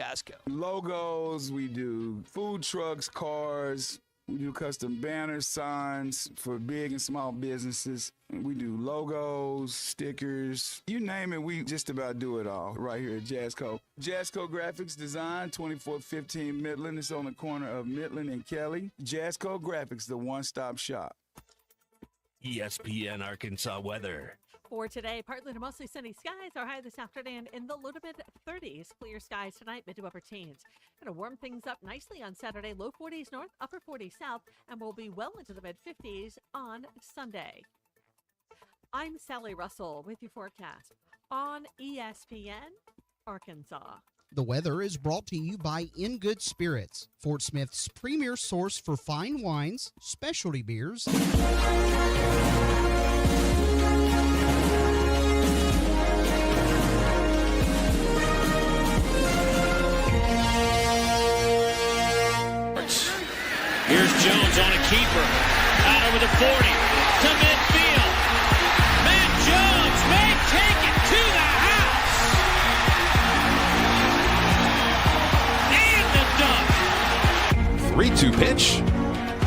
Jasco? Logos, we do food trucks, cars. We do custom banners, signs for big and small businesses. We do logos, stickers, you name it, we just about do it all right here at Jasco. Jasco Graphics Design, 2415 Midland. It's on the corner of Midland and Kelly. Jasco Graphics, the one-stop shop. ESPN Arkansas weather. For today, partly to mostly sunny skies. Our high this afternoon in the low to mid 30s. Clear skies tonight, mid to upper teens. Going to warm things up nicely on Saturday. Low 40s north, upper 40s south, and we'll be well into the mid 50s on Sunday. I'm Sally Russell with your forecast on ESPN Arkansas. The weather is brought to you by In Good Spirits, Fort Smith's premier source for fine wines, specialty beers. Here's Jones on a keeper. Out over the 40 to midfield. Matt Jones may take it to the house. And the dunk. 3-2 pitch.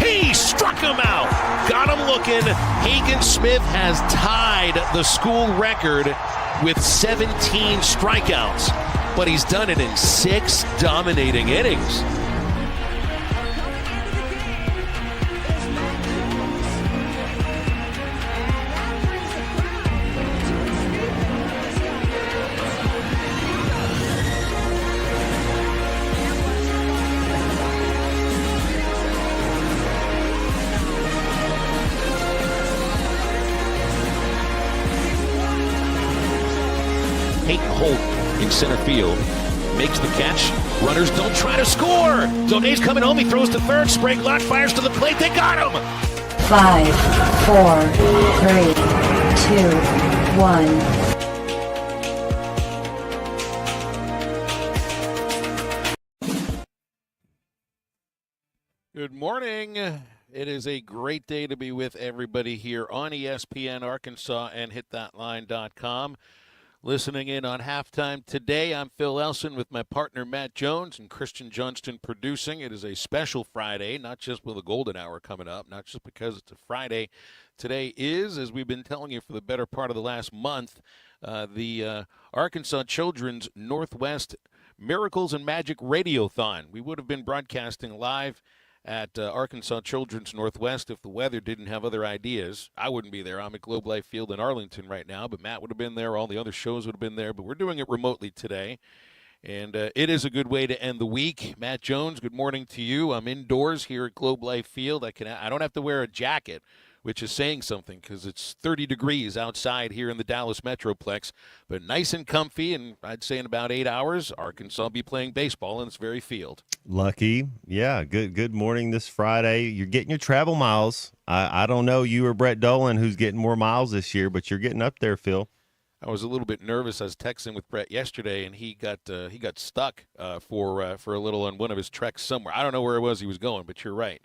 He struck him out. Got him looking. Hagen Smith has tied the school record with 17 strikeouts, but he's done it in 6 dominating innings. Peyton Holt in center field makes the catch. Runners don't try to score. Donay's coming home. He throws to third. Sprague Lott fires to the plate. They got him. 5, 4, 3, 2, 1. Good morning. It is a great day to be with everybody here on ESPN Arkansas and hitthatline.com. Listening in on halftime today, I'm Phil Elson with my partner Matt Jones and Christian Johnston producing. It is a special Friday, not just with a golden hour coming up, not just because it's a Friday. Today is, as we've been telling you for the better part of the last month, the Arkansas Children's Northwest Miracles and Magic Radiothon. We would have been broadcasting live at Arkansas Children's Northwest if the weather didn't have other ideas. I wouldn't be there. I'm at Globe Life Field in Arlington right now, but Matt would have been there. All the other shows would have been there, but we're doing it remotely today. And it is a good way to end the week. Matt Jones, good morning to you. I'm indoors here at Globe Life Field. I don't have to wear a jacket, which is saying something because it's 30 degrees outside here in the Dallas Metroplex, but nice and comfy, and I'd say in about 8 hours, Arkansas will be playing baseball in this very field. Lucky. Yeah, good morning this Friday. You're getting your travel miles. I don't know you or Brett Dolan who's getting more miles this year, but you're getting up there, Phil. I was a little bit nervous. I was texting with Brett yesterday, and he got stuck for a little on one of his treks somewhere. I don't know where it was he was going, but you're right.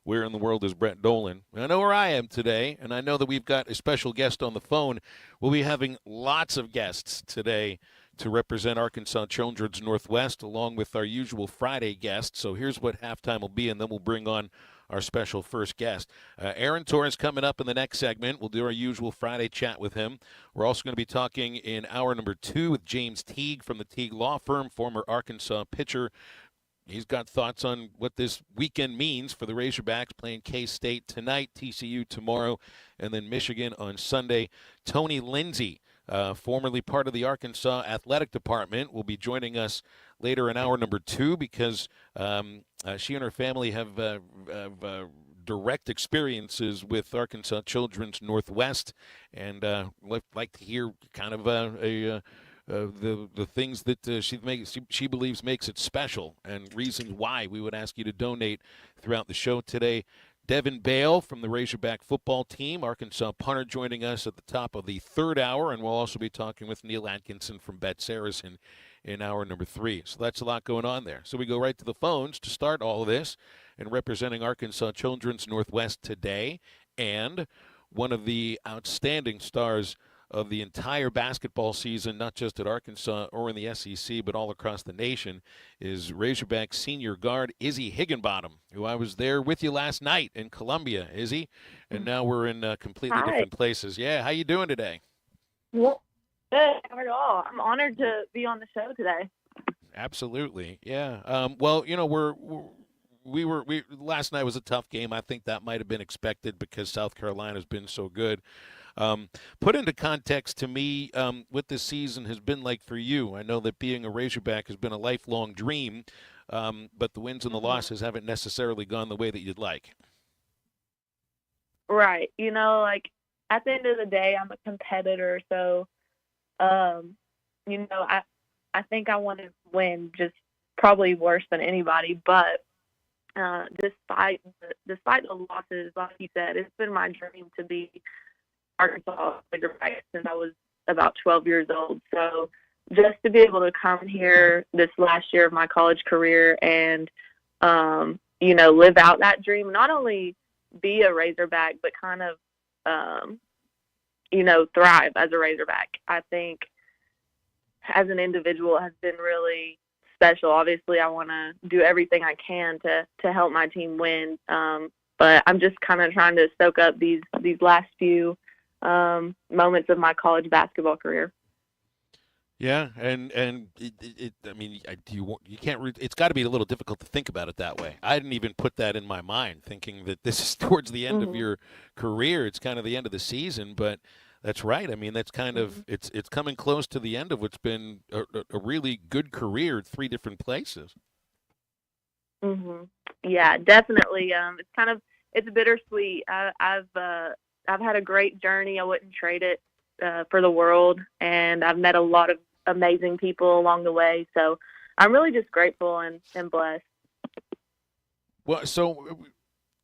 Where in the world is Brett Dolan? I know where I am today, and I know that we've got a special guest on the phone. We'll be having lots of guests today to represent Arkansas Children's Northwest, along with our usual Friday guests. So here's what halftime will be, and then we'll bring on our special first guest. Aaron Torres coming up in the next segment. We'll do our usual Friday chat with him. We're also going to be talking in hour number 2 with James Teague from the Teague Law Firm, former Arkansas pitcher. He's got thoughts on what this weekend means for the Razorbacks, playing K-State tonight, TCU tomorrow, and then Michigan on Sunday. Tony Lindsay, formerly part of the Arkansas Athletic Department, will be joining us later in hour number 2 because she and her family have direct experiences with Arkansas Children's Northwest, and like to hear kind of the things that she believes makes it special and reasons why. We would ask you to donate throughout the show today. Devin Bale from the Razorback football team, Arkansas punter, joining us at the top of the third hour, and we'll also be talking with Neil Atkinson from Bet Saracen in hour number 3. So that's a lot going on there. So we go right to the phones to start all of this, and representing Arkansas Children's Northwest today, and one of the outstanding stars of the entire basketball season, not just at Arkansas or in the SEC, but all across the nation, is Razorback senior guard Izzy Higginbottom, who I was there with you last night in Columbia, Izzy, and now we're in completely different places. Yeah, how you doing today? Well, good. Not at all. I'm honored to be on the show today. Absolutely, yeah. Well, you know, we last night was a tough game. I think that might have been expected because South Carolina's been so good. Put into context to me what this season has been like for you. I know that being a Razorback has been a lifelong dream, but the wins and the losses haven't necessarily gone the way that you'd like. Right. You know, like at the end of the day, I'm a competitor, so you know, I think I want to win just probably worse than anybody, but despite the losses, like you said, it's been my dream to be Arkansas Razorback since I was about 12 years old. So just to be able to come here this last year of my college career and, you know, live out that dream, not only be a Razorback, but kind of, you know, thrive as a Razorback, I think as an individual has been really special. Obviously, I want to do everything I can to help my team win. But I'm just kind of trying to soak up these last few moments of my college basketball career. Yeah, and I mean, you can't. It's got to be a little difficult to think about it that way. I didn't even put that in my mind, thinking that this is towards the end of your career. It's kind of the end of the season, but that's right. I mean, that's kind of it's coming close to the end of what's been a really good career at 3 different places. Yeah, definitely. It's bittersweet. I've had a great journey. I wouldn't trade it for the world, and I've met a lot of amazing people along the way. So I'm really just grateful and blessed. Well, so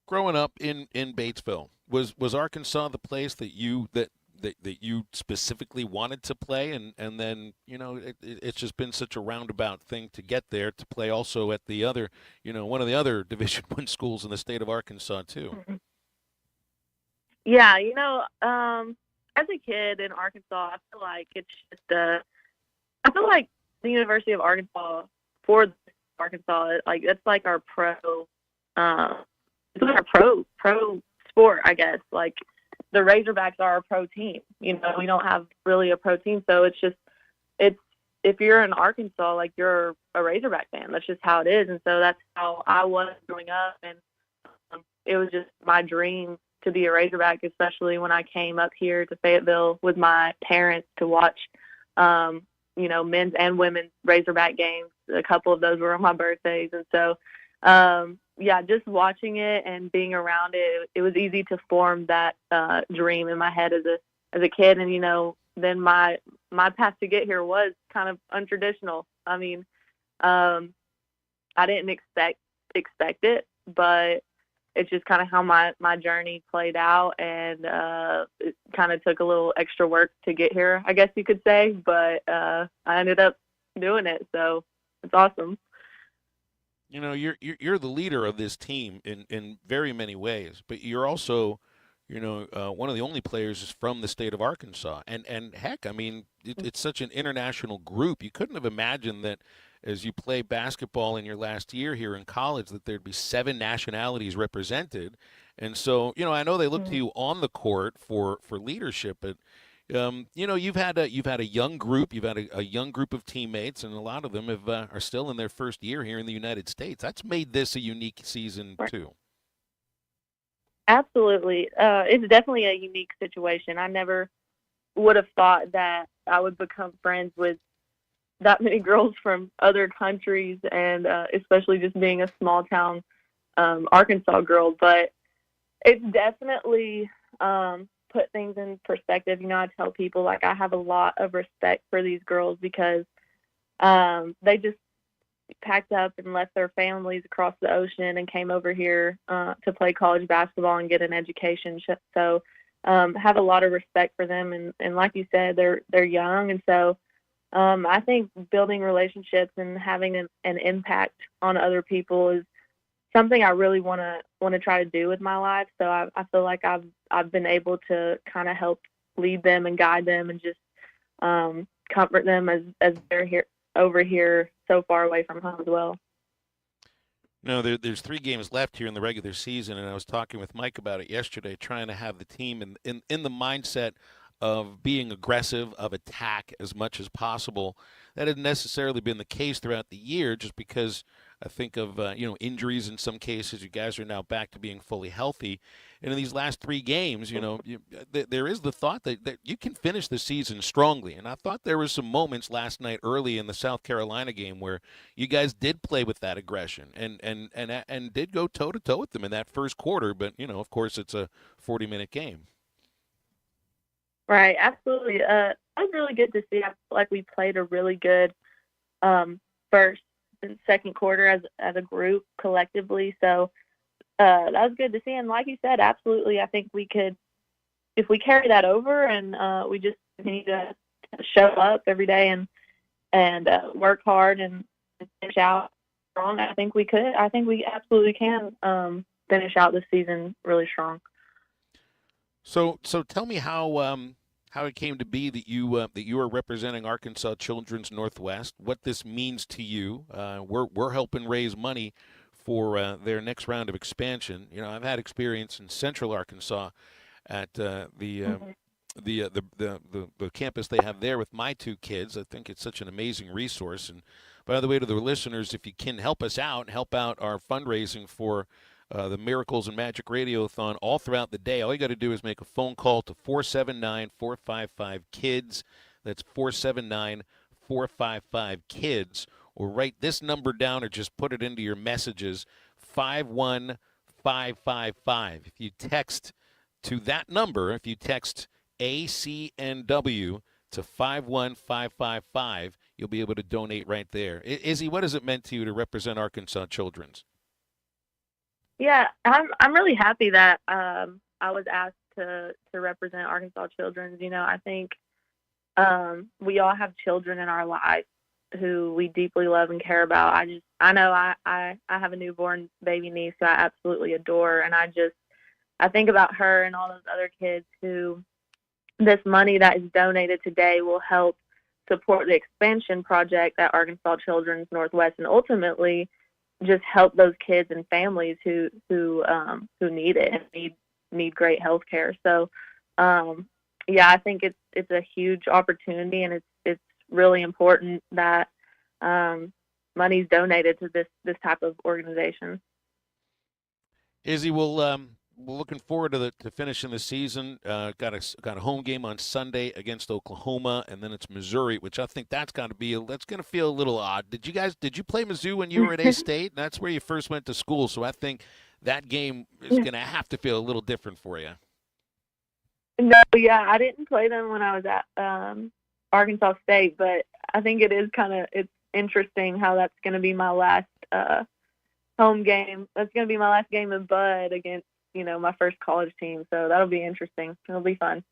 growing up in Batesville, was Arkansas the place that you specifically wanted to play, and then, you know, it's just been such a roundabout thing to get there, to play also at the other, you know, one of the other Division I schools in the state of Arkansas too. Yeah, you know, as a kid in Arkansas, I feel like it's just I feel like the University of Arkansas, for Arkansas, like it's like our pro sport, I guess. Like the Razorbacks are a pro team. You know, we don't have really a pro team, so it's if you're in Arkansas, like you're a Razorback fan. That's just how it is, and so that's how I was growing up, and it was just my dream to be a Razorback, especially when I came up here to Fayetteville with my parents to watch, you know, men's and women's Razorback games. A couple of those were on my birthdays, and so yeah, just watching it and being around it, it was easy to form that dream in my head as a kid. And, you know, then my path to get here was kind of untraditional. I mean, I didn't expect it, but it's just kind of how my journey played out, and it kind of took a little extra work to get here, I guess you could say, but I ended up doing it, so it's awesome. You know, you're the leader of this team in very many ways, but you're also, you know, one of the only players is from the state of Arkansas, and heck, I mean, it's such an international group. You couldn't have imagined that as you play basketball in your last year here in college that there'd be 7 nationalities represented, and so, you know, I know they look to you on the court for leadership, but you know, you've had a young group, you've had a young group of teammates, and a lot of them are still in their first year here in the United States. That's made this a unique season too. Absolutely, it's definitely a unique situation. I never would have thought that I would become friends with that many girls from other countries, and especially just being a small town Arkansas girl. But it's definitely put things in perspective. You know, I tell people, like, I have a lot of respect for these girls because they just packed up and left their families across the ocean and came over here to play college basketball and get an education. So have a lot of respect for them. And like you said, they're young. And so I think building relationships and having an impact on other people is something I really want to try to do with my life. So I feel like I've been able to kind of help lead them and guide them and just comfort them as they're over here so far away from home as well. No, there's 3 games left here in the regular season, and I was talking with Mike about it yesterday, trying to have the team in the mindset of being aggressive, of attack as much as possible. That hadn't necessarily been the case throughout the year, just because I think of injuries in some cases. You guys are now back to being fully healthy, and in these last 3 games, there is the thought that you can finish the season strongly. And I thought there were some moments last night early in the South Carolina game where you guys did play with that aggression and did go toe to toe with them in that first quarter. But of course, it's a 40-minute game. Right, absolutely. That was really good to see. I feel like we played a really good first and second quarter as a group collectively. So that was good to see. And like you said, absolutely, I think we could, if we carry that over and we just continue to show up every day and work hard and finish out strong, I think we could. I think we absolutely can finish out the season really strong. So tell me how it came to be that you are representing Arkansas Children's Northwest. What this means to you? We're helping raise money for their next round of expansion. I've had experience in Central Arkansas at the campus they have there with my 2 kids. I think it's such an amazing resource. And by the way, to the listeners, if you can help us out, help out our fundraising for the Miracles and Magic Radiothon all throughout the day. All you got to do is make a phone call to 479-455-KIDS. That's 479-455-KIDS. Or write this number down or just put it into your messages, 51555. If you text to that number, if you text ACNW to 51555, you'll be able to donate right there. Izzy, what has it meant to you to represent Arkansas Children's? Yeah, I'm really happy that I was asked to represent Arkansas Children's. I think we all have children in our lives who we deeply love and care about. I know I have a newborn baby niece who I absolutely adore, and I think about her and all those other kids who this money that is donated today will help support the expansion project at Arkansas Children's Northwest, and ultimately just help those kids and families who need it and need great health care. So, I think it's a huge opportunity, and it's really important that money's donated to this type of organization. Izzy, we're looking forward to finishing the season. Got a home game on Sunday against Oklahoma, and then it's Missouri, which I think that's going to feel a little odd. Did you play Mizzou when you were at A-State? That's where you first went to school, so I think that game is going to have to feel a little different for you. No, yeah, I didn't play them when I was at Arkansas State, but I think it's interesting how that's going to be my last home game. That's going to be my last game in Bud against my first college team. So that'll be interesting. It'll be fun.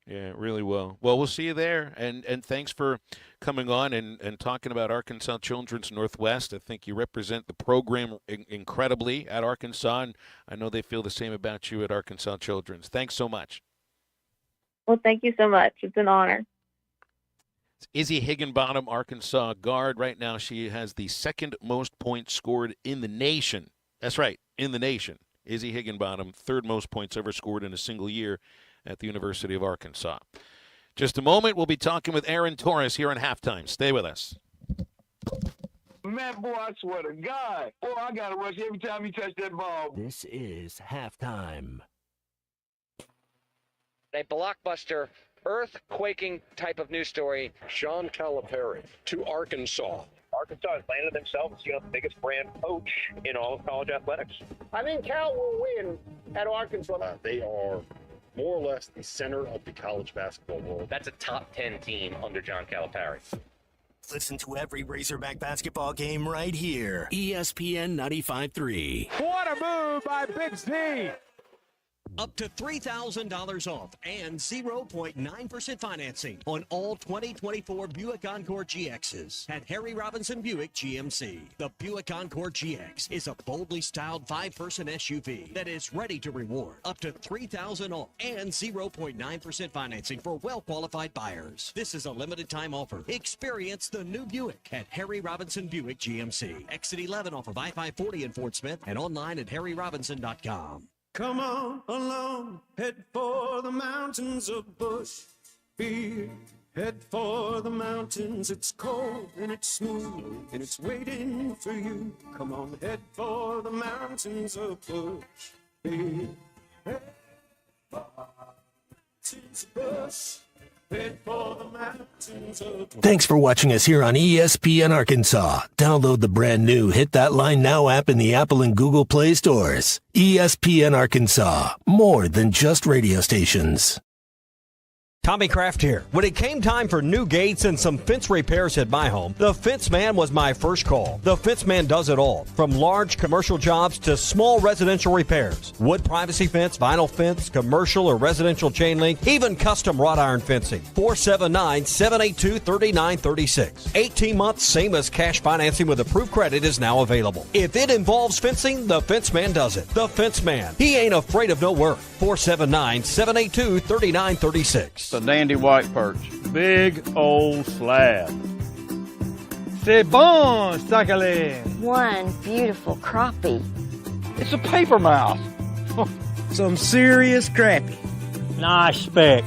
Yeah, it really will. Well, we'll see you there. And thanks for coming on and talking about Arkansas Children's Northwest. I think you represent the program incredibly at Arkansas, and I know they feel the same about you at Arkansas Children's. Thanks so much. Well, thank you so much. It's an honor. It's Izzy Higginbottom, Arkansas guard. Right now she has the 2nd most points scored in the nation. That's right, in the nation. Izzy Higginbottom, 3rd most points ever scored in a single year at the University of Arkansas. Just a moment, we'll be talking with Aaron Torres here on Halftime. Stay with us. Man, boy, I swear to God. Boy, I got to rush every time you touch that ball. This is Halftime. A blockbuster, earth-quaking type of news story. John Calipari to Arkansas. Arkansas has landed themselves, the biggest brand coach in all of college athletics. I think Cal will win at Arkansas. They are more or less the center of the college basketball world. That's a top 10 team under John Calipari. Listen to every Razorback basketball game right here. ESPN 95.3. What a move by Big Z. Up to $3,000 off and 0.9% financing on all 2024 Buick Encore GXs at Harry Robinson Buick GMC. The Buick Encore GX is a boldly styled 5-person SUV that is ready to reward. Up to $3,000 off and 0.9% financing for well-qualified buyers. This is a limited time offer. Experience the new Buick at Harry Robinson Buick GMC. Exit 11 off of I-540 in Fort Smith and online at harryrobinson.com. Come on along, head for the mountains of Bush Beer. Head for the mountains, it's cold and it's smooth and it's waiting for you. Come on, head for the mountains of Bush Beer. Head for the mountains of Bush. Head for the mountains of Bush. Thanks for watching us here on ESPN Arkansas. Download the brand new Hit That Line Now app in the Apple and Google Play stores. ESPN Arkansas, more than just radio stations. Tommy Kraft here. When it came time for new gates and some fence repairs at my home, the Fence Man was my first call. The Fence Man does it all, from large commercial jobs to small residential repairs. Wood privacy fence, vinyl fence, commercial or residential chain link, even custom wrought iron fencing. 479-782-3936. 18 months, same as cash financing with approved credit is now available. If it involves fencing, the Fence Man does it. The Fence Man. He ain't afraid of no work. 479-782-3936. A dandy white perch. Big old slab. C'est bon, sacalé. One beautiful crappie. It's a paper mouse. Some serious crappie. Nice speck.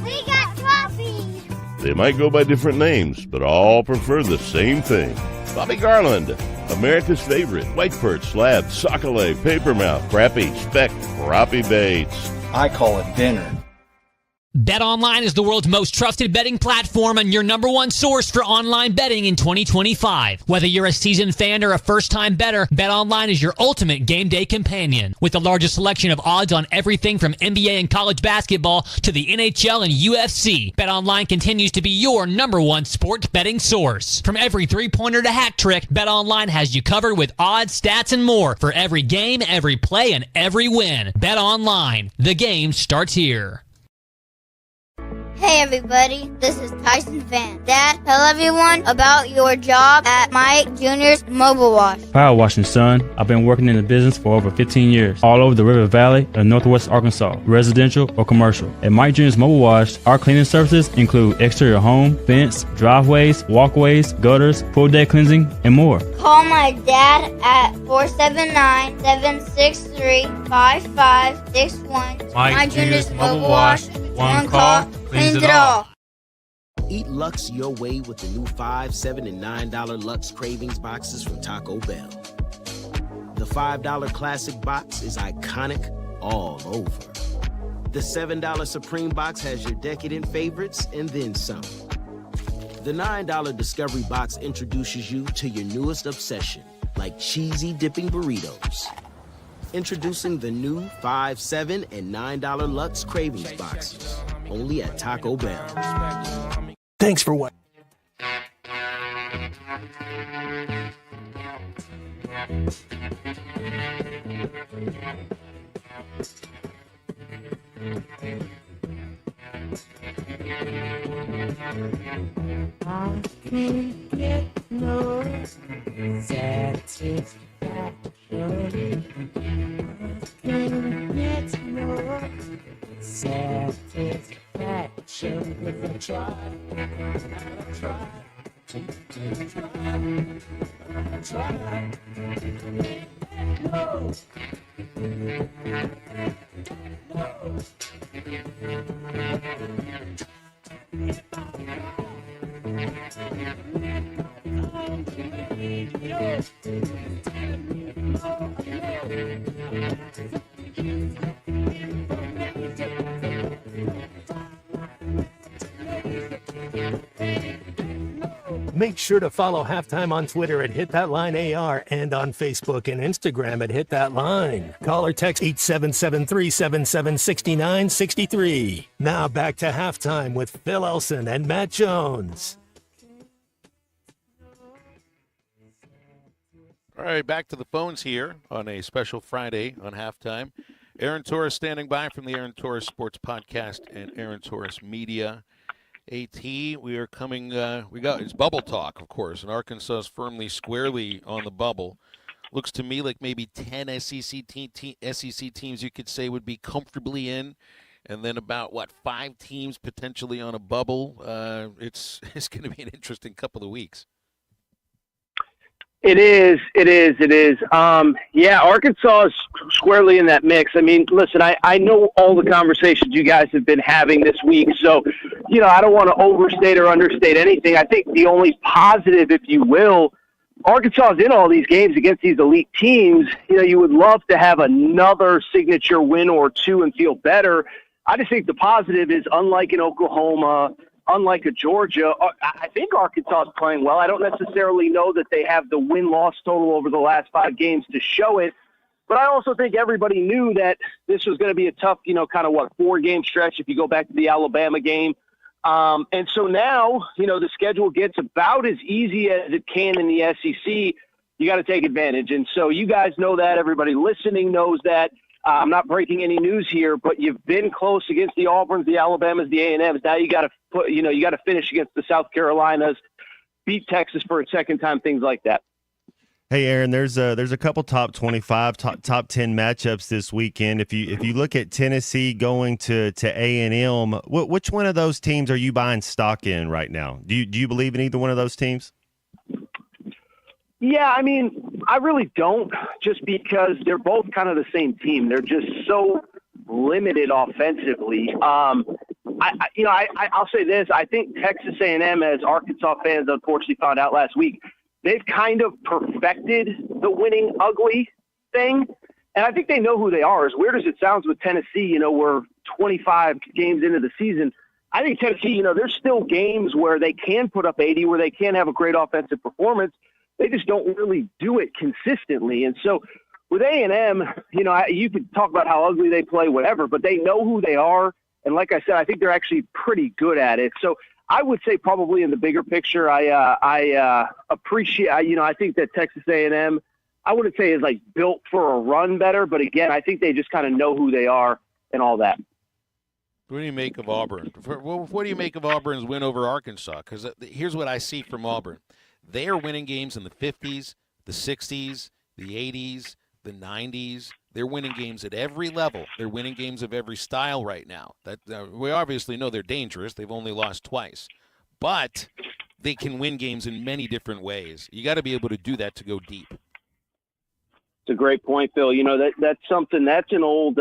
We got crappie. They might go by different names, but all prefer the same thing. Bobby Garland, America's favorite. White perch, slab, sockeye, paper mouth, crappie, speck, crappie baits. I call it dinner. BetOnline is the world's most trusted betting platform and your number one source for online betting in 2025. Whether you're a seasoned fan or a first-time bettor, BetOnline is your ultimate game day companion. With the largest selection of odds on everything from NBA and college basketball to the NHL and UFC, BetOnline continues to be your number one sports betting source. From every three-pointer to hat trick, BetOnline has you covered with odds, stats, and more for every game, every play, and every win. BetOnline. The game starts here. Hey everybody, this is Tyson Van. Dad, tell everyone about your job at Mike Jr.'s Mobile Wash. Power washing, son. I've been working in the business for over 15 years, all over the River Valley and Northwest Arkansas, residential or commercial. At Mike Jr.'s Mobile Wash, our cleaning services include exterior home, fence, driveways, walkways, gutters, full deck cleansing, and more. Call my dad at 479-763-5561. Mike Jr.'s Mobile Wash. One call, cleans it all. Eat Lux your way with the new $5, $7, and $9 Lux Cravings boxes from Taco Bell. The $5 classic box is iconic all over. The $7 Supreme box has your decadent favorites and then some. The $9 Discovery box introduces you to your newest obsession, like cheesy dipping burritos. Introducing the new $5, $7, and $9 Lux Cravings boxes, only at Taco Bell. Thanks for watching. I can't get no satisfaction. Can't get no satisfaction if I try. Make sure to follow Halftime on Twitter at HitThatLineAR and on Facebook and Instagram at HitThatLine. Call or text 877-377-6963. Now back to Halftime with Phil Elson and Matt Jones. All right, back to the phones here on a special Friday on Halftime. Aaron Torres standing by from the Aaron Torres Sports Podcast and Aaron Torres Media. AT, we are coming, it's bubble talk, of course, and Arkansas is firmly, squarely on the bubble. Looks to me like maybe 10 SEC teams you could say would be comfortably in, and then about, 5 teams potentially on a bubble. It's going to be an interesting couple of weeks. It is. Yeah, Arkansas is squarely in that mix. I mean, listen, I know all the conversations you guys have been having this week, so, I don't want to overstate or understate anything. I think the only positive, if you will, Arkansas is in all these games against these elite teams. You would love to have another signature win or two and feel better. I just think the positive is, unlike in Oklahoma, unlike a Georgia, I think Arkansas is playing well. I don't necessarily know that they have the win-loss total over the last 5 games to show it, but I also think everybody knew that this was going to be a tough, 4-game stretch if you go back to the Alabama game. And so now, the schedule gets about as easy as it can in the SEC. You got to take advantage. And so you guys know that. Everybody listening knows that. I'm not breaking any news here, but you've been close against the Auburns, the Alabamas, the A&Ms. Now you got to finish against the South Carolinas, beat Texas for a second time, things like that. Hey, Aaron, there's a couple top 25, top 10 matchups this weekend. If you look at Tennessee going to A&M, which one of those teams are you buying stock in right now? Do you believe in either one of those teams? Yeah, I mean, I really don't, just because they're both kind of the same team. They're just so limited offensively. I'll say this: I think Texas A&M, as Arkansas fans unfortunately found out last week, they've kind of perfected the winning ugly thing, and I think they know who they are. As weird as it sounds with Tennessee, we're 25 games into the season. I think Tennessee, there's still games where they can put up 80, where they can have a great offensive performance. They just don't really do it consistently. And so with A&M, you could talk about how ugly they play, whatever, but they know who they are. And like I said, I think they're actually pretty good at it. So I would say probably in the bigger picture, I appreciate, I think that Texas A&M, I wouldn't say is like built for a run better, but again, I think they just kind of know who they are and all that. What do you make of Auburn? What do you make of Auburn's win over Arkansas? Because here's what I see from Auburn. They are winning games in the 50s, the 60s, the 80s, the 90s. They're winning games at every level. They're winning games of every style right now. We obviously know they're dangerous. They've only lost twice. But they can win games in many different ways. You got to be able to do that to go deep. It's a great point, Phil. That's something, that's an old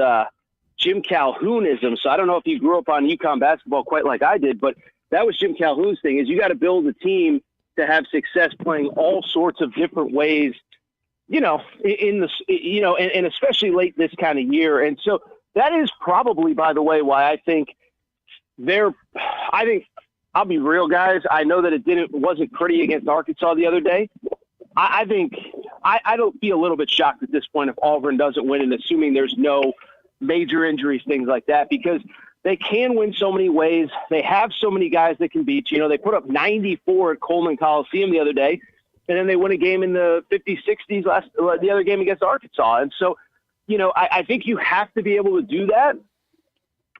Jim Calhounism. So I don't know if you grew up on UConn basketball quite like I did, but that was Jim Calhoun's thing, is you got to build a team to have success playing all sorts of different ways, and especially late this kind of year. And so that is probably, by the way, why I think I'll be real, guys. I know that it wasn't pretty against Arkansas the other day. I think I don't be a little bit shocked at this point if Auburn doesn't win, and assuming there's no major injuries, things like that, because they can win so many ways. They have so many guys that can beat you. They put up 94 at Coleman Coliseum the other day, and then they win a game in the 50s, 60s the other game against Arkansas. And so, I think you have to be able to do that.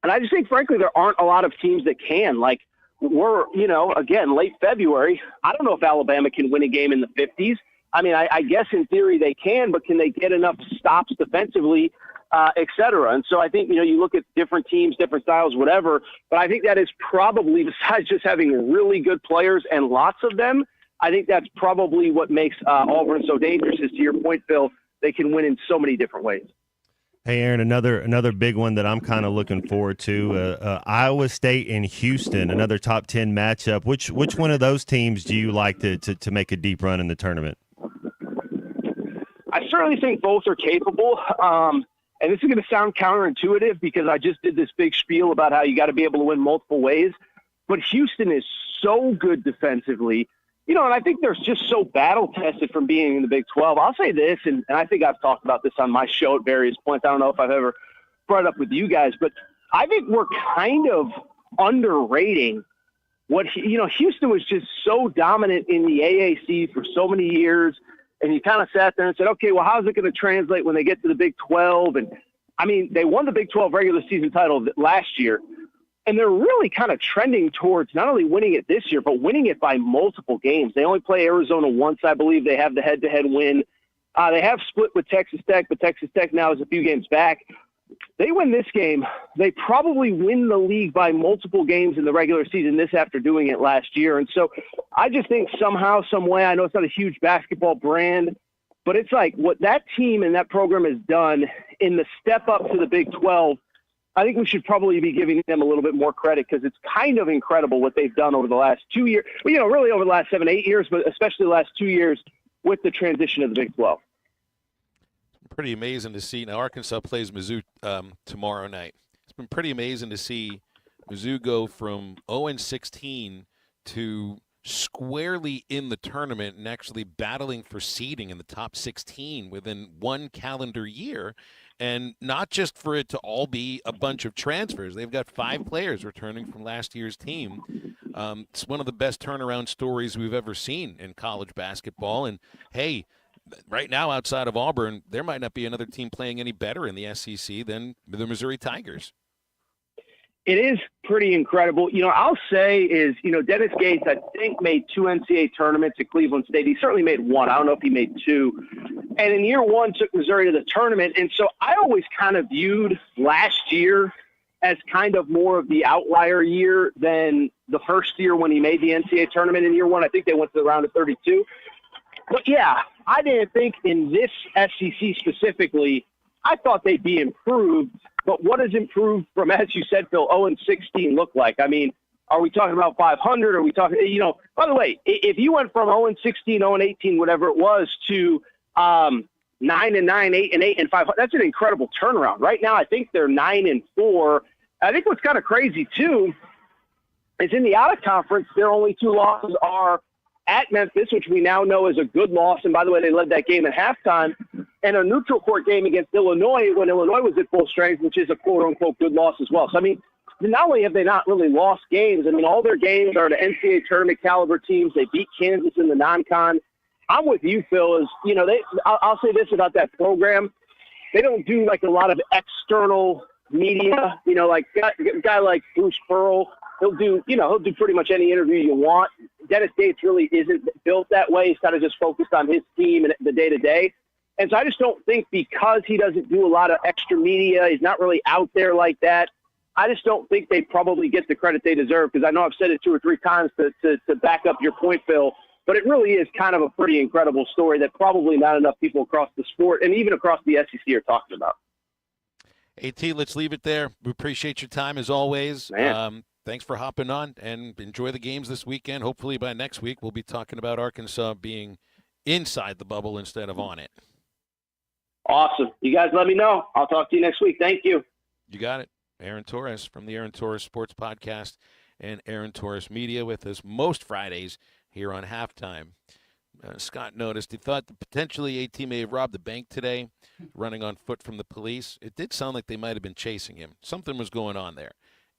And I just think, frankly, there aren't a lot of teams that can. Like, we're, again, late February. I don't know if Alabama can win a game in the 50s. I mean, I guess in theory they can, but can they get enough stops defensively, et cetera? And so I think, you look at different teams, different styles, whatever, but I think that is probably, besides just having really good players and lots of them, I think that's probably what makes Auburn so dangerous, is, to your point, Phil, they can win in so many different ways. Hey, Aaron, another big one that I'm kind of looking forward to, Iowa State and Houston, another top 10 matchup. Which one of those teams do you like to make a deep run in the tournament? I certainly think both are capable. And this is going to sound counterintuitive because I just did this big spiel about how you got to be able to win multiple ways. But Houston is so good defensively, and I think they're just so battle-tested from being in the Big 12. I'll say this, and I think I've talked about this on my show at various points. I don't know if I've ever brought it up with you guys, but I think we're kind of underrating what, Houston was just so dominant in the AAC for so many years. And you kind of sat there and said, okay, well, how's it going to translate when they get to the Big 12? And, I mean, they won the Big 12 regular season title last year, and they're really kind of trending towards not only winning it this year, but winning it by multiple games. They only play Arizona once, I believe. They have the head-to-head win. They have split with Texas Tech, but Texas Tech now is a few games back. They win this game, they probably win the league by multiple games in the regular season this after doing it last year. And so I just think somehow, some way, I know it's not a huge basketball brand, but it's like what that team and that program has done in the step up to the Big 12, I think we should probably be giving them a little bit more credit because it's kind of incredible what they've done over the last 2 years. Well, really over the last 7-8 years, but especially the last 2 years with the transition of the Big 12. Pretty amazing to see. Now, Arkansas plays Mizzou tomorrow night. It's been pretty amazing to see Mizzou go from 0-16 to squarely in the tournament and actually battling for seeding in the top 16 within one calendar year. And not just for it to all be a bunch of transfers. They've got 5 players returning from last year's team. It's one of the best turnaround stories we've ever seen in college basketball. And, hey, right now, outside of Auburn, there might not be another team playing any better in the SEC than the Missouri Tigers. It is pretty incredible. I'll say is, Dennis Gates, I think, made 2 NCAA tournaments at Cleveland State. He certainly made 1. I don't know if he made 2. And in year 1, took Missouri to the tournament. And so I always kind of viewed last year as kind of more of the outlier year than the first year when he made the NCAA tournament in year 1. I think they went to the round of 32. But, yeah, I didn't think in this SEC specifically, I thought they'd be improved. But what does improved from, as you said, Phil, 0-16 look like? I mean, are we talking about 500? Are we talking, by the way, if you went from 0-16, 0-18, whatever it was, to 9-9, 8-8, and 500, that's an incredible turnaround. Right now, I think they're 9-4. I think what's kind of crazy, too, is in the out-of-conference, their only 2 losses are at Memphis, which we now know is a good loss. And by the way, they led that game at halftime, and a neutral court game against Illinois when Illinois was at full strength, which is a quote-unquote good loss as well. So, I mean, not only have they not really lost games, I mean, all their games are the NCAA tournament caliber teams. They beat Kansas in the non-con. I'm with you, Phil, is, I'll say this about that program. They don't do like a lot of external media, like a guy like Bruce Pearl. He'll do pretty much any interview you want. Dennis Gates really isn't built that way. He's kind of just focused on his team and the day-to-day. And so I just don't think because he doesn't do a lot of extra media, he's not really out there like that, I just don't think they probably get the credit they deserve, because I know I've said it 2 or 3 times to back up your point, Phil, but it really is kind of a pretty incredible story that probably not enough people across the sport and even across the SEC are talking about. AT, let's leave it there. We appreciate your time as always. Thanks for hopping on, and enjoy the games this weekend. Hopefully by next week we'll be talking about Arkansas being inside the bubble instead of on it. Awesome. You guys let me know. I'll talk to you next week. Thank you. You got it. Aaron Torres from the Aaron Torres Sports Podcast and Aaron Torres Media with us most Fridays here on Halftime. Scott noticed he thought that potentially AT may have robbed the bank today, running on foot from the police. It did sound like they might have been chasing him. Something was going on there.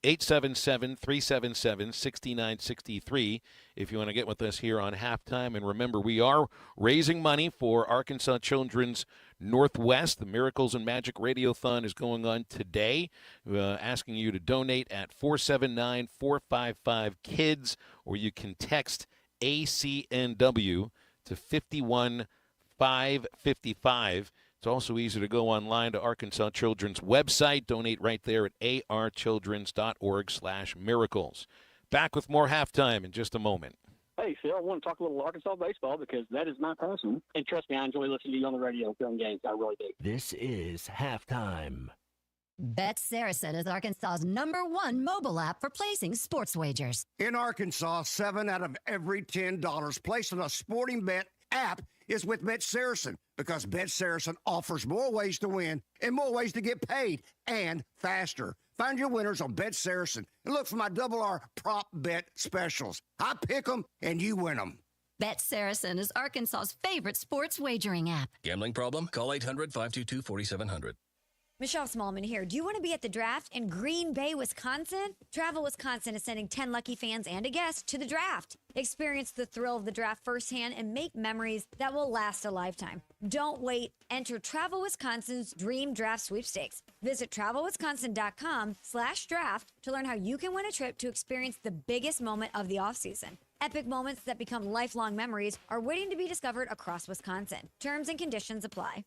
877-377-6963 if you want to get with us here on Halftime. And remember, we are raising money for Arkansas Children's Northwest. The Miracles and Magic Radiothon is going on today, asking you to donate at 479-455-KIDS, or you can text ACNW to 51555. It's also easy to go online to Arkansas Children's website. Donate right there at archildrens.org/miracles. Back with more Halftime in just a moment. Hey, Phil, I want to talk a little Arkansas baseball because that is my passion. And trust me, I enjoy listening to you on the radio during games. I really do. This is Halftime. Bet Saracen is Arkansas's #1 mobile app for placing sports wagers. In Arkansas, 7 out of every $10 placed on a sporting bet app is with Bet Saracen, because Bet Saracen offers more ways to win and more ways to get paid, and faster. Find your winners on Bet Saracen and look for my R prop bet specials. I pick them and you win them. Bet Saracen is Arkansas's favorite sports wagering app. Gambling problem? Call 800-522-4700. Michelle Smallman here. Do you want to be at the draft in Green Bay, Wisconsin? Travel Wisconsin is sending 10 lucky fans and a guest to the draft. Experience the thrill of the draft firsthand and make memories that will last a lifetime. Don't wait. Enter Travel Wisconsin's Dream Draft Sweepstakes. Visit travelwisconsin.com/draft to learn how you can win a trip to experience the biggest moment of the offseason. Epic moments that become lifelong memories are waiting to be discovered across Wisconsin. Terms and conditions apply.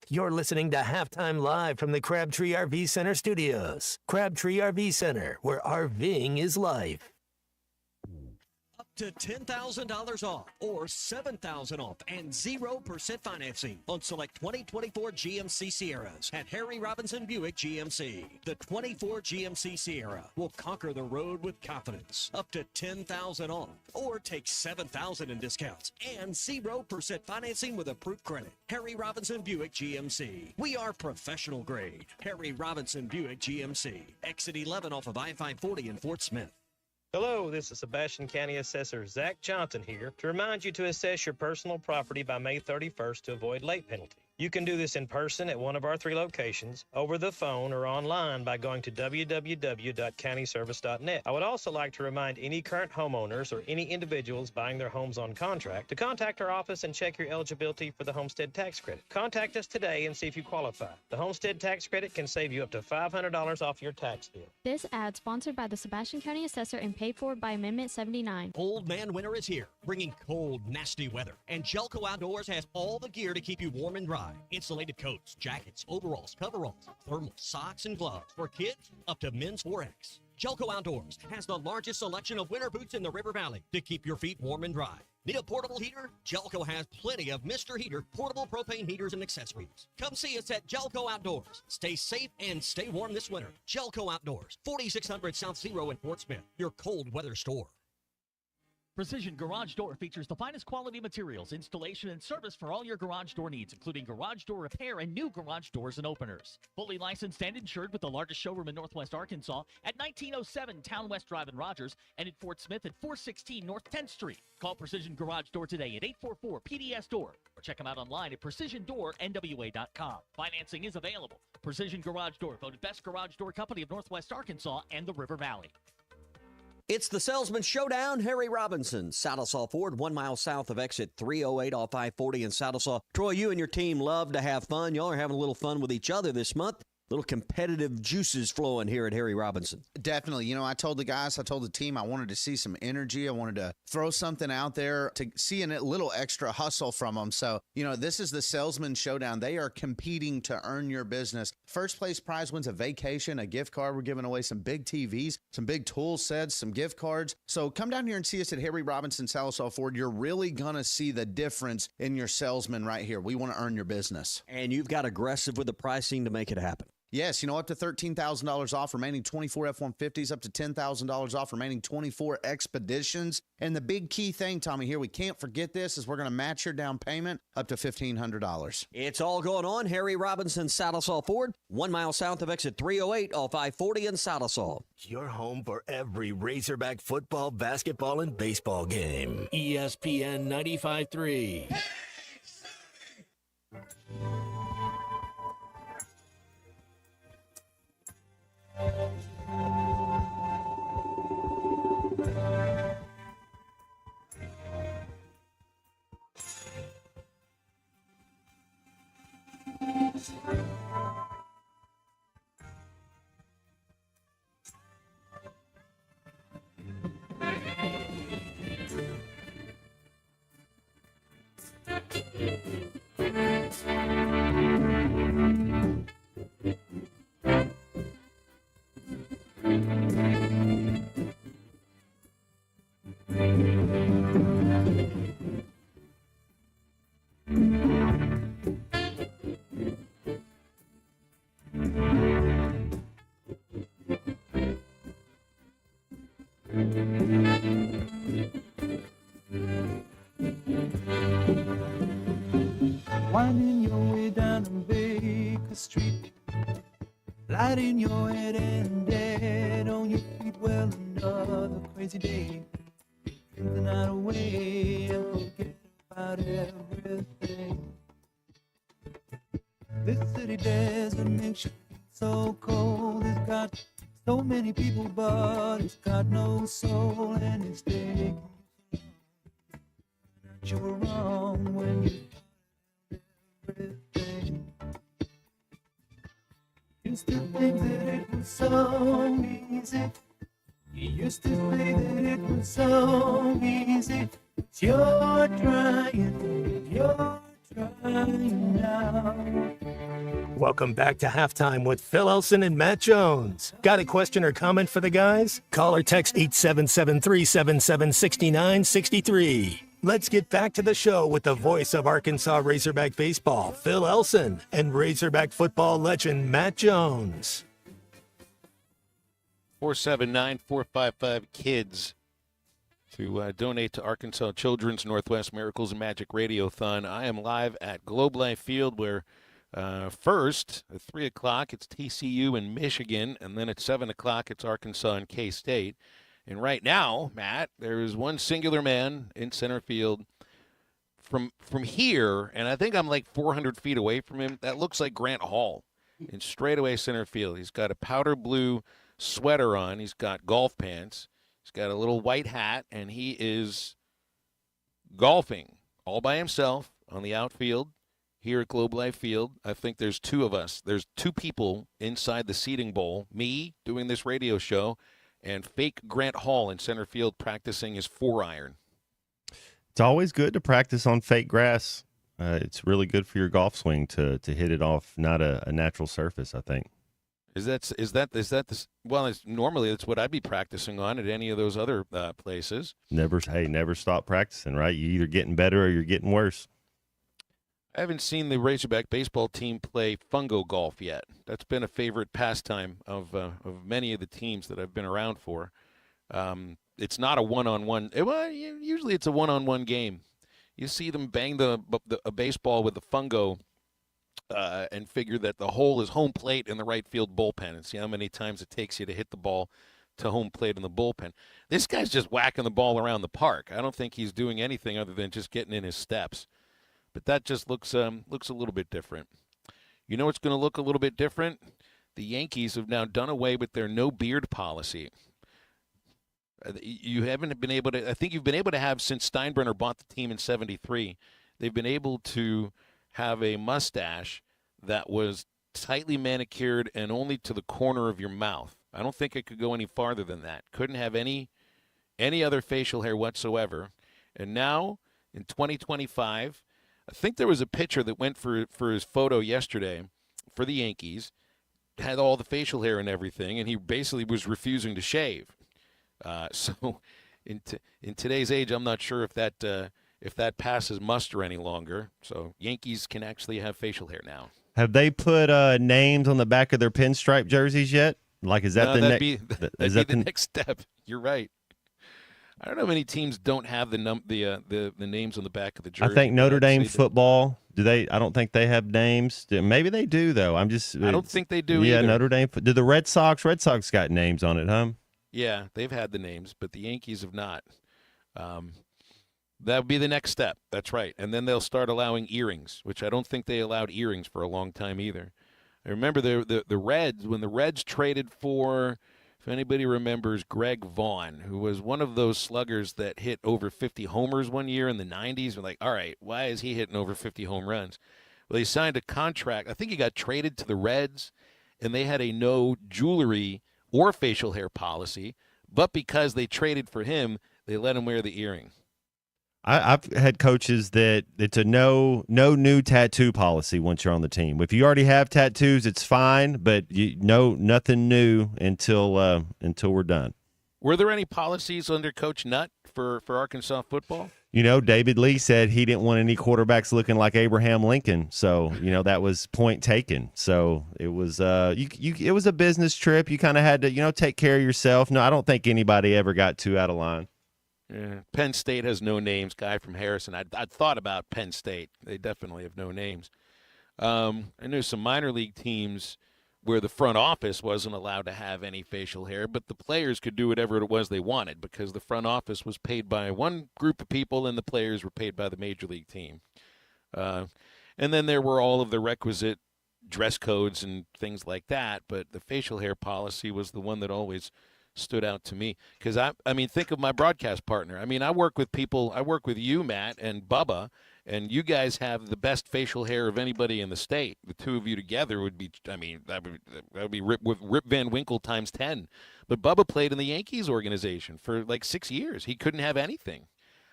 You're listening to Halftime Live from the Crabtree RV Center studios. Crabtree RV Center, where RVing is life. Up to $10,000 off or $7,000 off and 0% financing on select 2024 GMC Sierras at Harry Robinson Buick GMC. The 24 GMC Sierra will conquer the road with confidence. Up to $10,000 off or take $7,000 in discounts and 0% financing with approved credit. Harry Robinson Buick GMC. We are professional grade. Harry Robinson Buick GMC. Exit 11 off of I-540 in Fort Smith. Hello, this is Sebastian County Assessor Zach Johnson here to remind you to assess your personal property by May 31st to avoid late penalty. You can do this in person at one of our 3 locations, over the phone, or online by going to www.countyservice.net. I would also like to remind any current homeowners or any individuals buying their homes on contract to contact our office and check your eligibility for the homestead tax credit. Contact us today and see if you qualify. The homestead tax credit can save you up to $500 off your tax bill. This ad sponsored by the Sebastian County Assessor and paid for by Amendment 79. Cold Man Winter is here, bringing cold, nasty weather. And Jelco Outdoors has all the gear to keep you warm and dry. Insulated coats, jackets, overalls, coveralls, thermal socks, and gloves. For kids, up to men's 4X. Jelco Outdoors has the largest selection of winter boots in the River Valley to keep your feet warm and dry. Need a portable heater? Jelco has plenty of Mr. Heater portable propane heaters and accessories. Come see us at Jelco Outdoors. Stay safe and stay warm this winter. Jelco Outdoors, 4600 South Zero in Fort Smith, your cold weather store. Precision Garage Door features the finest quality materials, installation, and service for all your garage door needs, including garage door repair and new garage doors and openers. Fully licensed and insured with the largest showroom in Northwest Arkansas at 1907 Town West Drive in Rogers and in Fort Smith at 416 North 10th Street. Call Precision Garage Door today at 844-PDS-DOOR or check them out online at PrecisionDoorNWA.com. Financing is available. Precision Garage Door, voted best garage door company of Northwest Arkansas and the River Valley. It's the Salesman Showdown. Harry Robinson, Saddlesaw Ford, 1 mile south of exit 308 off I-40 in Saddlesaw. Troy, you and your team love to have fun. Y'all are having a little fun with each other this month. Little competitive juices flowing here at Harry Robinson. Definitely. You know, I told the team I wanted to see some energy. I wanted to throw something out there to see a little extra hustle from them. So, you know, this is the Salesman Showdown. They are competing to earn your business. First place prize wins a vacation, a gift card. We're giving away some big TVs, some big tool sets, some gift cards. So come down here and see us at Harry Robinson Saddlesaw Ford. You're really going to see the difference in your salesman right here. We want to earn your business. And you've got aggressive with the pricing to make it happen. Yes, you know, up to $13,000 off remaining 24 F-150s, up to $10,000 off remaining 24 Expeditions. And the big key thing, Tommy, here, we can't forget this, is we're going to match your down payment up to $1,500. It's all going on. Harry Robinson, Saddlesaw Ford, 1 mile south of exit 308 off I-40 in Saddlesaw. Your home for every Razorback football, basketball, and baseball game. ESPN 95.3. Winding your way down on Baker Street, lighting your head and dead on your feet. Well, another crazy day, drink the night away and forget about everything. This city desert makes you so cold. It's got so many people, but it's got no soul, and it's taking you were wrong when you everything. Used to think that it was so easy. You used to say that it was so easy. But you're trying now. Welcome back to Halftime with Phil Elson and Matt Jones. Got a question or comment for the guys? Call or text 877-377-6963. Let's get back to the show with the voice of Arkansas Razorback baseball, Phil Elson, and Razorback football legend Matt Jones. 479-455-KIDS to donate to Arkansas Children's Northwest Miracles and Magic Radiothon. I am live at Globe Life Field where first at 3 o'clock it's TCU and Michigan, and then at 7 o'clock it's Arkansas and K-State. And right now, Matt, there is one singular man in center field from here, and I think I'm like 400 feet away from him. That looks like Grant Hall in straightaway center field. He's got a powder blue sweater on. He's got golf pants. He's got a little white hat, and he is golfing all by himself on the outfield here at Globe Life Field. I think there's two of us. There's two people inside the seating bowl, me doing this radio show, and fake Grant Hall in center field practicing his 4-iron. It's always good to practice on fake grass. It's really good for your golf swing to hit it off not a natural surface, I think. Is that this? Well, normally that's what I'd be practicing on at any of those other places. Never stop practicing, right? You're either getting better or you're getting worse. I haven't seen the Razorback baseball team play fungo golf yet. That's been a favorite pastime of many of the teams that I've been around for. It's not a one-on-one. Usually it's a one-on-one game. You see them bang a baseball with the fungo and figure that the hole is home plate in the right field bullpen, and see how many times it takes you to hit the ball to home plate in the bullpen. This guy's just whacking the ball around the park. I don't think he's doing anything other than just getting in his steps. But that just looks a little bit different. You know what's going to look a little bit different? The Yankees have now done away with their no beard policy. You haven't been able to. I think you've been able to have since Steinbrenner bought the team in '73. They've been able to have a mustache that was tightly manicured and only to the corner of your mouth. I don't think it could go any farther than that. Couldn't have any other facial hair whatsoever. And now in 2025. I think there was a pitcher that went for his photo yesterday for the Yankees, had all the facial hair and everything, and he basically was refusing to shave. So in today's age, I'm not sure if that passes muster any longer. So Yankees can actually have facial hair now. Have they put names on the back of their pinstripe jerseys yet? Like, is that no, the that'd next? Be the next step. You're right. I don't know many teams don't have the names on the back of the jersey. I think Notre Dame football. Do they? I don't think they have names. Maybe they do though. I don't think they do. Yeah, either. Notre Dame. Do the Red Sox? Red Sox got names on it, huh? Yeah, they've had the names, but the Yankees have not. That would be the next step. That's right. And then they'll start allowing earrings, which I don't think they allowed earrings for a long time either. I remember the Reds, when the Reds traded for, if anybody remembers, Greg Vaughn, who was one of those sluggers that hit over 50 homers one year in the 90s. We're like, all right, why is he hitting over 50 home runs? Well, he signed a contract. I think he got traded to the Reds, and they had a no jewelry or facial hair policy. But because they traded for him, they let him wear the earring. I've had coaches that it's a no new tattoo policy once you're on the team. If you already have tattoos, it's fine, but nothing new until we're done. Were there any policies under Coach Nutt for Arkansas football? David Lee said he didn't want any quarterbacks looking like Abraham Lincoln, so that was point taken. So it was it was a business trip. You kind of had to take care of yourself. No, I don't think anybody ever got too out of line. Yeah. Penn State has no names. Guy from Harrison. I'd thought about Penn State. They definitely have no names. I knew some minor league teams where the front office wasn't allowed to have any facial hair, but the players could do whatever it was they wanted because the front office was paid by one group of people and the players were paid by the major league team. And then there were all of the requisite dress codes and things like that, but the facial hair policy was the one that always stood out to me. Because, I mean, think of my broadcast partner. I mean, I work with you, Matt, and Bubba, and you guys have the best facial hair of anybody in the state. The two of you together would be, I mean, that would be Rip Van Winkle times 10. But Bubba played in the Yankees organization for like 6 years. He couldn't have anything.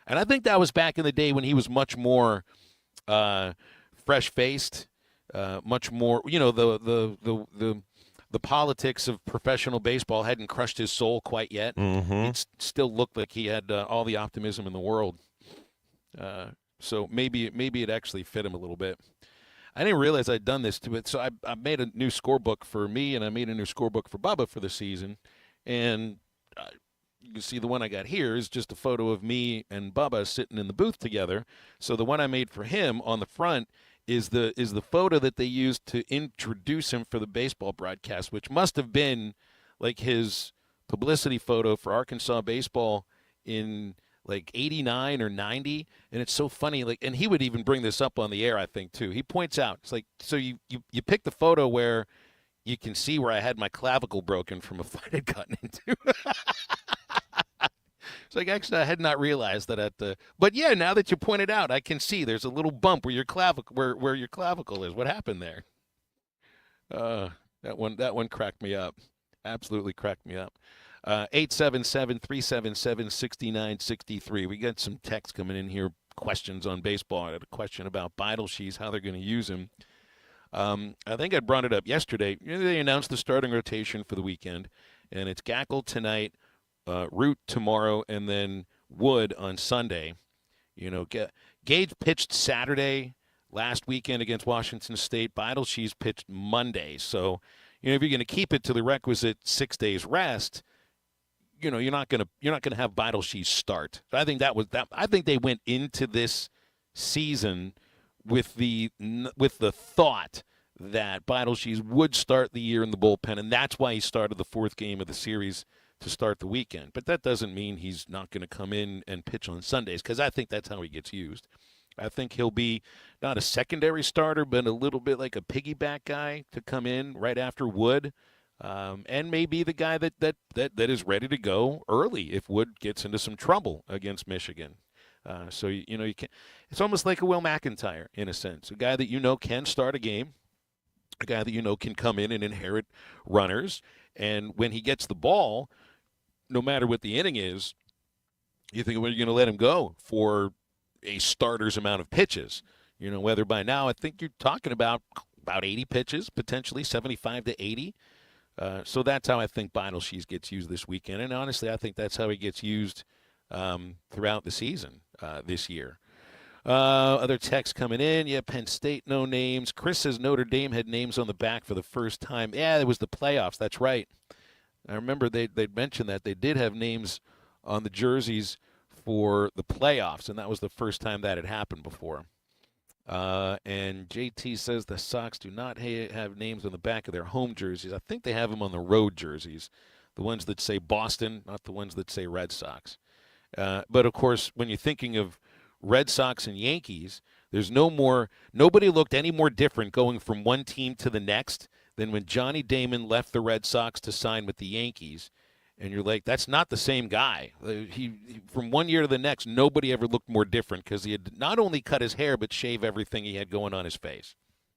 And I think that was back in the day when he was much more fresh-faced, much more, you know, the politics of professional baseball hadn't crushed his soul quite yet. It still looked like he had all the optimism in the world. So maybe it actually fit him a little bit. I didn't realize I'd done this to it. So I made a new scorebook for me, and I made a new scorebook for Bubba for the season. And you can see the one I got here is just a photo of me and Bubba sitting in the booth together. So the one I made for him on the front is the photo that they used to introduce him for the baseball broadcast, which must have been like his publicity photo for Arkansas baseball in like 89 or 90. And it's so funny. Like, and he would even bring this up on the air, I think, too. He points out, it's like, so you pick the photo where you can see where I had my clavicle broken from a fight I'd gotten into. It's like, actually, I had not realized that but yeah, now that you pointed out, I can see there's a little bump where your clavicle is. What happened there? That one cracked me up. Absolutely cracked me up. 877-377-6963. We got some text coming in here, questions on baseball. I had a question about Beidelshees, how they're going to use him. I think I brought it up yesterday. They announced the starting rotation for the weekend, and it's Gackle tonight, Root tomorrow, and then Wood on Sunday. You know, Gage pitched Saturday last weekend against Washington State. Beidelshees pitched Monday. So, you know, if you're going to keep it to the requisite 6 days rest, you know, you're not going to have Beidelshees start. I think I think they went into this season with the thought that Beidelshees would start the year in the bullpen, and that's why he started the fourth game of the series to start the weekend. But that doesn't mean he's not going to come in and pitch on Sundays, because I think that's how he gets used. I think he'll be not a secondary starter, but a little bit like a piggyback guy to come in right after Wood, and maybe the guy that is ready to go early if Wood gets into some trouble against Michigan. So, you know, you can. It's almost like a Will McIntyre in a sense, a guy that you know can start a game, a guy that you know can come in and inherit runners, and when he gets the ball, no matter what the inning is, you think, well, you're going to let him go for a starter's amount of pitches. You know, whether by now, I think you're talking about 80 pitches, potentially 75 to 80. So that's how I think Beidelshees gets used this weekend. And honestly, I think that's how he gets used throughout the season this year. Other texts coming in. Yeah, Penn State, no names. Chris says Notre Dame had names on the back for the first time. Yeah, it was the playoffs. That's right. I remember they'd mentioned that. They did have names on the jerseys for the playoffs, and that was the first time that had happened before. And JT says the Sox do not have names on the back of their home jerseys. I think they have them on the road jerseys, the ones that say Boston, not the ones that say Red Sox. But, of course, when you're thinking of Red Sox and Yankees, nobody looked any more different going from one team to the next than when Johnny Damon left the Red Sox to sign with the Yankees. And you're like, that's not the same guy. He from one year to the next, nobody ever looked more different because he had not only cut his hair but shave everything he had going on his face.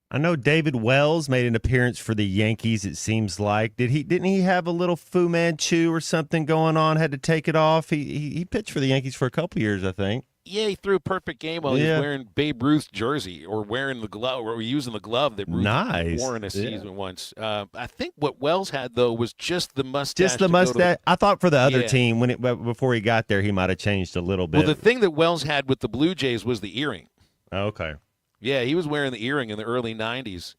I know David Wells made an appearance for the Yankees, it seems like. Didn't he have a little Fu Manchu or something going on, had to take it off? He pitched for the Yankees for a couple years, I think. Yeah, he threw a perfect game while he was wearing Babe Ruth's jersey or wearing the glove or using the glove that Ruth wore in a season once. I think what Wells had, though, was just the mustache. Just the mustache. I thought for the other team, before he got there, he might have changed a little bit. Well, the thing that Wells had with the Blue Jays was the earring. Okay. Yeah, he was wearing the earring in the early 90s.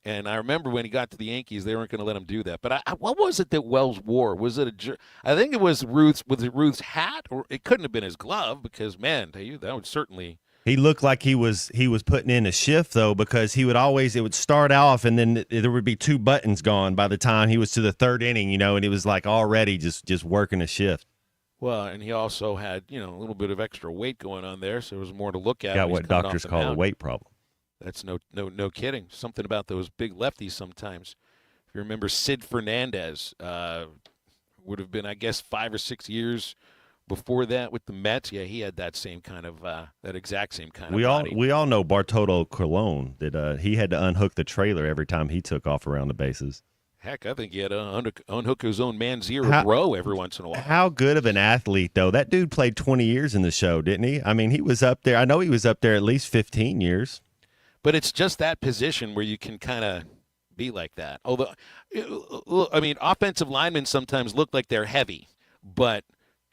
And I remember when he got to the Yankees, they weren't going to let him do that. But what was it that Wells wore? Was it I think it was Ruth's hat, or it couldn't have been his glove because, man, that would certainly. He looked like he was putting in a shift, though, because it would start off and then there would be two buttons gone by the time he was to the third inning, you know, and it was like already just working a shift. Well, and he also had, a little bit of extra weight going on there, so there was more to look at. Got what doctors call a weight problem. That's no kidding. Something about those big lefties sometimes. If you remember Sid Fernandez, would have been, I guess, 5 or 6 years before that with the Mets. Yeah, he had that same kind of that exact same kind of body. We all know Bartolo Colon, that he had to unhook the trailer every time he took off around the bases. Heck, I think he had to unhook his own Manzera bro every once in a while. How good of an athlete, though. That dude played 20 years in the show, didn't he? I mean, he was up there. I know he was up there at least 15 years. But it's just that position where you can kind of be like that. Although, I mean, offensive linemen sometimes look like they're heavy. But,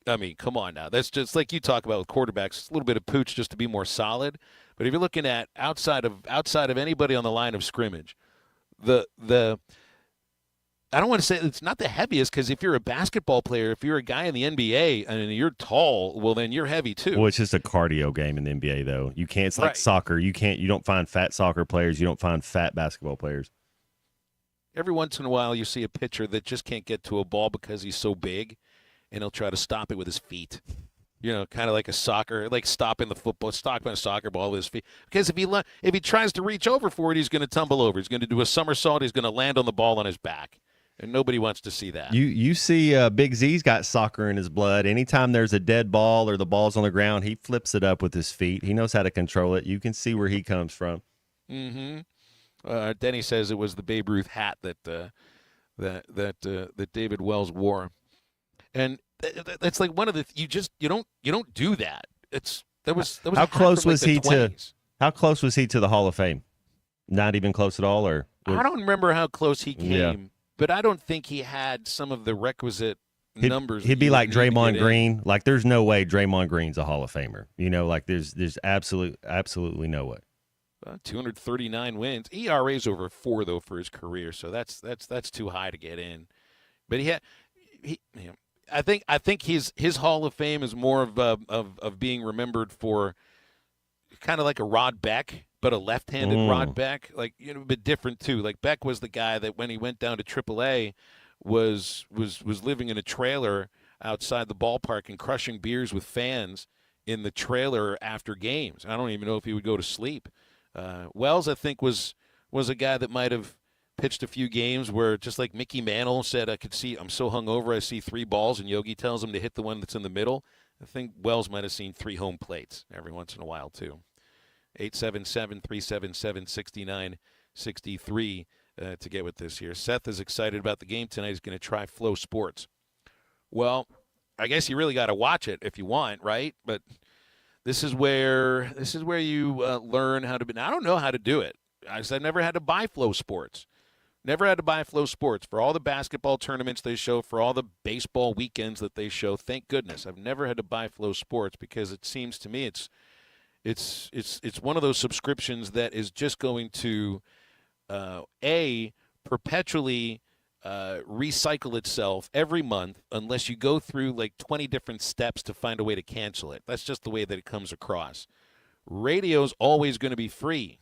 I mean, come on now. That's just like you talk about with quarterbacks. It's a little bit of pooch just to be more solid. But if you're looking at outside of anybody on the line of scrimmage, I don't want to say it's not the heaviest, because if you're a basketball player, if you're a guy in the NBA and you're tall, well, then you're heavy too. Well, it's just a cardio game in the NBA, though. You can't. It's like soccer. You don't find fat soccer players. You don't find fat basketball players. Every once in a while, you see a pitcher that just can't get to a ball because he's so big, and he'll try to stop it with his feet. You know, kind of like stopping a soccer ball with his feet. Because if he tries to reach over for it, he's going to tumble over. He's going to do a somersault. He's going to land on the ball on his back. And nobody wants to see that. You see Big Z's got soccer in his blood. Anytime there's a dead ball or the ball's on the ground, he flips it up with his feet. He knows how to control it. You can see where he comes from. Mm-hmm. Denny says it was the Babe Ruth hat that David Wells wore. And that's like one of the you don't do that. That was how close was he 20s. How close was he to the Hall of Fame? Not even close at all, or I don't remember how close he came. Yeah. But I don't think he had some of the requisite numbers. He'd be like Draymond Green. Like, there's no way Draymond Green's a Hall of Famer. You know, like there's absolutely no way. 239 wins. ERA's over 4 though for his career, so that's too high to get in. But I think his Hall of Fame is more of being remembered for kind of like a Rod Beck, but a left-handed Rod Beck, like, you know, a bit different too. Like, Beck was the guy that when he went down to AAA was living in a trailer outside the ballpark and crushing beers with fans in the trailer after games. I don't even know if he would go to sleep. Wells, I think, was a guy that might have pitched a few games where, just like Mickey Mantle said, I'm so hungover I see 3 balls, and Yogi tells him to hit the one that's in the middle. I think Wells might have seen 3 home plates every once in a while too. 877-377-6963 to get with this here. Seth is excited about the game tonight. He's going to try Flow Sports. Well, I guess you really got to watch it if you want, right? But this is where you learn how to be. Now, I don't know how to do it. I've never had to buy Flow Sports. Never had to buy Flow Sports for all the basketball tournaments they show, for all the baseball weekends that they show. Thank goodness I've never had to buy Flow Sports, because it seems to me it's one of those subscriptions that is just going to perpetually recycle itself every month unless you go through like 20 different steps to find a way to cancel it. That's just the way that it comes across. Radio's always going to be free.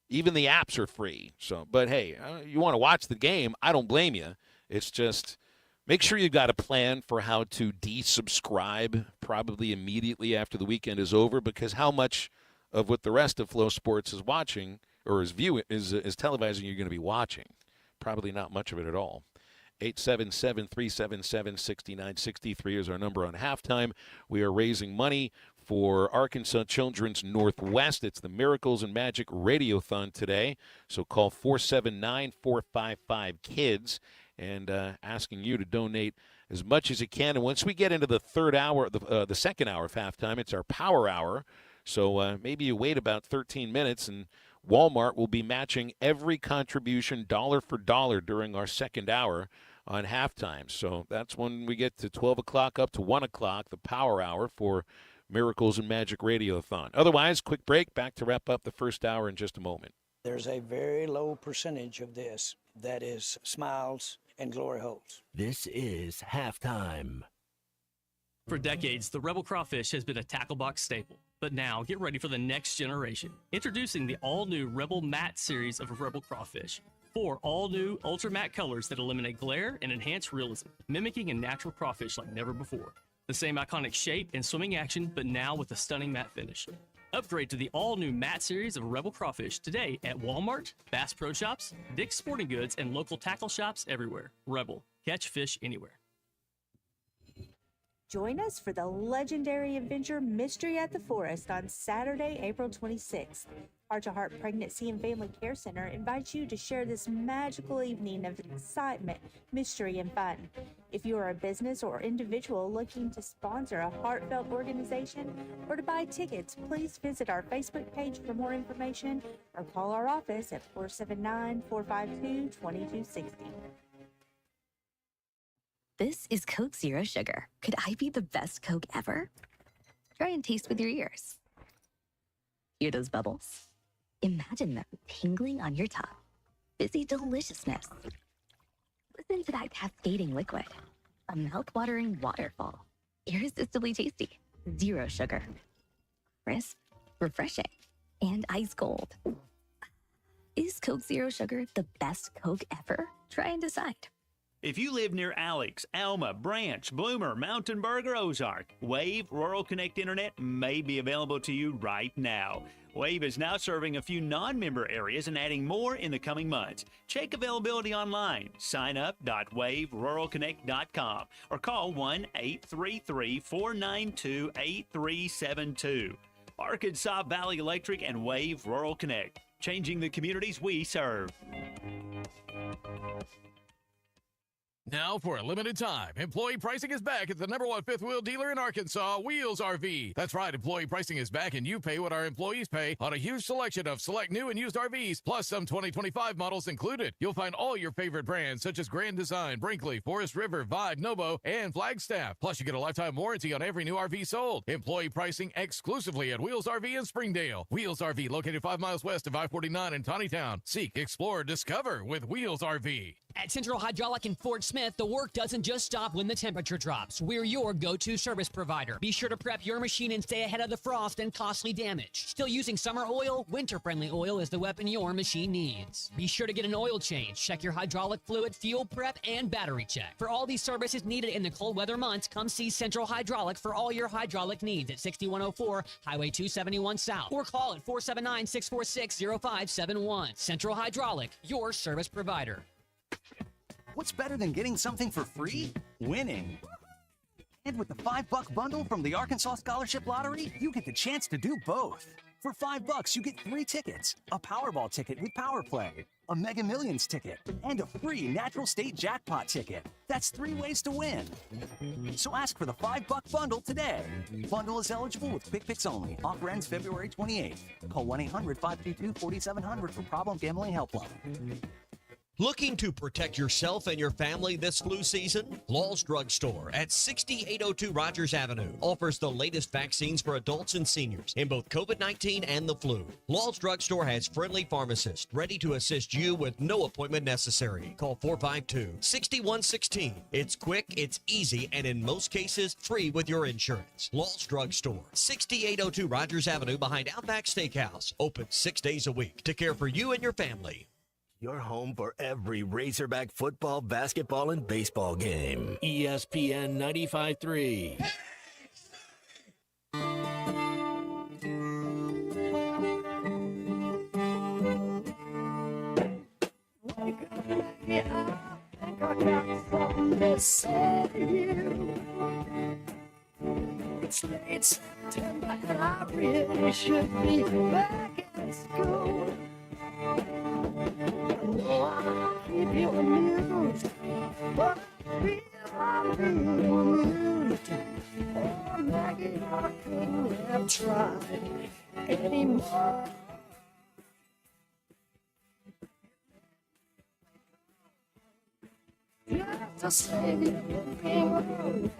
Even the apps are free. So, but hey, you want to watch the game, I don't blame you. It's just make sure you've got a plan for how to desubscribe probably immediately after the weekend is over, because how much of what the rest of Flow Sports is watching or is televising you're going to be watching? Probably not much of it at all. 877-377-6963 is our number on halftime. We are raising money for Arkansas Children's Northwest. It's the Miracles and Magic Radiothon today. So call 479-455-KIDS and asking you to donate as much as you can. And once we get into the third hour, the second hour of halftime, it's our power hour. So maybe you wait about 13 minutes, and Walmart will be matching every contribution dollar for dollar during our second hour on halftime. So that's when we get to 12 o'clock up to 1 o'clock, the power hour for Miracles and Magic Radiothon. Otherwise, quick break, back to wrap up the first hour in just a moment. There's a very low percentage of this that is smiles and glory holes. This is halftime. For decades, the Rebel Crawfish has been a tackle box staple. But now, get ready for the next generation. Introducing the all-new Rebel Matte series of Rebel Crawfish. 4 all-new Ultra Matte colors that eliminate glare and enhance realism, mimicking a natural crawfish like never before. The same iconic shape and swimming action, but now with a stunning matte finish. Upgrade to the all-new matte series of Rebel Crawfish today at Walmart, Bass Pro Shops, Dick's Sporting Goods, and local tackle shops everywhere. Rebel. Catch fish anywhere. Join us for the legendary adventure Mystery at the Forest on Saturday, April 26th. Heart to Heart Pregnancy and Family Care Center invites you to share this magical evening of excitement, mystery, and fun. If you are a business or individual looking to sponsor a heartfelt organization or to buy tickets, please visit our Facebook page for more information or call our office at 479-452-2260. This is Coke Zero Sugar. Could I be the best Coke ever? Try and taste with your ears. Hear those bubbles? Imagine them tingling on your tongue. Fizzy deliciousness. Listen to that cascading liquid. A mouth-watering waterfall. Irresistibly tasty. Zero sugar. Crisp, refreshing, and ice cold. Is Coke Zero Sugar the best Coke ever? Try and decide. If you live near Alex, Alma, Branch, Bloomer, Mountain Burg, or Ozark, Wave Rural Connect Internet may be available to you right now. Wave is now serving a few non-member areas and adding more in the coming months. Check availability online. Sign up.waveruralconnect.com or call 1-833-492-8372. Arkansas Valley Electric and Wave Rural Connect, changing the communities we serve. Now, for a limited time, employee pricing is back at the #1 fifth wheel dealer in Arkansas, Wheels RV. That's right, employee pricing is back, and you pay what our employees pay on a huge selection of select new and used RVs, plus some 2025 models included. You'll find all your favorite brands, such as Grand Design, Brinkley, Forest River, Vibe, Novo, and Flagstaff. Plus, you get a lifetime warranty on every new RV sold. Employee pricing exclusively at Wheels RV in Springdale. Wheels RV, located 5 miles west of I-49 in Tawnytown. Seek, explore, discover with Wheels RV. At Central Hydraulic in Fort Smith, the work doesn't just stop when the temperature drops. We're your go-to service provider. Be sure to prep your machine and stay ahead of the frost and costly damage. Still using summer oil? Winter-friendly oil is the weapon your machine needs. Be sure to get an oil change. Check your hydraulic fluid, fuel prep, and battery check. For all these services needed in the cold weather months, come see Central Hydraulic for all your hydraulic needs at 6104 Highway 271 South or call at 479-646-0571. Central Hydraulic, your service provider. What's better than getting something for free? Winning. And with the $5 bundle from the Arkansas Scholarship Lottery, you get the chance to do both. For $5, you get 3 tickets, a Powerball ticket with Power Play, a Mega Millions ticket, and a free Natural State Jackpot ticket. That's 3 ways to win. So ask for the $5 bundle today. Bundle is eligible with Quick Picks only. Offer ends February 28th. Call 1-800-522-4700 for Problem Gambling Helpline. Looking to protect yourself and your family this flu season? Law's Drug Store at 6802 Rogers Avenue offers the latest vaccines for adults and seniors in both COVID-19 and the flu. Law's Drug Store has friendly pharmacists ready to assist you with no appointment necessary. Call 452-6116. It's quick, it's easy, and in most cases, free with your insurance. Law's Drug Store, 6802 Rogers Avenue behind Outback Steakhouse. Open 6 days a week to care for you and your family. Your home for every Razorback football, basketball, and baseball game. ESPN 95.3. It's late September and I really should be back at school. I'll keep you amused, but I'm amused. Oh, Maggie, I couldn't have tried anymore. Just to save you from being alone.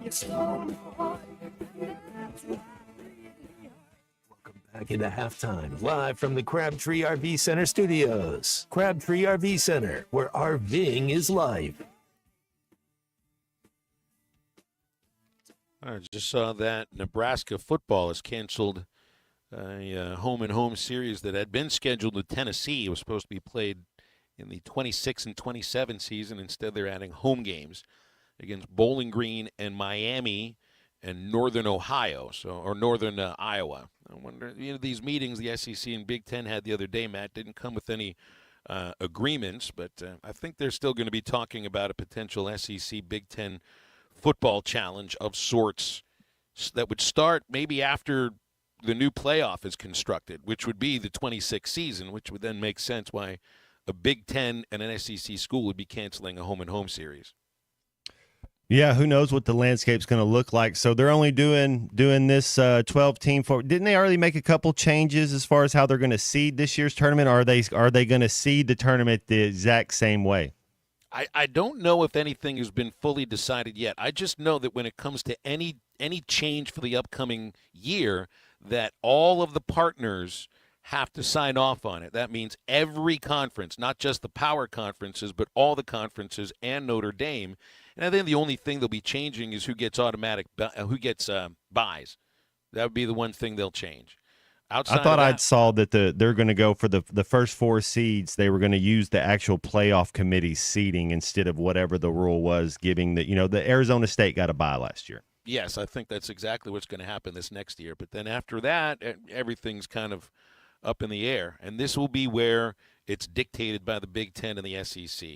You stole my heart, and that's why. Back into halftime, live from the Crabtree RV Center studios. Crabtree RV Center, where RVing is life. I just saw that Nebraska football has canceled a home-and-home series that had been scheduled with Tennessee. It was supposed to be played in the 26 and 27 season. Instead, they're adding home games against Bowling Green and Miami. and Northern Ohio, or Northern Iowa. I wonder, these meetings the SEC and Big Ten had the other day, Matt, didn't come with any agreements, but I think they're still going to be talking about a potential SEC Big Ten football challenge of sorts that would start maybe after the new playoff is constructed, which would be the 26th season, which would then make sense why a Big Ten and an SEC school would be canceling a home-and-home series. Yeah, who knows what the landscape's going to look like. So they're only doing this 12-team. Didn't they already make a couple changes as far as how they're going to seed this year's tournament? Or are they going to seed the tournament the exact same way? I don't know if anything has been fully decided yet. I just know that when it comes to any change for the upcoming year, that all of the partners have to sign off on it. That means every conference, not just the power conferences, but all the conferences and Notre Dame. And I think the only thing they'll be changing is who gets buys. That would be the one thing they'll change. Outside I thought I'd saw that they're going to go for the first 4 seeds. They were going to use the actual playoff committee seeding instead of whatever the rule was, giving the Arizona State got a bye last year. Yes, I think that's exactly what's going to happen this next year. But then after that, everything's kind of up in the air. And this will be where it's dictated by the Big Ten and the SEC.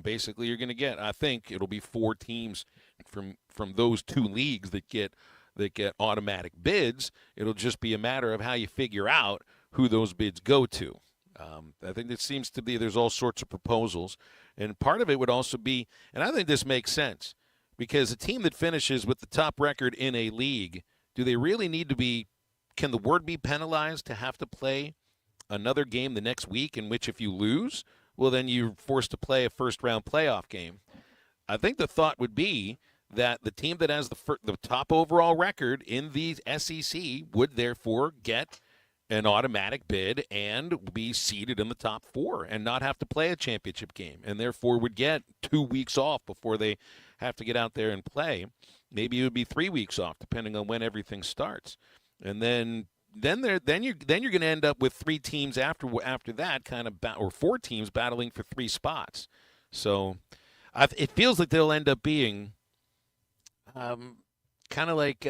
Basically you're going to get, I think it'll be 4 teams from those 2 leagues that get automatic bids. It'll just be a matter of how you figure out who those bids go to. I think it seems to be there's all sorts of proposals. And part of it would also be, and I think this makes sense, because a team that finishes with the top record in a league, do they really need to be, can the word be penalized to have to play another game the next week in which if you lose, well, then you're forced to play a first-round playoff game? I think the thought would be that the team that has the top overall record in the SEC would therefore get an automatic bid and be seeded in the top 4 and not have to play a championship game, and therefore would get 2 weeks off before they have to get out there and play. Maybe it would be 3 weeks off, depending on when everything starts. And then you're going to end up with 3 teams after that, or 4 teams battling for 3 spots. So it feels like they'll end up being kind of like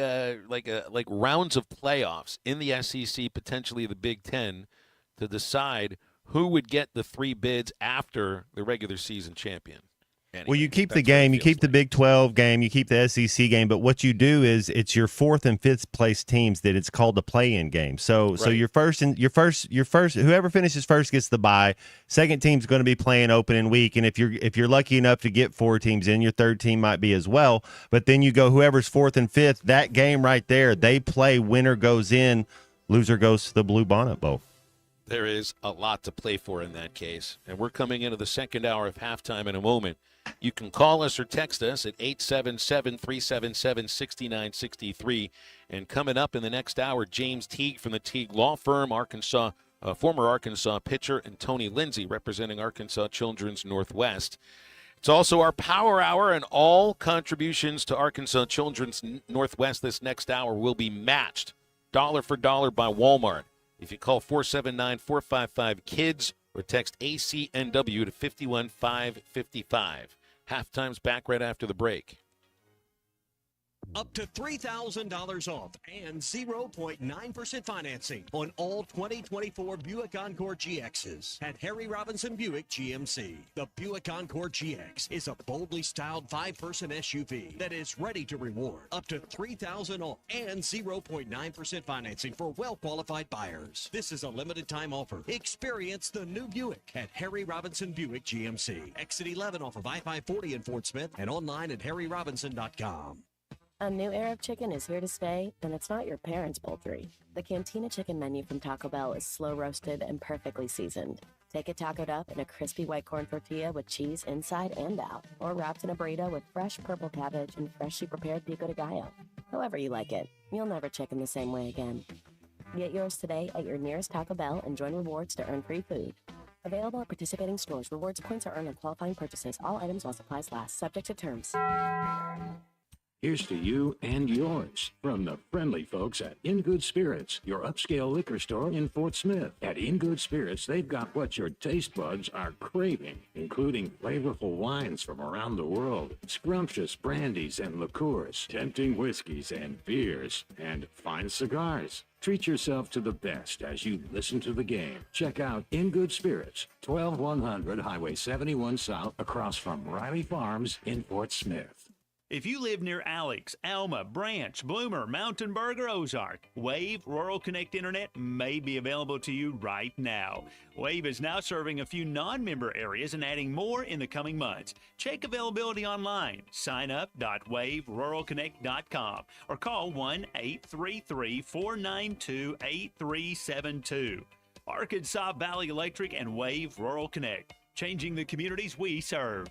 rounds of playoffs in the SEC, potentially the Big Ten, to decide who would get the 3 bids after the regular season champion. Anyway, well, you keep the game, you keep the Big 12 game, you keep the SEC game, but what you do is it's your 4th and 5th place teams that it's called the play-in game. So your first whoever finishes first gets the bye. Second team's going to be playing opening week, and if you're lucky enough to get 4 teams in, your third team might be as well. But then you go whoever's 4th and 5th. That game right there, they play. Winner goes in, loser goes to the Blue Bonnet Bowl. There is a lot to play for in that case, and we're coming into the second hour of halftime in a moment. You can call us or text us at 877-377-6963. And coming up in the next hour, James Teague from the Teague Law Firm, former Arkansas pitcher, and Tony Lindsay representing Arkansas Children's Northwest. It's also our Power Hour, and all contributions to Arkansas Children's Northwest this next hour will be matched dollar for dollar by Walmart. If you call 479-455-KIDS or text ACNW to 51555. Halftime's back right after the break. Up to $3,000 off and 0.9% financing on all 2024 Buick Encore GXs at Harry Robinson Buick GMC. The Buick Encore GX is a boldly styled 5-person SUV that is ready to reward. Up to $3,000 off and 0.9% financing for well-qualified buyers. This is a limited time offer. Experience the new Buick at Harry Robinson Buick GMC. Exit 11 off of I-540 in Fort Smith and online at harryrobinson.com. A new era of chicken is here to stay, and it's not your parents' poultry. The Cantina chicken menu from Taco Bell is slow roasted and perfectly seasoned. Take it tacoed up in a crispy white corn tortilla with cheese inside and out, or wrapped in a burrito with fresh purple cabbage and freshly prepared pico de gallo. However you like it, you'll never chicken the same way again. Get yours today at your nearest Taco Bell and join rewards to earn free food. Available at participating stores. Rewards points are earned on qualifying purchases. All items while supplies last. Subject to terms. Here's to you and yours from the friendly folks at In Good Spirits, your upscale liquor store in Fort Smith. At In Good Spirits, they've got what your taste buds are craving, including flavorful wines from around the world, scrumptious brandies and liqueurs, tempting whiskeys and beers, and fine cigars. Treat yourself to the best as you listen to the game. Check out In Good Spirits, 12100 Highway 71 South, across from Riley Farms in Fort Smith. If you live near Alex, Alma, Branch, Bloomer, Mountainburg, or Ozark, Wave Rural Connect Internet may be available to you right now. Wave is now serving a few non-member areas and adding more in the coming months. Check availability online. Sign up.waveruralconnect.com or call 1-833-492-8372. Arkansas Valley Electric and Wave Rural Connect, changing the communities we serve.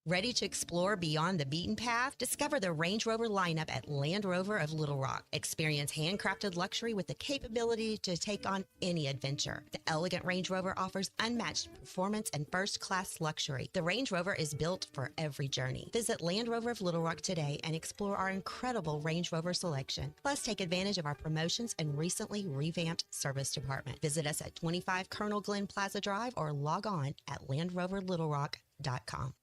Ready to explore beyond the beaten path? Discover the Range Rover lineup at Land Rover of Little Rock. Experience handcrafted luxury with the capability to take on any adventure. The elegant Range Rover offers unmatched performance and first-class luxury. The Range Rover is built for every journey. Visit Land Rover of Little Rock today and explore our incredible Range Rover selection. Plus, take advantage of our promotions and recently revamped service department. Visit us at 25 Colonel Glenn Plaza Drive or log on at LandRoverLittleRock.com.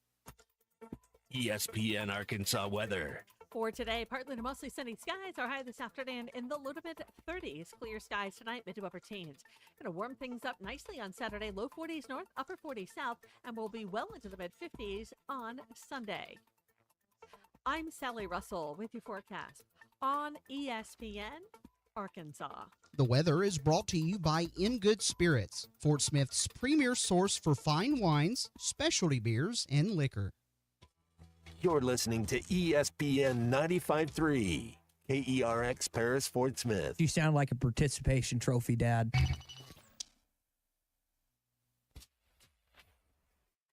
ESPN Arkansas weather. For today, partly to mostly sunny skies. Our high this afternoon in the low to mid 30s. Clear skies tonight, mid to upper teens. Going to warm things up nicely on Saturday. Low 40s north, upper 40s south, and we'll be well into the mid 50s on Sunday. I'm Sally Russell with your forecast on ESPN Arkansas. The weather is brought to you by In Good Spirits, Fort Smith's premier source for fine wines, specialty beers, and liquor. You're listening to ESPN 95.3, KERX Paris, Fort Smith. You sound like a participation trophy, Dad.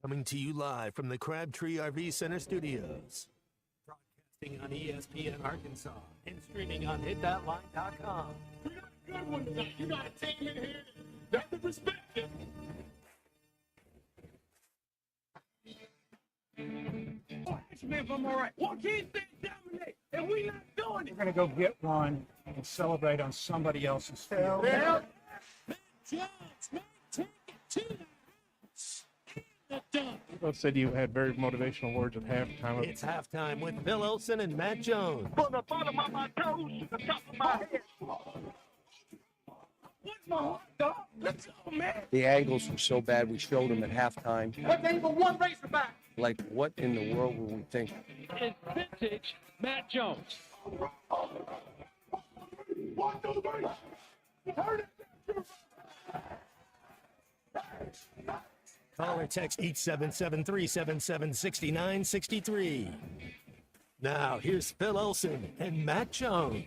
Coming to you live from the Crabtree RV Center studios. Broadcasting on ESPN Arkansas and streaming on hitthatline.com. We got a good one tonight. You got a team in here that can respect it. Ask me if I'm all right. Why can't they dominate? And we not doing it. We're going to go get one and celebrate on somebody else's field. Well, Matt Jones, man, take it to the house. And the dunk. Both said you had very motivational words at halftime. It's halftime with Phil Olsen and Matt Jones. From the bottom of my toes to the top of my head. What's my heart, dog? Let's go, man. The angles were so bad, we showed them at halftime. What ain't but one Razorback? Like, what in the world were we thinking? It's vintage Matt Jones. Call or text 877-377-6963. Now, here's Phil Olsen and Matt Jones.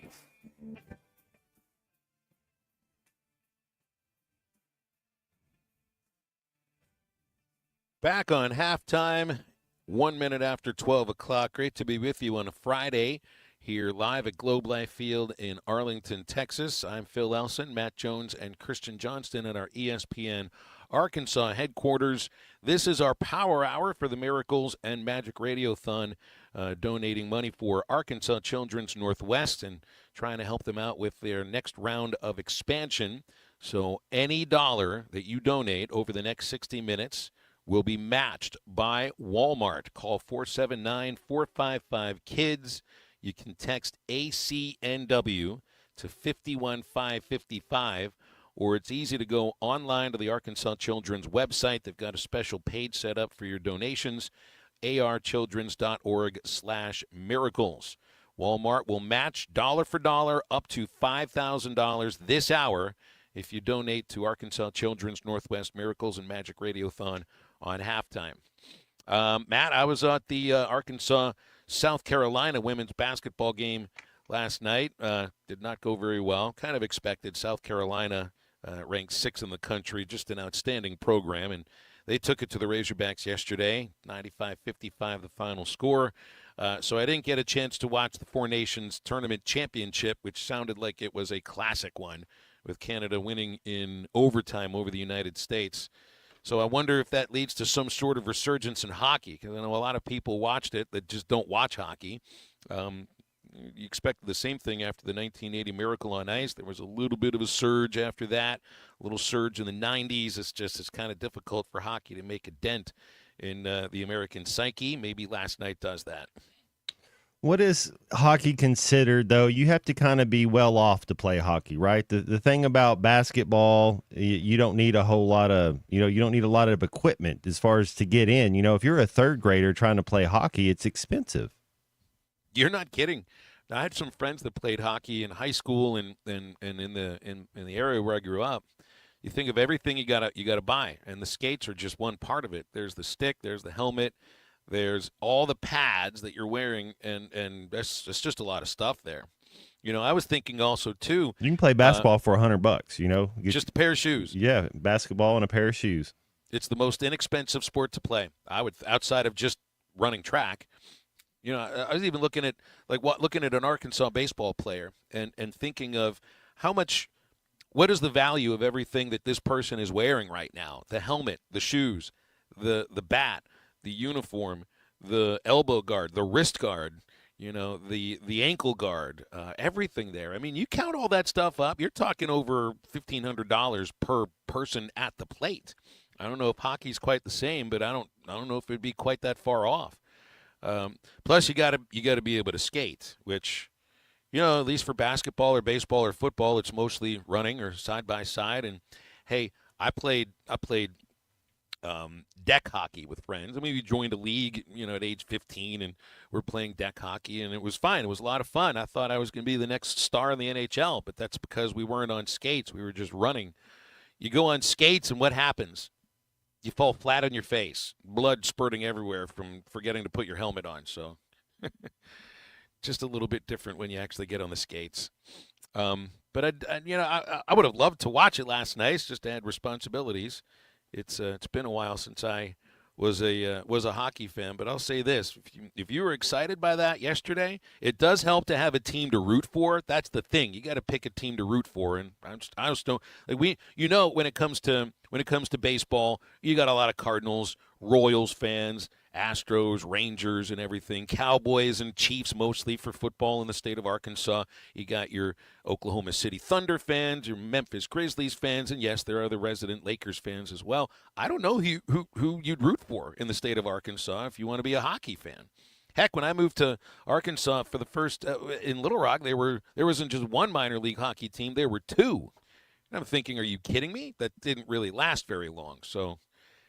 Back on halftime, 1 minute after 12 o'clock. Great to be with you on a Friday here live at Globe Life Field in Arlington, Texas. I'm Phil Elson, Matt Jones, and Christian Johnston at our ESPN Arkansas headquarters. This is our power hour for the Miracles and Magic Radiothon, donating money for Arkansas Children's Northwest and trying to help them out with their next round of expansion. So any dollar that you donate over the next 60 minutes will be matched by Walmart. Call 479-455-KIDS. You can text ACNW to 51555, or it's easy to go online to the Arkansas Children's website. They've got a special page set up for your donations, archildrens.org/miracles. Walmart will match dollar for dollar up to $5,000 this hour if you donate to Arkansas Children's Northwest Miracles and Magic Radiothon on halftime. Matt, I was at the Arkansas-South Carolina women's basketball game last night. Did not go very well. Kind of expected. South Carolina ranked 6th in the country, just an outstanding program, and they took it to the Razorbacks yesterday, 95-55 the final score. So I didn't get a chance to watch the Four Nations Tournament Championship, which sounded like it was a classic one, with Canada winning in overtime over the United States. So I wonder if that leads to some sort of resurgence in hockey, because I know a lot of people watched it that just don't watch hockey. You expected the same thing after the 1980 Miracle on Ice. There was a little bit of a surge after that, a little surge in the 90s. It's kind of difficult for hockey to make a dent in the American psyche. Maybe last night does that. What is hockey considered, though? You have to kind of be well off to play hockey, right? The thing about basketball, you don't need a whole lot of, you don't need a lot of equipment as far as to get in. If you're a third grader trying to play hockey, it's expensive. You're not kidding. I had some friends that played hockey in high school and in the area where I grew up. You think of everything you gotta buy, and the skates are just one part of it. There's the stick, there's the helmet, there's all the pads that you're wearing, and that's just a lot of stuff there. I was thinking also too. You can play basketball for $100. Just a pair of shoes. Yeah, basketball and a pair of shoes. It's the most inexpensive sport to play. Outside of just running track. I was even looking at an Arkansas baseball player and thinking of what is the value of everything that this person is wearing right now? The helmet, the shoes, the bat, the uniform, the elbow guard, the wrist guard, the ankle guard, everything there. I mean, you count all that stuff up, you're talking over $1,500 per person at the plate. I don't know if hockey's quite the same, but I don't know if it'd be quite that far off. Plus, you got to be able to skate, which, at least for basketball or baseball or football, it's mostly running or side by side. And hey, I played deck hockey with friends. I mean, we joined a league, at age 15, and we're playing deck hockey, and it was fine. It was a lot of fun. I thought I was going to be the next star in the NHL, but that's because we weren't on skates. We were just running. You go on skates, and what happens? You fall flat on your face, blood spurting everywhere from forgetting to put your helmet on. So just a little bit different when you actually get on the skates. But I would have loved to watch it last night. Just had responsibilities. It's been a while since I was a hockey fan. But I'll say this: if you were excited by that yesterday, it does help to have a team to root for. That's the thing. You got to pick a team to root for, and I just don't like when it comes to baseball, you got a lot of Cardinals, Royals fans, Astros, Rangers, and everything. Cowboys and Chiefs mostly for football in the state of Arkansas. You got your Oklahoma City Thunder fans, your Memphis Grizzlies fans, and yes, there are the resident Lakers fans as well. I don't know who you'd root for in the state of Arkansas if you want to be a hockey fan. Heck, when I moved to Arkansas for the first in Little Rock, there wasn't just one minor league hockey team, there were two. And I'm thinking, are you kidding me? That didn't really last very long. So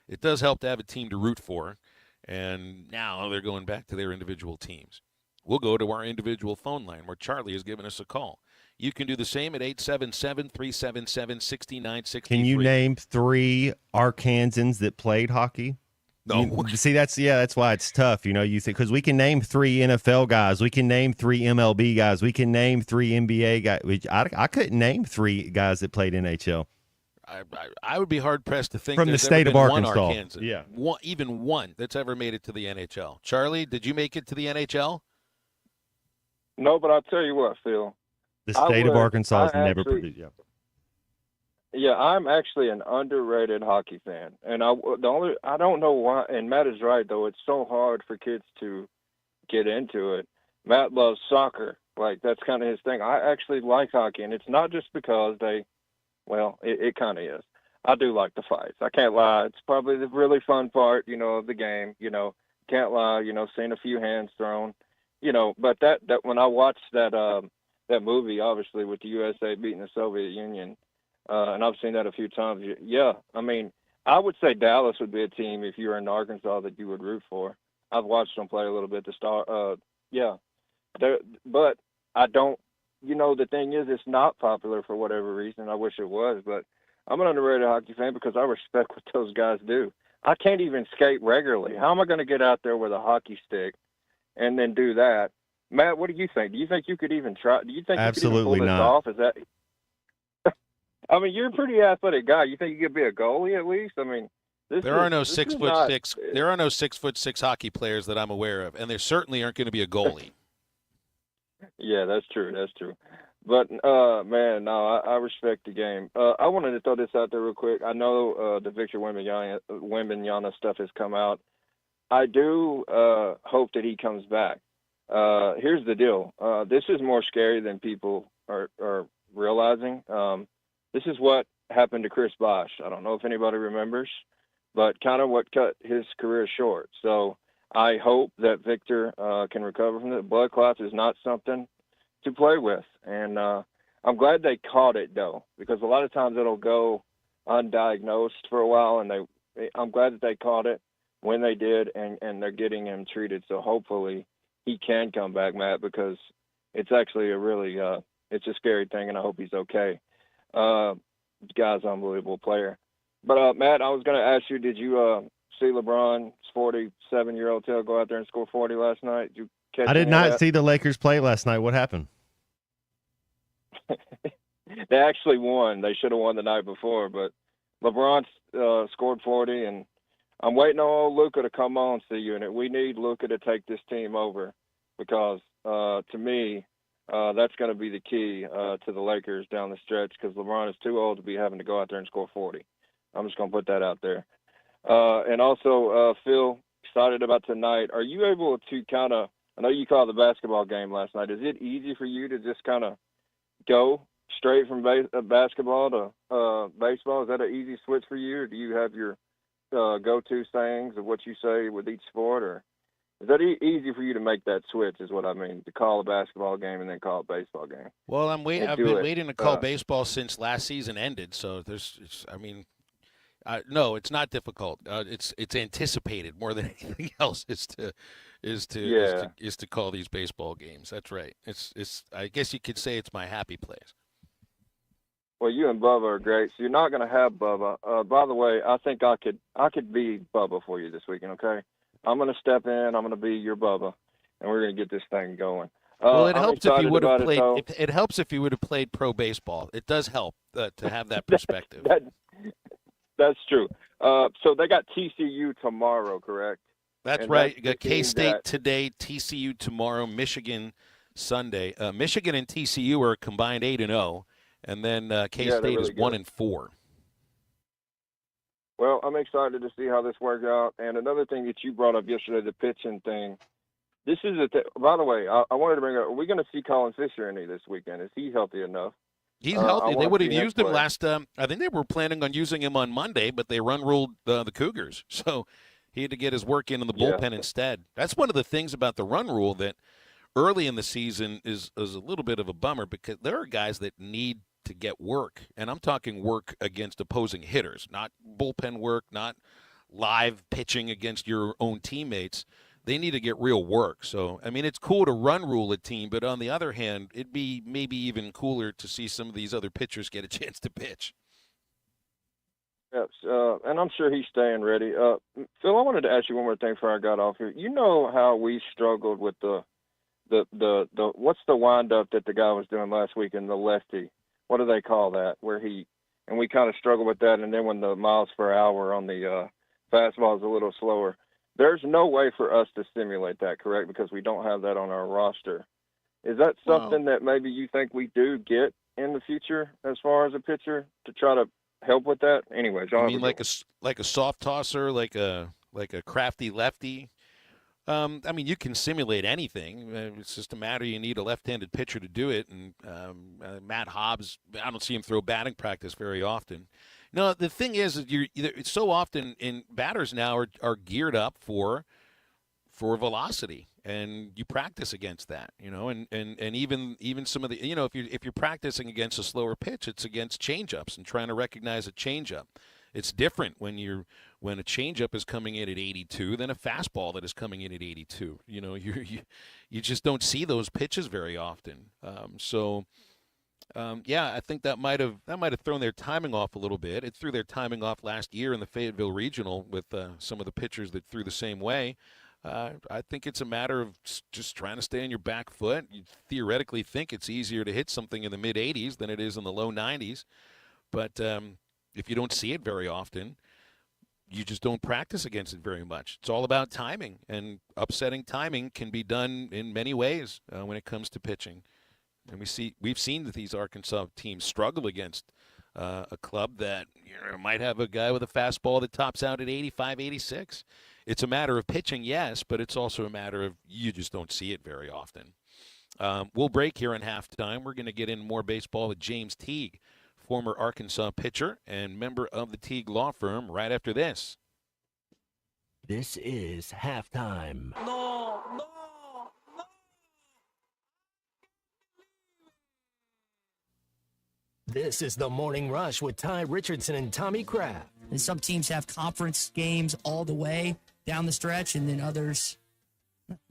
it does help to have a team to root for. And now they're going back to their individual teams. We'll go to our individual phone line where Charlie has given us a call. You can do the same at 877-377-6963. Can you name 3 Arkansans that played hockey? No. See, that's why it's tough. You think because we can name 3 NFL guys, we can name 3 MLB guys, we can name 3 NBA guys. I couldn't name 3 guys that played NHL. I would be hard pressed to think from the state of Arkansas. Even one that's ever made it to the NHL. Charlie, did you make it to the NHL? No, but I'll tell you what, Phil. The state of Arkansas has never produced. Yeah, I'm actually an underrated hockey fan, and I don't know why. And Matt is right though; it's so hard for kids to get into it. Matt loves soccer, like that's kind of his thing. I actually like hockey, and it's not just because it kind of is. I do like the fights. I can't lie; it's probably the really fun part, of the game. Can't lie. Seeing a few hands thrown, But that when I watched that movie, obviously with the USA beating the Soviet Union. And I've seen that a few times. Yeah, I mean, I would say Dallas would be a team if you were in Arkansas that you would root for. I've watched them play a little bit to start. But I don't. The thing is, it's not popular for whatever reason. I wish it was, but I'm an underrated hockey fan because I respect what those guys do. I can't even skate regularly. How am I going to get out there with a hockey stick and then do that? Matt, what do you think? Do you think you could even try? Do you think absolutely you could even pull this off? Is that? I mean, you're a pretty athletic guy. You think you could be a goalie at least? I mean, there are no 6'6". There are no 6'6" hockey players that I'm aware of, and there certainly aren't going to be a goalie. Yeah, that's true. That's true. But man, no, I respect the game. I wanted to throw this out there real quick. I know the Victor Wembanyama stuff has come out. I do hope that he comes back. Here's the deal. This is more scary than people are realizing. This is what happened to Chris Bosh. I don't know if anybody remembers, but kind of what cut his career short. So I hope that Victor can recover from it. Blood clots is not something to play with. And I'm glad they caught it, though, because a lot of times it'll go undiagnosed for a while, and I'm glad that they caught it when they did, and they're getting him treated. So hopefully he can come back, Matt, because it's actually a really it's a scary thing, and I hope he's okay. The guy's an unbelievable player. But, Matt, I was going to ask you, did you see LeBron's 47-year-old tail go out there and score 40 last night? Did you catch I did any of not that? see the Lakers play last night. What happened? They actually won. They should have won the night before, but LeBron scored 40, and I'm waiting on old Luka to come on, C-Unit. We need Luka to take this team over because, to me, that's going to be the key to the Lakers down the stretch because LeBron is too old to be having to go out there and score 40. I'm just going to put that out there. And also, Phil, excited about tonight. Are you able to kind of – I know you called the basketball game last night. Is it easy for you to just kind of go straight from basketball to baseball? Is that an easy switch for you, or do you have your go-to sayings of what you say with each sport, or is that easy for you to make that switch is what I mean, to call a basketball game and then call a baseball game? Well, I've been waiting to call baseball since last season ended, so no, it's not difficult. It's anticipated more than anything else is to call these baseball games. That's right. It's I guess you could say it's my happy place. Well, you and Bubba are great. So you're not going to have Bubba. By the way, I think I could be Bubba for you this weekend. Okay, I'm going to step in. I'm going to be your Bubba, and we're going to get this thing going. Well, it helps if you would have played. It helps if you would have played pro baseball. It does help to have that perspective. That's true. So they got TCU tomorrow, correct? That's right. You got K-State today, TCU tomorrow, Michigan Sunday. Michigan and TCU are combined 8-0, and then K-State really is 1-4. Well, I'm excited to see how this works out. And another thing that you brought up yesterday, the pitching thing. This is by the way, I wanted to bring up. Are we going to see Colin Fisher any this weekend? Is he healthy enough? He's healthy. They would have used him last. I think they were planning on using him on Monday, but they run-ruled the Cougars, so he had to get his work in the bullpen instead. That's one of the things about the run rule that early in the season is a little bit of a bummer because there are guys that need to get work, and I'm talking work against opposing hitters, not bullpen work, not live pitching against your own teammates. They need to get real work. So, I mean, it's cool to run rule a team, but on the other hand, it'd be maybe even cooler to see some of these other pitchers get a chance to pitch. Yes, and I'm sure he's staying ready. Phil, I wanted to ask you one more thing before I got off here. You know how we struggled with the what's the wind-up that the guy was doing last week in the lefty? What do they call that? And we kind of struggled with that, and then when the miles per hour on the fastball is a little slower. There's no way for us to simulate that, correct? Because we don't have that on our roster. Is that something that maybe you think we do get in the future as far as a pitcher to try to help with that? Anyways, I mean, like a soft tosser, like a crafty lefty. I mean, you can simulate anything. It's just a matter you need a left-handed pitcher to do it. And Matt Hobbs, I don't see him throw batting practice very often. No, the thing is it's so often in batters now are geared up for velocity, and you practice against that, and even some of the, if you're practicing against a slower pitch, it's against changeups and trying to recognize a changeup. It's different when a changeup is coming in at 82 than a fastball that is coming in at 82. You just don't see those pitches very often. I think that might have thrown their timing off a little bit. It threw their timing off last year in the Fayetteville Regional with some of the pitchers that threw the same way. I think it's a matter of just trying to stay on your back foot. You theoretically think it's easier to hit something in the mid-80s than it is in the low 90s. But if you don't see it very often, you just don't practice against it very much. It's all about timing, and upsetting timing can be done in many ways when it comes to pitching. And we've seen that these Arkansas teams struggle against a club that might have a guy with a fastball that tops out at 85, 86. It's a matter of pitching, yes, but it's also a matter of you just don't see it very often. We'll break here in halftime. We're going to get in more baseball with James Teague, former Arkansas pitcher and member of the Teague Law Firm, right after this. This is halftime. No, no. This is the Morning Rush with Ty Richardson and Tommy Kraft. And some teams have conference games all the way down the stretch, and then others.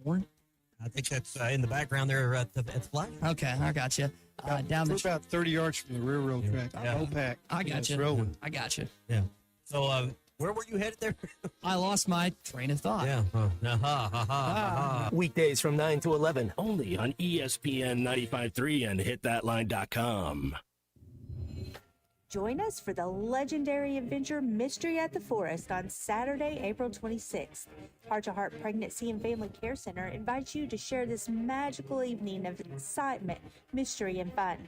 I think that's in the background there at the flag. Okay, I got you. Down We're the about 30 yards from the railroad track. Yeah. Whole pack. I got It's you. rolling. I got you. Yeah. So where were you headed there? I lost my train of thought. Yeah. Weekdays from 9 to 11, only on ESPN 95.3 and hitthatline.com. Join us for the legendary adventure Mystery at the Forest on Saturday, April 26th. Heart to Heart Pregnancy and Family Care Center invites you to share this magical evening of excitement, mystery, and fun.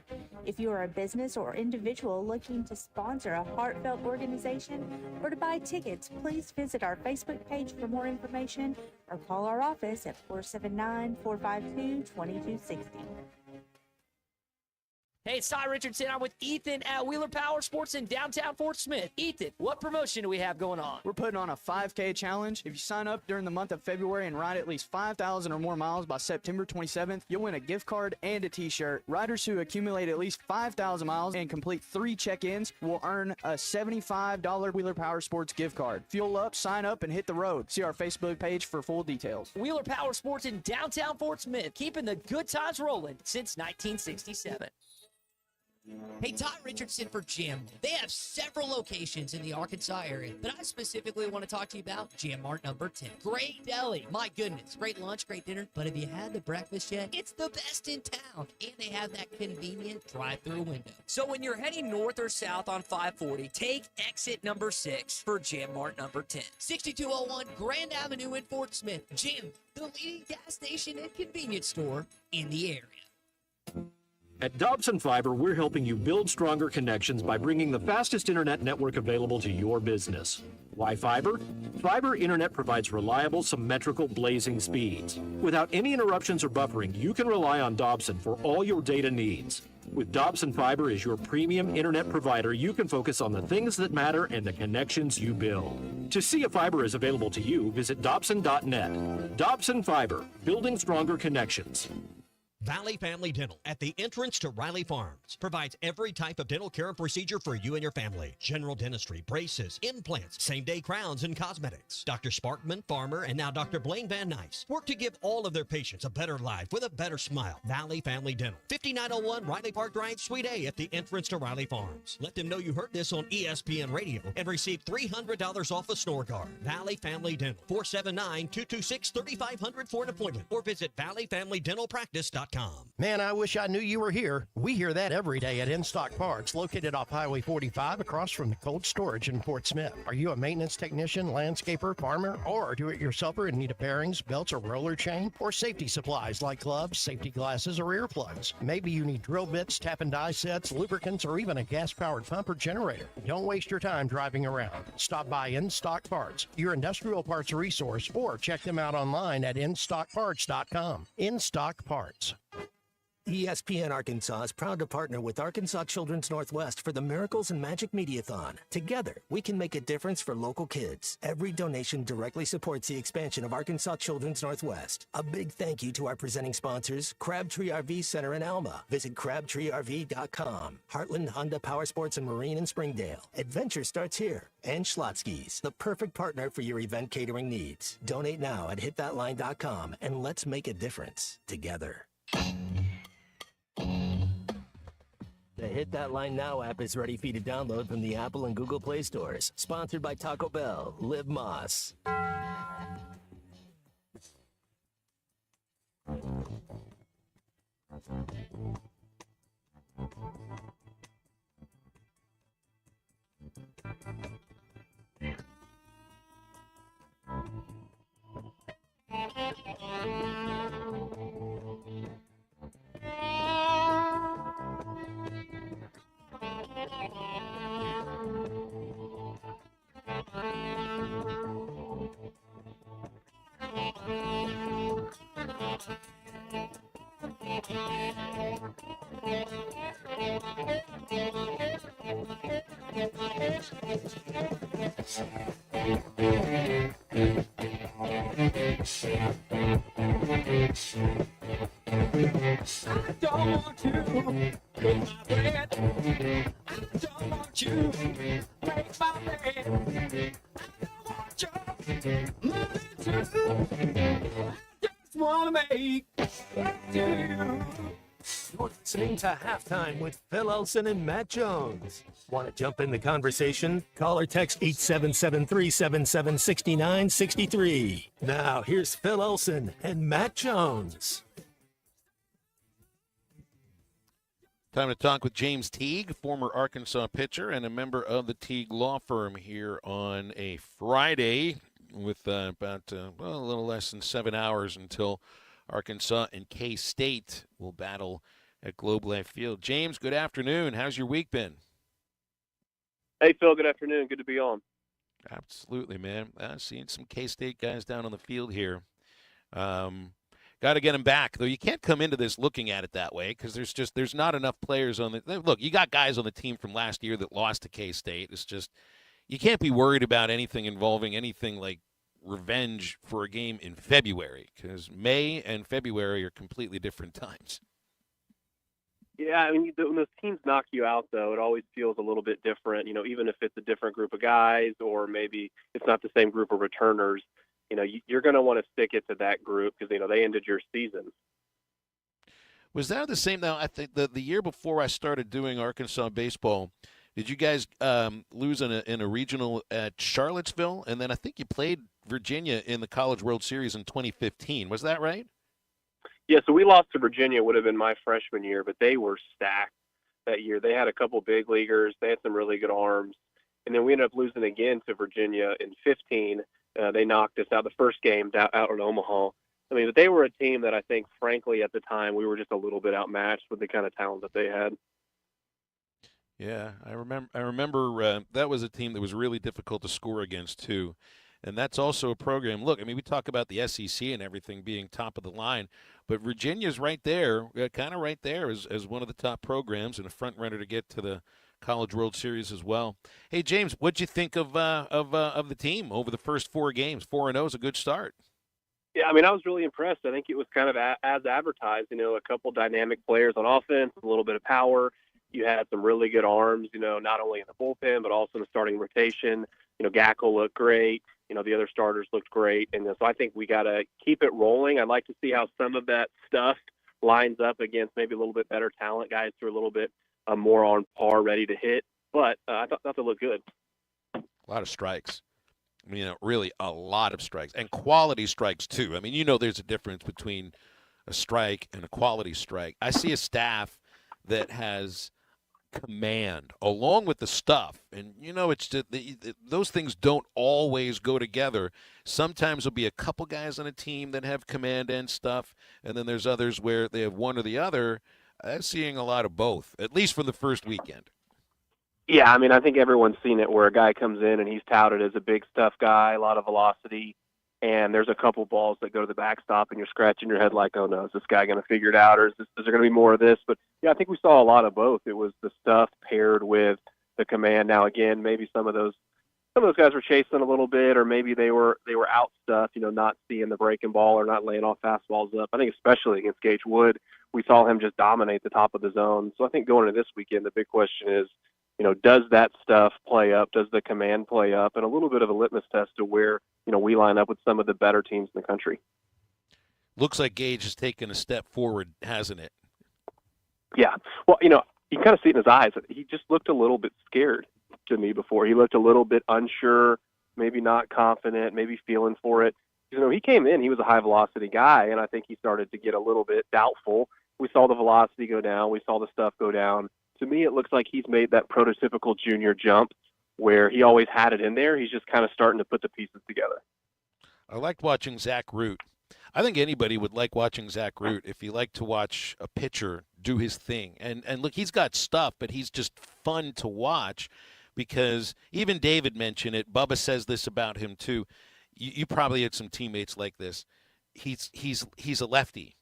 If you are a business or individual looking to sponsor a heartfelt organization or to buy tickets, please visit our Facebook page for more information or call our office at 479-452-2260. Hey, it's Ty Richardson. I'm with Ethan at Wheeler Power Sports in downtown Fort Smith. Ethan, what promotion do we have going on? We're putting on a 5K challenge. If you sign up during the month of February and ride at least 5,000 or more miles by September 27th, you'll win a gift card and a t-shirt. Riders who accumulate at least 5,000 miles and complete 3 check-ins will earn a $75 Wheeler Power Sports gift card. Fuel up, sign up, and hit the road. See our Facebook page for full details. Wheeler Power Sports in downtown Fort Smith, keeping the good times rolling since 1967. Hey, Ty Richardson for Jim. They have several locations in the Arkansas area, but I specifically want to talk to you about Jim Mart number 10. Great deli. My goodness. Great lunch, great dinner. But have you had the breakfast yet? It's the best in town. And they have that convenient drive-through window. So when you're heading north or south on 540, take exit number 6 for Jim Mart number 10. 6201 Grand Avenue in Fort Smith. Jim, the leading gas station and convenience store in the area. At Dobson Fiber, we're helping you build stronger connections by bringing the fastest internet network available to your business. Why fiber? Fiber internet provides reliable, symmetrical, blazing speeds. Without any interruptions or buffering, you can rely on Dobson for all your data needs. With Dobson Fiber as your premium internet provider, you can focus on the things that matter and the connections you build. To see if fiber is available to you, visit Dobson.net. Dobson Fiber, building stronger connections. Valley Family Dental at the entrance to Riley Farms provides every type of dental care and procedure for you and your family. General dentistry, braces, implants, same-day crowns, and cosmetics. Dr. Sparkman, Farmer, and now Dr. Blaine Van Nice work to give all of their patients a better life with a better smile. Valley Family Dental, 5901 Riley Park Drive, Suite A at the entrance to Riley Farms. Let them know you heard this on ESPN Radio and receive $300 off a snore guard. Valley Family Dental, 479-226-3500 for an appointment or visit valleyfamilydentalpractice.com. Man, I wish I knew you were here. We hear that every day at In Stock Parts, located off Highway 45 across from the cold storage in Fort Smith. Are you a maintenance technician, landscaper, farmer, or do-it-yourselfer in need of bearings, belts, or roller chain? Or safety supplies like gloves, safety glasses, or earplugs? Maybe you need drill bits, tap and die sets, lubricants, or even a gas-powered pump or generator. Don't waste your time driving around. Stop by In Stock Parts, your industrial parts resource, or check them out online at InStockParts.com. In Stock Parts. ESPN Arkansas is proud to partner with Arkansas Children's Northwest for the Miracles and Magic Mediathon. Together, we can make a difference for local kids. Every donation directly supports the expansion of Arkansas Children's Northwest. A big thank you to our presenting sponsors, Crabtree RV Center in Alma. Visit crabtreerv.com. Heartland Honda Power Sports and Marine in Springdale. Adventure starts here. And Schlotzsky's, the perfect partner for your event catering needs. Donate now at hitthatline.com and let's make a difference together. The Hit That Line Now app is ready for you to download from the Apple and Google Play stores. Sponsored by Taco Bell. Live Moss. don't want to cook my bread. I don't want you make my bed. I don't want your money too. I just want to make love to you. You're listening to Halftime with Phil Elson and Matt Jones. Want to jump in the conversation? Call or text 877-377-6963. Now, here's Phil Elson and Matt Jones. Time to talk with James Teague, former Arkansas pitcher and a member of the Teague Law Firm here on a Friday with about a little less than 7 hours until Arkansas and K-State will battle at Globe Life Field. James, good afternoon. How's your week been? Hey, Phil, good afternoon. Good to be on. Absolutely, man. Seeing some K-State guys down on the field here. Got to get them back, though. You can't come into this looking at it that way because there's not enough players on the – look, you got guys on the team from last year that lost to K-State. It's just you can't be worried about anything involving anything like revenge for a game in February because May and February are completely different times. Yeah, I mean, when those teams knock you out, though, it always feels a little bit different, even if it's a different group of guys or maybe it's not the same group of returners. You're going to want to stick it to that group because, they ended your season. Was that the same now? I think the year before I started doing Arkansas baseball, did you guys lose in a regional at Charlottesville? And then I think you played Virginia in the College World Series in 2015. Was that right? Yeah, so we lost to Virginia. Would have been my freshman year, but they were stacked that year. They had a couple big leaguers. They had some really good arms. And then we ended up losing again to Virginia in 15. They knocked us out the first game out in Omaha. I mean, but they were a team that I think, frankly, at the time, we were just a little bit outmatched with the kind of talent that they had. Yeah, I remember that was a team that was really difficult to score against, too. And that's also a program. Look, I mean, we talk about the SEC and everything being top of the line, but Virginia's right there, kind of right there as one of the top programs and a front runner to get to the College World Series as well. Hey, James, what'd you think of the team over the first 4 games? 4-0 is a good start. Yeah, I mean, I was really impressed. I think it was kind of as advertised, a couple dynamic players on offense, a little bit of power. You had some really good arms, not only in the bullpen, but also in the starting rotation. Gackle looked great. The other starters looked great. And so I think we got to keep it rolling. I'd like to see how some of that stuff lines up against maybe a little bit better talent guys who are a little bit more on par, ready to hit. But I thought they looked good. A lot of strikes. I mean, really a lot of strikes. And quality strikes, too. I mean, there's a difference between a strike and a quality strike. I see a staff that has command along with the stuff, and it's just, those things don't always go together. Sometimes there'll be a couple guys on a team that have command and stuff, and then there's others where they have one or the other. I'm seeing a lot of both, at least for the first weekend. Yeah, I mean, I think everyone's seen it where a guy comes in and he's touted as a big stuff guy, a lot of velocity, and there's a couple balls that go to the backstop and you're scratching your head like, oh no, is this guy going to figure it out, or is there going to be more of this? But yeah, I think we saw a lot of both. It was the stuff paired with the command. Now again, maybe some of those guys were chasing a little bit, or maybe they were out stuff, not seeing the breaking ball or not laying off fastballs up. I think especially against Gage Wood, we saw him just dominate the top of the zone. So I think going into this weekend, the big question is, does that stuff play up? Does the command play up? And a little bit of a litmus test to where, we line up with some of the better teams in the country. Looks like Gage has taken a step forward, hasn't it? Yeah. Well, you kind of see it in his eyes. He just looked a little bit scared to me before. He looked a little bit unsure, maybe not confident, maybe feeling for it. He came in, he was a high-velocity guy, and I think he started to get a little bit doubtful. We saw the velocity go down. We saw the stuff go down. To me, it looks like he's made that prototypical junior jump where he always had it in there. He's just kind of starting to put the pieces together. I liked watching Zach Root. I think anybody would like watching Zach Root if you like to watch a pitcher do his thing. And look, he's got stuff, but he's just fun to watch because even David mentioned it. Bubba says this about him too. You probably had some teammates like this. He's a lefty,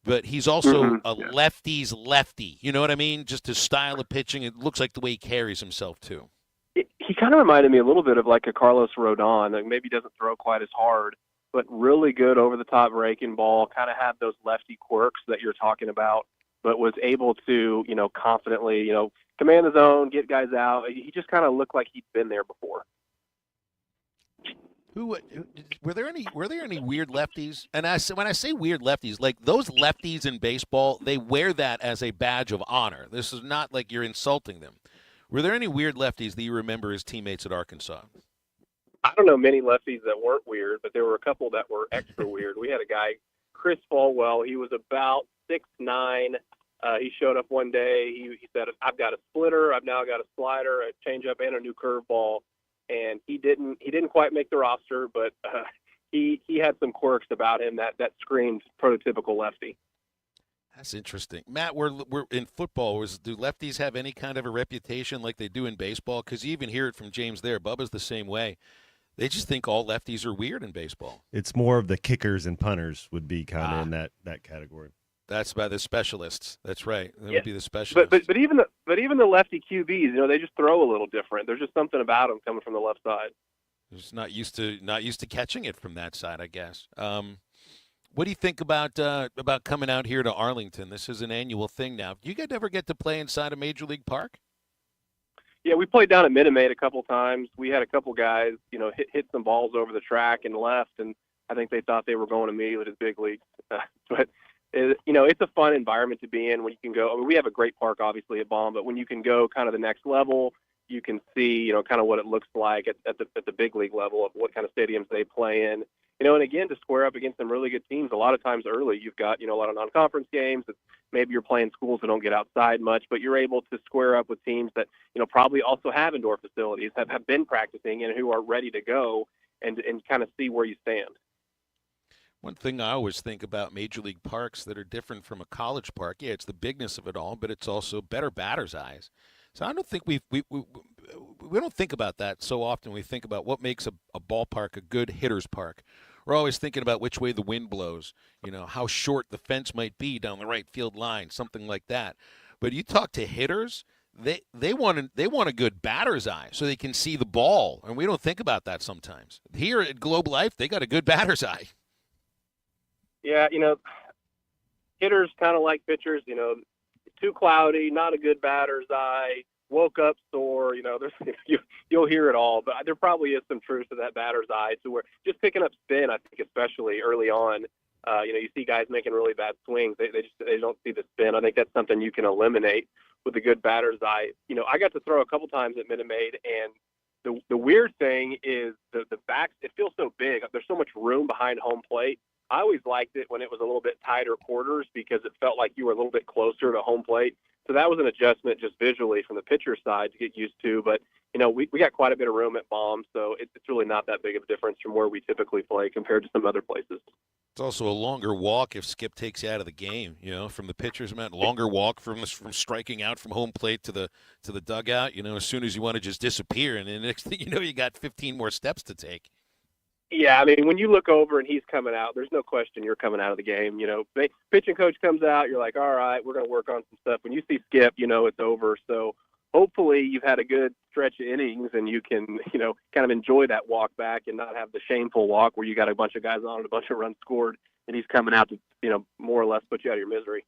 but he's also Mhm. a lefty's lefty. You know what I mean? Just his style of pitching. It looks like the way he carries himself, too. He kind of reminded me a little bit of like a Carlos Rodon. Like maybe doesn't throw quite as hard, but really good over-the-top breaking ball, kind of had those lefty quirks that you're talking about, but was able to, confidently, command the zone, get guys out. He just kind of looked like he'd been there before. Were there any weird lefties? And when I say weird lefties, like those lefties in baseball, they wear that as a badge of honor. This is not like you're insulting them. Were there any weird lefties that you remember as teammates at Arkansas? I don't know many lefties that weren't weird, but there were a couple that were extra weird. We had a guy, Chris Falwell. He was about 6'9". He showed up one day. He said, "I've got a splitter. I've now got a slider, a changeup, and a new curveball." And he didn't quite make the roster, but he had some quirks about him that screamed prototypical lefty. That's interesting, Matt. We're in football. Do lefties have any kind of a reputation like they do in baseball? Because you even hear it from James there. Bubba's the same way. They just think all lefties are weird in baseball. It's more of the kickers and punters would be kind of in that category. That's by the specialists. That's right. That would be the specialists. But even the lefty QBs, they just throw a little different. There's just something about them coming from the left side. Just not used to catching it from that side, I guess. What do you think about coming out here to Arlington? This is an annual thing now. Do you guys ever get to play inside a Major League Park? Yeah, we played down at Minute Maid a couple times. We had a couple guys, hit some balls over the track and left, and I think they thought they were going immediately to the big leagues. But it's a fun environment to be in when you can go. I mean, we have a great park, obviously, at Baum, but when you can go kind of the next level, you can see, kind of what it looks like at the big league level of what kind of stadiums they play in. And again, to square up against some really good teams, a lot of times early, you've got, a lot of non-conference games. Maybe you're playing schools that don't get outside much, but you're able to square up with teams that, probably also have indoor facilities, have been practicing, and who are ready to go and kind of see where you stand. One thing I always think about Major League parks that are different from a college park, yeah, it's the bigness of it all, but it's also better batter's eyes. So I don't think we don't think about that so often. We think about what makes a ballpark a good hitter's park. We're always thinking about which way the wind blows, how short the fence might be down the right field line, something like that. But you talk to hitters, they want a good batter's eye so they can see the ball, and we don't think about that sometimes. Here at Globe Life, they got a good batter's eye. Yeah, hitters kind of like pitchers, too cloudy, not a good batter's eye, woke up sore, you'll hear it all, but there probably is some truth to that batter's eye to where just picking up spin, I think, especially early on, you see guys making really bad swings. They don't see the spin. I think that's something you can eliminate with a good batter's eye. I got to throw a couple times at Minute Maid, and the weird thing is the backs, it feels so big. There's so much room behind home plate. I always liked it when it was a little bit tighter quarters because it felt like you were a little bit closer to home plate. So that was an adjustment just visually from the pitcher side to get used to. But, we got quite a bit of room at Baum, so it's really not that big of a difference from where we typically play compared to some other places. It's also a longer walk if Skip takes you out of the game, from the pitcher's mound. Longer walk from striking out from home plate to the dugout, as soon as you want to just disappear. And the next thing you know, you got 15 more steps to take. Yeah, I mean, when you look over and he's coming out, there's no question you're coming out of the game. Pitching coach comes out, you're like, all right, we're going to work on some stuff. When you see Skip, it's over. So hopefully you've had a good stretch of innings and you can, kind of enjoy that walk back and not have the shameful walk where you got a bunch of guys on and a bunch of runs scored and he's coming out to, more or less put you out of your misery.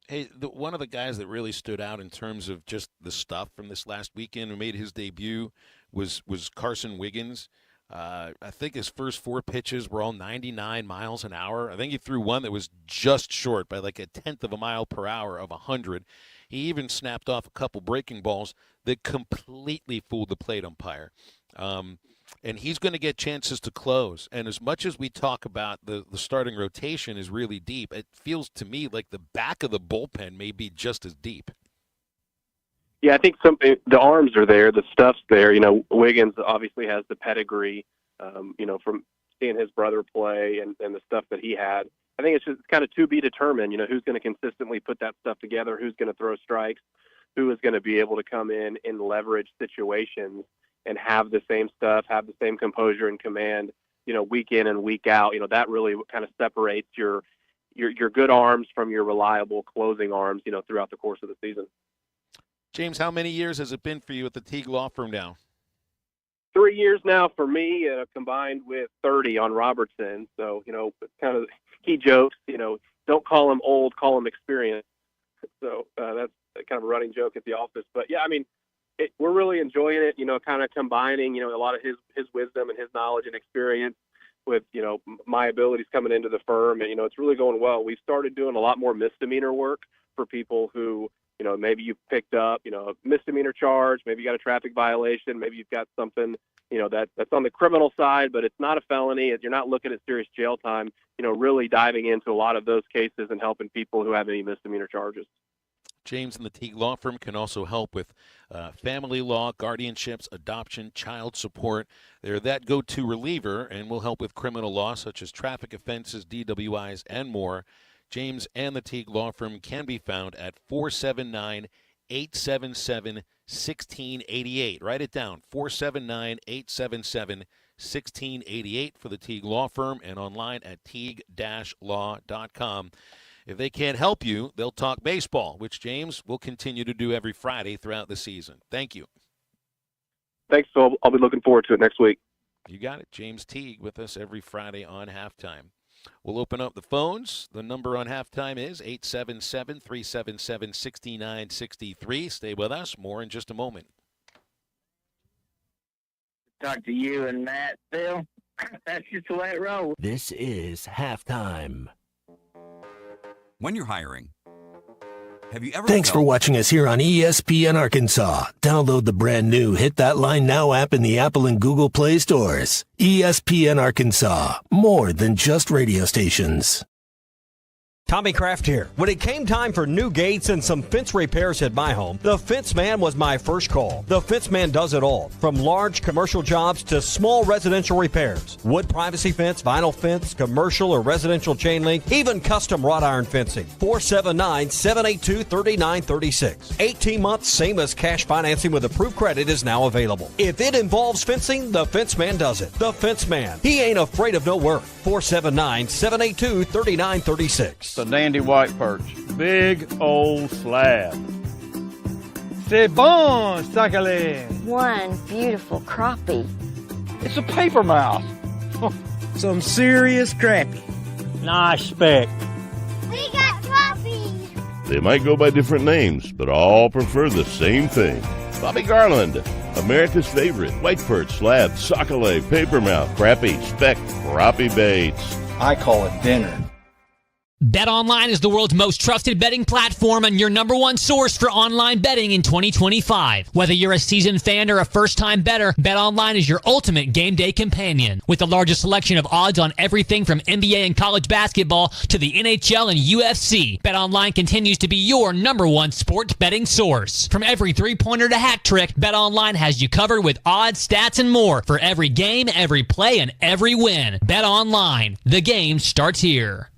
Hey, one of the guys that really stood out in terms of just the stuff from this last weekend who made his debut was Carson Wiggins. I think his first 4 pitches were all 99 miles an hour. I think he threw one that was just short by like 1/10 of a mile per hour of 100. He even snapped off a couple breaking balls that completely fooled the plate umpire. And he's going to get chances to close. And as much as we talk about the starting rotation is really deep, it feels to me like the back of the bullpen may be just as deep. Yeah, I think the arms are there, the stuff's there. Wiggins obviously has the pedigree, from seeing his brother play and the stuff that he had. I think it's just kind of to be determined, who's going to consistently put that stuff together, who's going to throw strikes, who is going to be able to come in leverage situations and have the same stuff, have the same composure and command, week in and week out. That really kind of separates your your good arms from your reliable closing arms, throughout the course of the season. James, how many years has it been for you at the Teague Law Firm now? 3 years now for me, combined with 30 on Robertson. So, kind of he jokes, don't call him old, call him experienced. So that's kind of a running joke at the office. But yeah, I mean, we're really enjoying it, kind of combining, a lot of his wisdom and his knowledge and experience with, my abilities coming into the firm. And, it's really going well. We've started doing a lot more misdemeanor work for people who, maybe you've picked up, a misdemeanor charge, maybe you got a traffic violation, maybe you've got something, that's on the criminal side, but it's not a felony. You're not looking at serious jail time, really diving into a lot of those cases and helping people who have any misdemeanor charges. James and the Teague Law Firm can also help with family law, guardianships, adoption, child support. They're that go-to reliever and will help with criminal law such as traffic offenses, DWIs, and more. James and the Teague Law Firm can be found at 479-877-1688. Write it down, 479-877-1688 for the Teague Law Firm, and online at teague-law.com. If they can't help you, they'll talk baseball, which James will continue to do every Friday throughout the season. Thank you. Thanks, Phil. I'll be looking forward to it next week. You got it. James Teague with us every Friday on Halftime. We'll open up the phones. The number on Halftime is 877-377-6963. Stay with us. More in just a moment. Talk to you and Matt, Phil. That's just the way it rolls. This is Halftime. When you're hiring, have you ever Thanks for watching us here on ESPN Arkansas. Download the brand new Hit That Line Now app in the Apple and Google Play stores. ESPN Arkansas, more than just radio stations. Tommy Kraft here. When it came time for new gates and some fence repairs at my home, the Fence Man was my first call. The Fence Man does it all, from large commercial jobs to small residential repairs. Wood privacy fence, vinyl fence, commercial or residential chain link, even custom wrought iron fencing. 479-782-3936. 18 months, same as cash financing with approved credit is now available. If it involves fencing, the Fence Man does it. The Fence Man. He ain't afraid of no work. 479-782-3936. A dandy white perch. Big old slab. C'est bon, sacalé. One beautiful crappie. It's a paper mouth. Some serious crappie. Nice speck. We got crappie. They might go by different names, but all prefer the same thing. Bobby Garland, America's favorite white perch, slab, sockeye, papermouth, crappie, speck, crappie baits. I call it dinner. BetOnline is the world's most trusted betting platform and your number one source for online betting in 2025. Whether you're a seasoned fan or a first-time bettor, BetOnline is your ultimate game day companion. With the largest selection of odds on everything from NBA and college basketball to the NHL and UFC, BetOnline continues to be your number one sports betting source. From every three-pointer to hat trick, BetOnline has you covered with odds, stats, and more for every game, every play, and every win. BetOnline. The game starts here.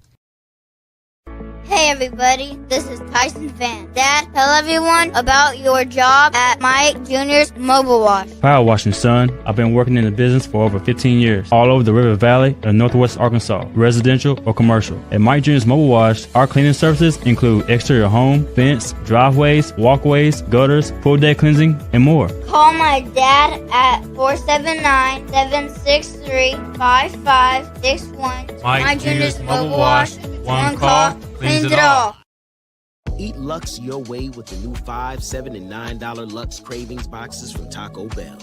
Hey everybody, this is Tyson Fan. Dad, tell everyone about your job at Mike Jr.'s Mobile Wash. Power washing, son. I've been working in the business for over 15 years, all over the River Valley and Northwest Arkansas, residential or commercial. At Mike Jr.'s Mobile Wash, our cleaning services include exterior home, fence, driveways, walkways, gutters, pool deck cleansing, and more. Call my dad at 479-763-5561. Mike Jr.'s Mobile Wash. One call, cleans it all. Eat Lux your way with the new $5, $7, and $9 Lux Cravings boxes from Taco Bell.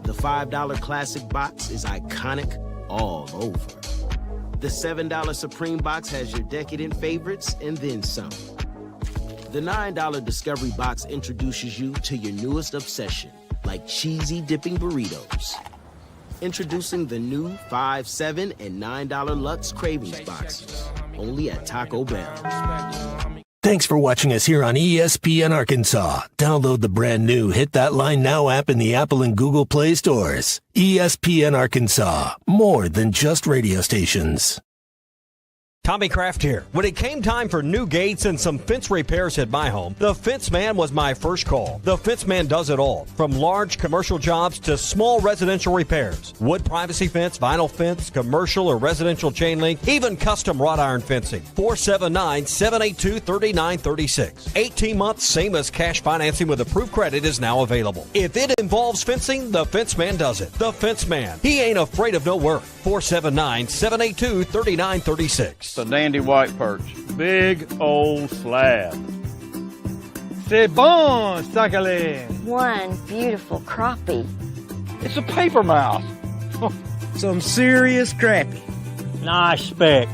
The $5 Classic box is iconic all over. The $7 Supreme box has your decadent favorites and then some. The $9 Discovery box introduces you to your newest obsession, like cheesy dipping burritos. Introducing the new $5, $7, and $9 Lux Cravings boxes, only at Taco Bell. Thanks for watching us here on ESPN Arkansas. Download the brand new Hit That Line Now app in the Apple and Google Play stores. ESPN Arkansas, more than just radio stations. Tommy Kraft here. When it came time for new gates and some fence repairs at my home, the Fence Man was my first call. The Fence Man does it all, from large commercial jobs to small residential repairs. Wood privacy fence, vinyl fence, commercial or residential chain link, even custom wrought iron fencing. 479-782-3936. 18 months, same as cash financing with approved credit is now available. If it involves fencing, the Fence Man does it. The Fence Man. He ain't afraid of no work. 479-782-3936. The dandy white perch. Big old slab. C'est bon, sacalé. One beautiful crappie. It's a paper mouse. Some serious crappie. Nice speck.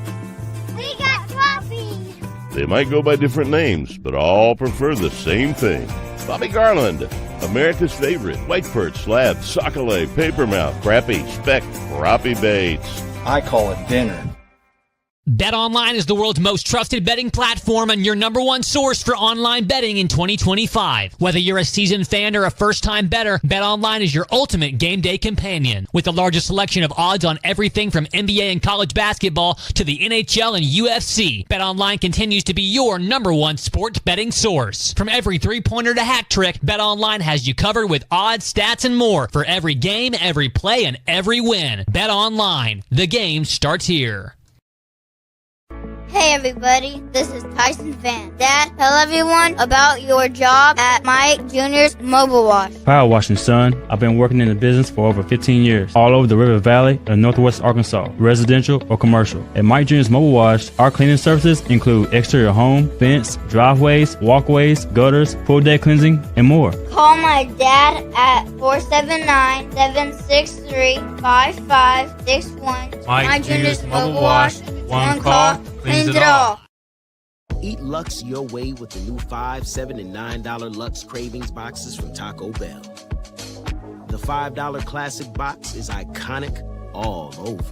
We got trophies. They might go by different names, but all prefer the same thing. Bobby Garland, America's favorite white perch, slab, sockeye, papermouth, crappie, speck, crappie baits. I call it dinner. BetOnline is the world's most trusted betting platform and your number one source for online betting in 2025. Whether you're a seasoned fan or a first-time bettor, BetOnline is your ultimate game day companion. With the largest selection of odds on everything from NBA and college basketball to the NHL and UFC, BetOnline continues to be your number one sports betting source. From every three-pointer to hat trick, BetOnline has you covered with odds, stats, and more for every game, every play, and every win. BetOnline. The game starts here. Hey everybody, this is Tyson Van. Dad, tell everyone about your job at Mike Jr.'s Mobile Wash. Power washing, son. I've been working in the business for over 15 years, all over the River Valley and Northwest Arkansas, residential or commercial. At Mike Jr.'s Mobile Wash, our cleaning services include exterior home, fence, driveways, walkways, gutters, full deck cleansing, and more. Call my dad at 479-763-5561. Mike Jr.'s Mobile Wash. One call, cleans it all. Eat Lux your way with the new $5, $7, and $9 Lux Cravings boxes from Taco Bell. The $5 Classic box is iconic all over.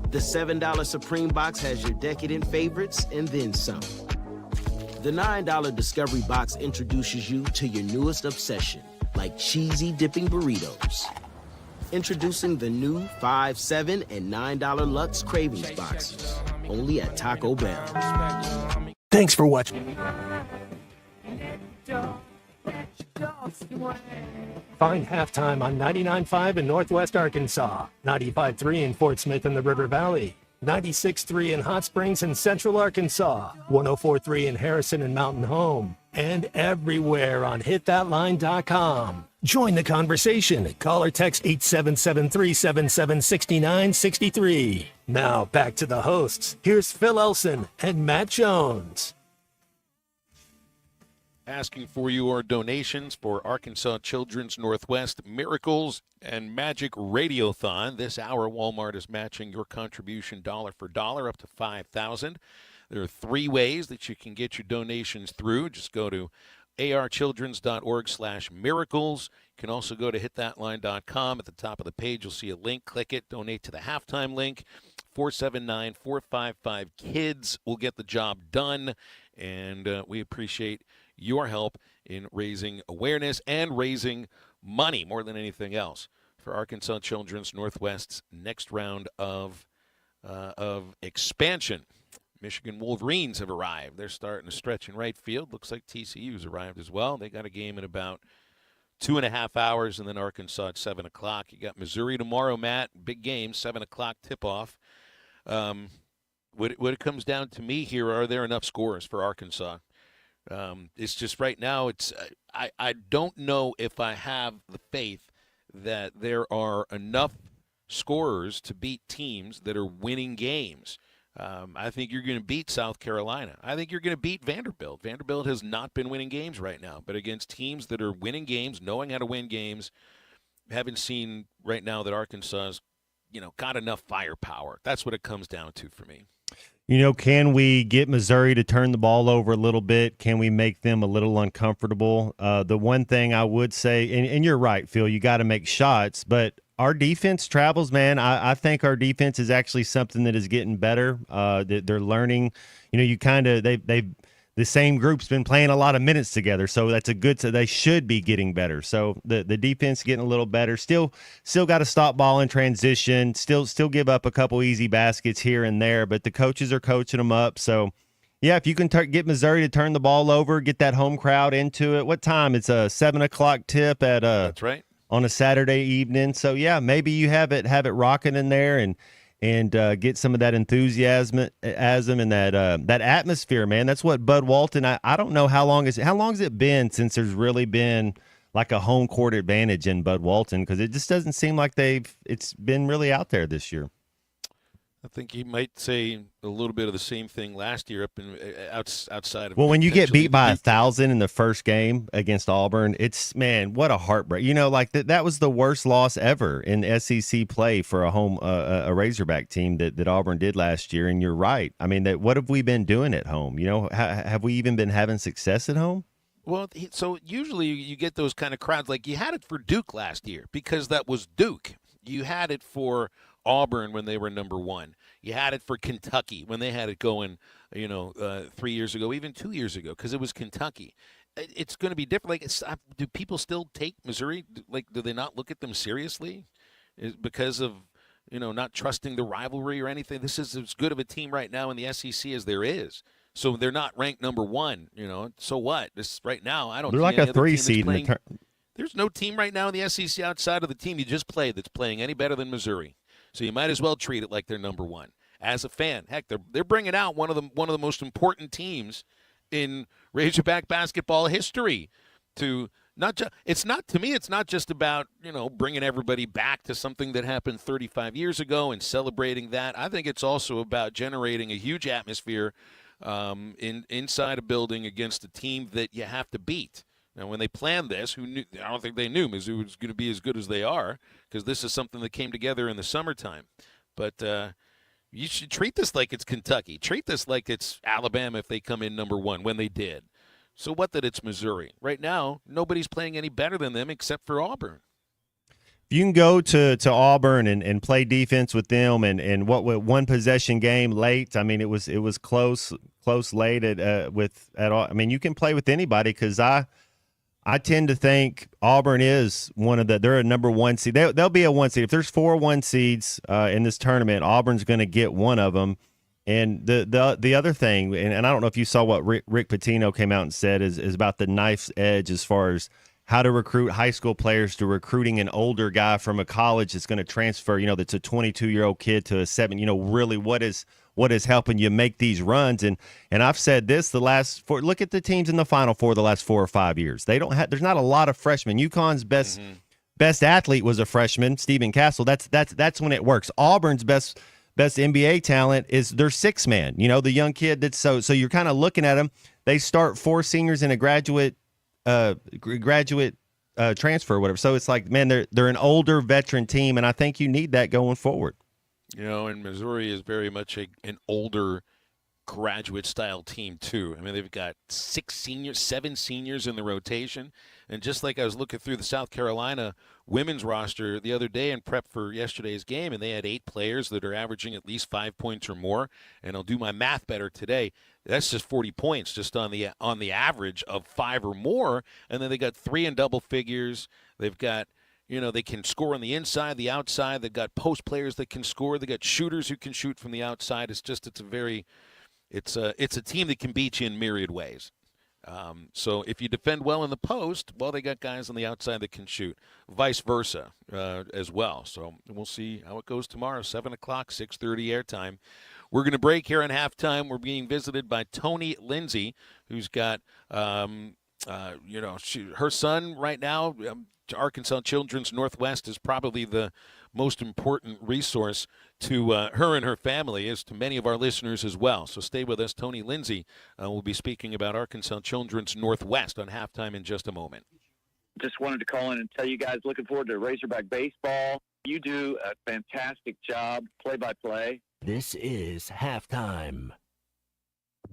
The $7 Supreme box has your decadent favorites and then some. The $9 Discovery box introduces you to your newest obsession, like cheesy dipping burritos. Introducing the new $5, $7, and $9 Lux Cravings boxes, only at Taco Bell. Thanks for watching. Find Halftime on 99.5 in Northwest Arkansas, 95.3 in Fort Smith and the River Valley, 96.3 in Hot Springs and Central Arkansas, 104.3 in Harrison and Mountain Home, and everywhere on hitthatline.com. Join the conversation. Call or text 877-377-6963. Now back to the hosts. Here's Phil Elson and Matt Jones. Asking for your donations for Arkansas Children's Northwest Miracles and Magic Radiothon. This hour, Walmart is matching your contribution dollar for dollar up to $5,000. There are three ways that you can get your donations through. Just go to archildrens.org/miracles. You can also go to hitthatline.com. At the top of the page, you'll see a link. Click it. Donate to the halftime link. 479-455-KIDS will get the job done. And we appreciate your help in raising awareness and raising money more than anything else for Arkansas Children's Northwest's next round of expansion. Michigan Wolverines have arrived. They're starting to stretch in right field. Looks like TCU's arrived as well. They got a game in about 2.5 hours, and then Arkansas at 7 o'clock. You got Missouri tomorrow, Matt. Big game, 7 o'clock tip-off. What it comes down to me here, are there enough scores for Arkansas? It's just right now, it's I don't know if I have the faith that there are enough scorers to beat teams that are winning games. I think you're going to beat South Carolina. I think you're going to beat Vanderbilt. Vanderbilt has not been winning games right now, but against teams that are winning games, knowing how to win games, haven't seen right now that Arkansas's, got enough firepower. That's what it comes down to for me. Can we get Missouri to turn the ball over a little bit? Can we make them a little uncomfortable? The one thing I would say, and you're right, Phil, you got to make shots, but our defense travels, man. I think our defense is actually something that is getting better. They're learning. They've the same group's been playing a lot of minutes together, so that's a good. So they should be getting better. So the defense getting a little better. Still got to stop ball in transition. Still give up a couple easy baskets here and there, but the coaches are coaching them up. So yeah, if you can get Missouri to turn the ball over, get that home crowd into it. What time? It's a 7:00 tip at That's right. On a Saturday evening. So yeah, maybe you have it rocking in there and get some of that enthusiasm and that atmosphere, man. That's what Bud Walton. I don't know how long has it been since there's really been like a home court advantage in Bud Walton, because it just doesn't seem like it's been really out there this year. I think you might say a little bit of the same thing last year up in outside of. Well, when you get beat by 1,000 in the first game against Auburn, it's, man, what a heartbreak. Like that was the worst loss ever in SEC play for a Razorback team that Auburn did last year. And you're right. I mean, what have we been doing at home? Have we even been having success at home? Well, so usually you get those kind of crowds. Like you had it for Duke last year because that was Duke. You had it for Auburn when they were number one. You had it for Kentucky when they had it going, 3 years ago, even 2 years ago, because it was Kentucky. It's going to be different. Like, do people still take Missouri? Like, do they not look at them seriously? Because of, not trusting the rivalry or anything? This is as good of a team right now in the SEC as there is. So they're not ranked number one. So what? This right now, I don't. They're like a 3 seed in the There's no team right now in the SEC outside of the team you just played that's playing any better than Missouri. So you might as well treat it like they're number one. As a fan, heck, they're bringing out one of the most important teams in Razorback basketball history. To it's not just about bringing everybody back to something that happened 35 years ago and celebrating that. I think it's also about generating a huge atmosphere inside a building against a team that you have to beat. Now, when they planned this, I don't think they knew Mizzou was going to be as good as they are, because this is something that came together in the summertime. But you should treat this like it's Kentucky. Treat this like it's Alabama if they come in number one, when they did. So what that it's Missouri. Right now, nobody's playing any better than them except for Auburn. If you can go to Auburn and play defense with them and what one possession game late, I mean, it was close late at all. I mean, you can play with anybody, because I tend to think Auburn is they're a number one seed. They'll be a 1 seed. If there's 4 1 seeds in this tournament, Auburn's going to get one of them. And the other thing, and I don't know if you saw what Rick Pitino came out and said, is about the knife's edge as far as how to recruit high school players to recruiting an older guy from a college that's going to transfer, that's a 22-year-old kid to a 7, really what is helping you make these runs. And I've said this look at the teams in the Final Four the last 4 or 5 years. There's not a lot of freshmen. UConn's best athlete was a freshman, Stephen Castle. That's when it works. Auburn's best NBA talent is their 6-man, the young kid that's so you're kind of looking at them. They start 4 seniors in a graduate transfer or whatever. So it's like, man, they're an older veteran team, and I think you need that going forward. And Missouri is very much an older graduate-style team, too. I mean, they've got 7 seniors in the rotation. And just like I was looking through the South Carolina women's roster the other day in prep for yesterday's game, and they had 8 players that are averaging at least 5 points or more. And I'll do my math better today. That's just 40 points just on the average of 5 or more. And then they got 3 in double figures. They've got they can score on the inside, the outside. They've got post players that can score. They got shooters who can shoot from the outside. It's a team that can beat you in myriad ways. So if you defend well in the post, well, they got guys on the outside that can shoot. Vice versa as well. So we'll see how it goes tomorrow. 7:00, 6:30 airtime. We're going to break here on halftime. We're being visited by Tony Lindsay, who's got her son right now. Arkansas Children's Northwest is probably the most important resource to her and her family, as to many of our listeners as well. So stay with us. Tony Lindsay will be speaking about Arkansas Children's Northwest on halftime in just a moment. Just wanted to call in and tell you guys, looking forward to Razorback baseball. You do a fantastic job, play-by-play. This is halftime.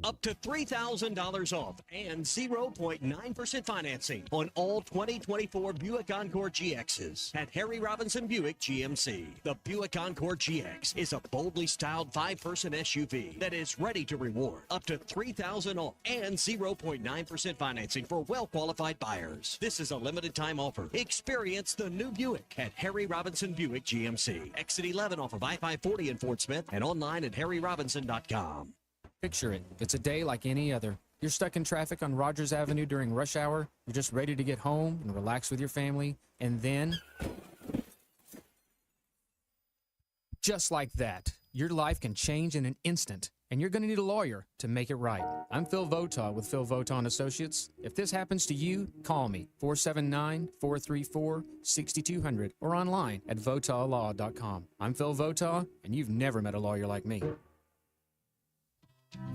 Up to $3,000 off and 0.9% financing on all 2024 Buick Encore GXs at Harry Robinson Buick GMC. The Buick Encore GX is a boldly styled 5-person SUV that is ready to reward. Up to $3,000 off and 0.9% financing for well-qualified buyers. This is a limited time offer. Experience the new Buick at Harry Robinson Buick GMC. Exit 11 off of I-540 in Fort Smith and online at harryrobinson.com. Picture it. It's a day like any other. You're stuck in traffic on Rogers Avenue during rush hour. You're just ready to get home and relax with your family. And then, just like that, your life can change in an instant. And you're going to need a lawyer to make it right. I'm Phil Votaw with Phil Votaw & Associates. If this happens to you, call me, 479-434-6200, or online at votawlaw.com. I'm Phil Votaw, and you've never met a lawyer like me.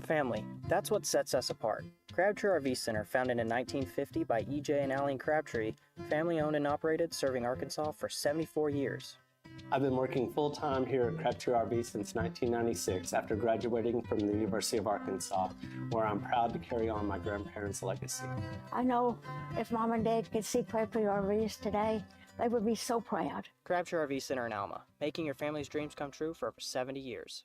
Family, that's what sets us apart. Crabtree RV Center, founded in 1950 by E.J. and Aline Crabtree, family owned and operated, serving Arkansas for 74 years. I've been working full-time here at Crabtree RV since 1996 after graduating from the University of Arkansas, where I'm proud to carry on my grandparents' legacy. I know if Mom and Dad could see Crabtree RVs today, they would be so proud. Crabtree RV Center in Alma, making your family's dreams come true for over 70 years.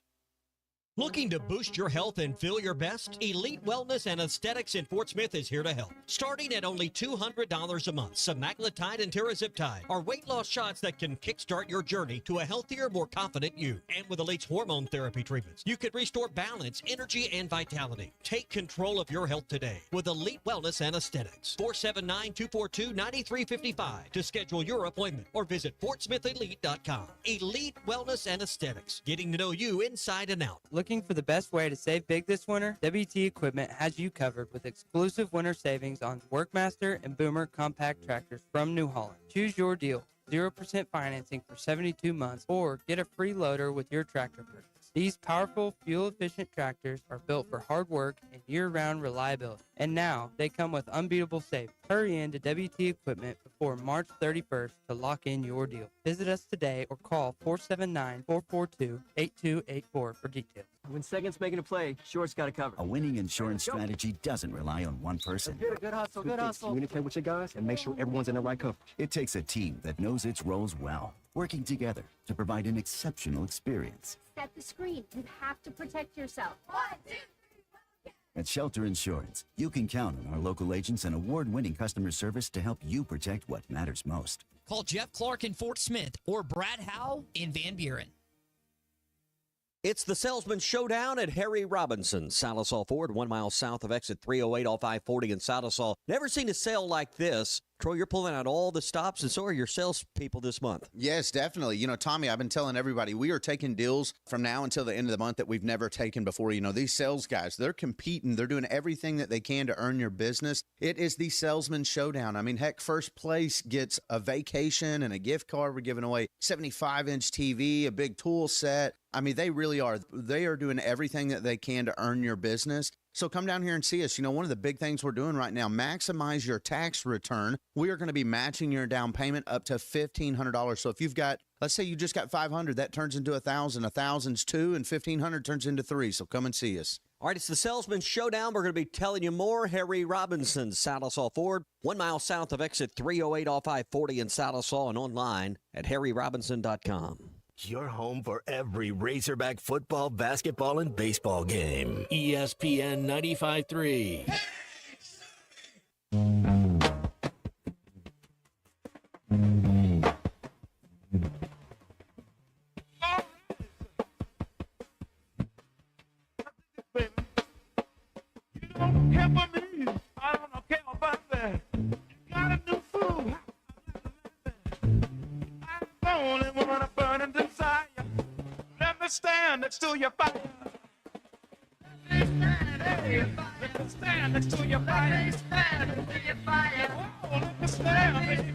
Looking to boost your health and feel your best? Elite Wellness and Aesthetics in Fort Smith is here to help. Starting at only $200 a month, semaglutide and tirzepatide are weight loss shots that can kickstart your journey to a healthier, more confident you. And with Elite's hormone therapy treatments, you can restore balance, energy, and vitality. Take control of your health today with Elite Wellness and Aesthetics. 479-242-9355 to schedule your appointment or visit FortSmithElite.com. Elite Wellness and Aesthetics, getting to know you inside and out. Looking for the best way to save big this winter? WT Equipment has you covered with exclusive winter savings on Workmaster and Boomer compact tractors from New Holland. Choose your deal. 0% financing for 72 months or get a free loader with your tractor purchase. These powerful, fuel-efficient tractors are built for hard work and year-round reliability. And now, they come with unbeatable savings. Hurry in to WT Equipment before March 31st to lock in your deal. Visit us today or call 479-442-8284 for details. When seconds making a play, Short's got it covered. A winning insurance strategy doesn't rely on one person. Good hustle, good hustle. Communicate with your guys and make sure everyone's in the right coverage. It takes a team that knows its roles well, working together to provide an exceptional experience. Set the screen. You have to protect yourself. 1, 2, 3, 4. At Shelter Insurance, you can count on our local agents and award-winning customer service to help you protect what matters most. Call Jeff Clark in Fort Smith or Brad Howell in Van Buren. It's the Salesman Showdown at Harry Robinson, Salisal Ford, 1 mile south of exit 308 off I-40 in Salisal. Never seen a sale like this. Troy, you're pulling out all the stops, and so are your salespeople this month. Yes, definitely. You know, Tommy, I've been telling everybody we are taking deals from now until the end of the month that we've never taken before. You know, these sales guys, they're competing. They're doing everything that they can to earn your business. It is the Salesman Showdown. I mean, heck, first place gets a vacation and a gift card. We're giving away 75-inch TV, a big tool set. I mean, they really are. They are doing everything that they can to earn your business. So come down here and see us. You know, one of the big things we're doing right now, maximize your tax return. We are going to be matching your down payment up to $1,500. So if you've got, let's say you just got $500, that turns into $1,000. $1,000's $2, and $1,500 turns into $3. So come and see us. All right, it's the Salesman Showdown. We're going to be telling you more. Harry Robinson, Salisal Ford, 1 mile south of exit 308 off I-40 in Salisal, and online at harryrobinson.com. Your home for every Razorback football, basketball, and baseball game. ESPN 95.3. You don't care for me. I don't care about that. You got a new fool. I'm the only one of burning desire. Let me stand next to your fire. Let me stand next to your fire. Let me stand next to your fire. Oh, let me stand, baby.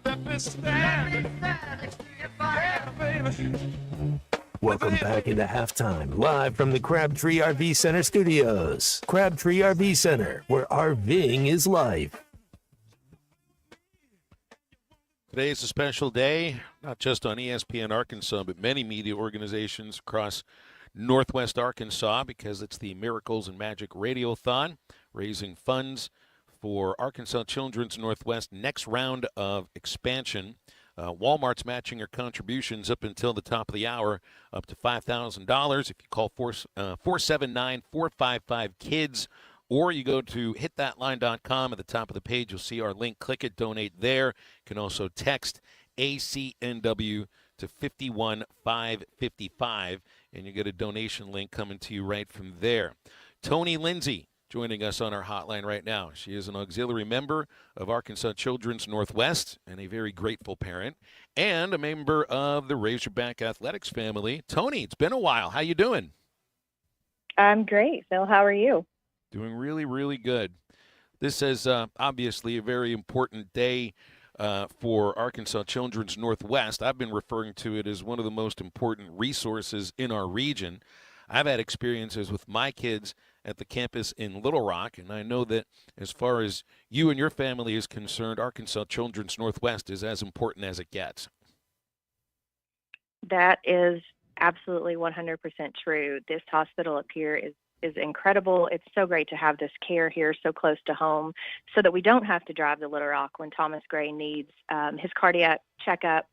Let me stand next to your fire, baby. Welcome back into halftime, live from the Crabtree RV Center studios. Crabtree RV Center, where RVing is life. Today is a special day, not just on ESPN Arkansas, but many media organizations across Northwest Arkansas, because it's the Miracles and Magic Radiothon, raising funds for Arkansas Children's Northwest next round of expansion. Walmart's matching your contributions up until the top of the hour, up to $5,000. If you call 479-455-KIDS, or you go to hitthatline.com. At the top of the page, you'll see our link. Click it, donate there. You can also text ACNW to 51555, and you get a donation link coming to you right from there. Tony Lindsay joining us on our hotline right now. She is an auxiliary member of Arkansas Children's Northwest and a very grateful parent, and a member of the Razorback Athletics family. Tony, it's been a while. How you doing? I'm great, Phil. How are you? Doing really, really good. This is obviously a very important day for Arkansas Children's Northwest. I've been referring to it as one of the most important resources in our region. I've had experiences with my kids at the campus in Little Rock, and I know that as far as you and your family is concerned, Arkansas Children's Northwest is as important as it gets. That is absolutely 100% true. This hospital up here is incredible. It's so great to have this care here so close to home so that we don't have to drive to Little Rock when Thomas Gray needs his cardiac checkup,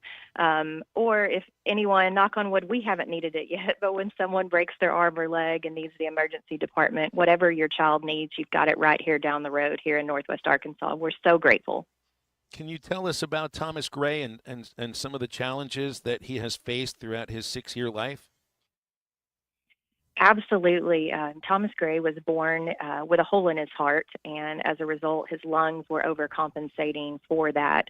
or if anyone, knock on wood, we haven't needed it yet, but when someone breaks their arm or leg and needs the emergency department, whatever your child needs, you've got it right here down the road here in Northwest Arkansas. We're so grateful. Can you tell us about Thomas Gray and some of the challenges that he has faced throughout his 6-year life? Absolutely. Thomas Gray was born with a hole in his heart, and as a result, his lungs were overcompensating for that.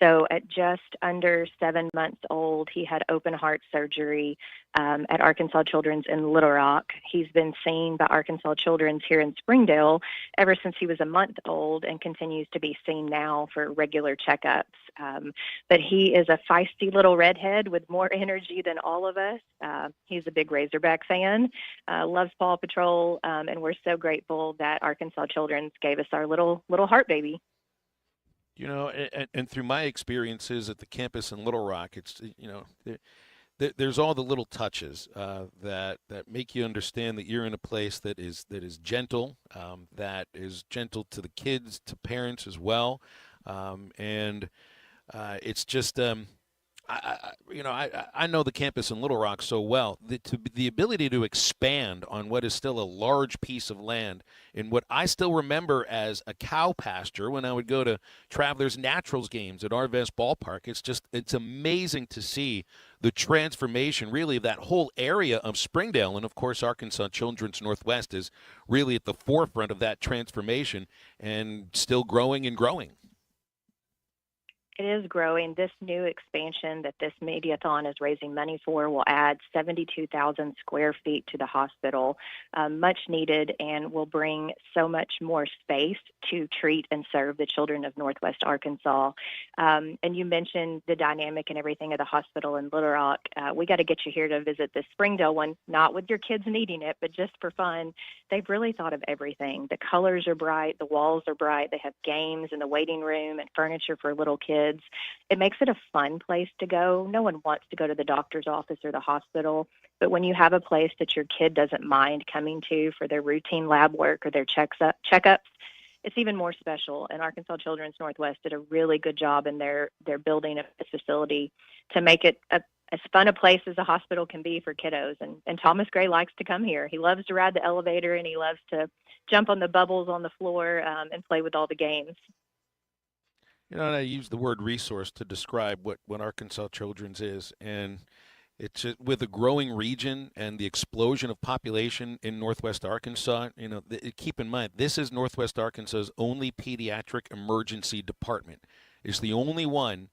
So at just under 7 months old, he had open heart surgery at Arkansas Children's in Little Rock. He's been seen by Arkansas Children's here in Springdale ever since he was a month old and continues to be seen now for regular checkups. But he is a feisty little redhead with more energy than all of us. He's a big Razorback fan, loves Paw Patrol, and we're so grateful that Arkansas Children's gave us our little heart baby. You know, and through my experiences at the campus in Little Rock, it's, you know, there's all the little touches that make you understand that you're in a place that is gentle, that is gentle to the kids, to parents as well, and it's just I know the campus in Little Rock so well. The ability to expand on what is still a large piece of land in what I still remember as a cow pasture when I would go to Travelers Naturals games at Arvest Ballpark. It's amazing to see the transformation, really, of that whole area of Springdale. And, of course, Arkansas Children's Northwest is really at the forefront of that transformation and still growing and growing. It is growing. This new expansion that this Mediathon is raising money for will add 72,000 square feet to the hospital, much needed, and will bring so much more space to treat and serve the children of Northwest Arkansas. And you mentioned the dynamic and everything of the hospital in Little Rock. We got to get you here to visit the Springdale one, not with your kids needing it, but just for fun. They've really thought of everything. The colors are bright. The walls are bright. They have games in the waiting room and furniture for little kids. It makes it a fun place to go. No one wants to go to the doctor's office or the hospital, but when you have a place that your kid doesn't mind coming to for their routine lab work or their checkups, it's even more special. And Arkansas Children's Northwest did a really good job in their building of this facility to make it as fun a place as a hospital can be for kiddos. And Thomas Gray likes to come here. He loves to ride the elevator, and he loves to jump on the bubbles on the floor and play with all the games. You know, and I use the word resource to describe what Arkansas Children's is, and it's just, with a growing region and the explosion of population in Northwest Arkansas, you know, keep in mind, this is Northwest Arkansas's only pediatric emergency department. It's the only one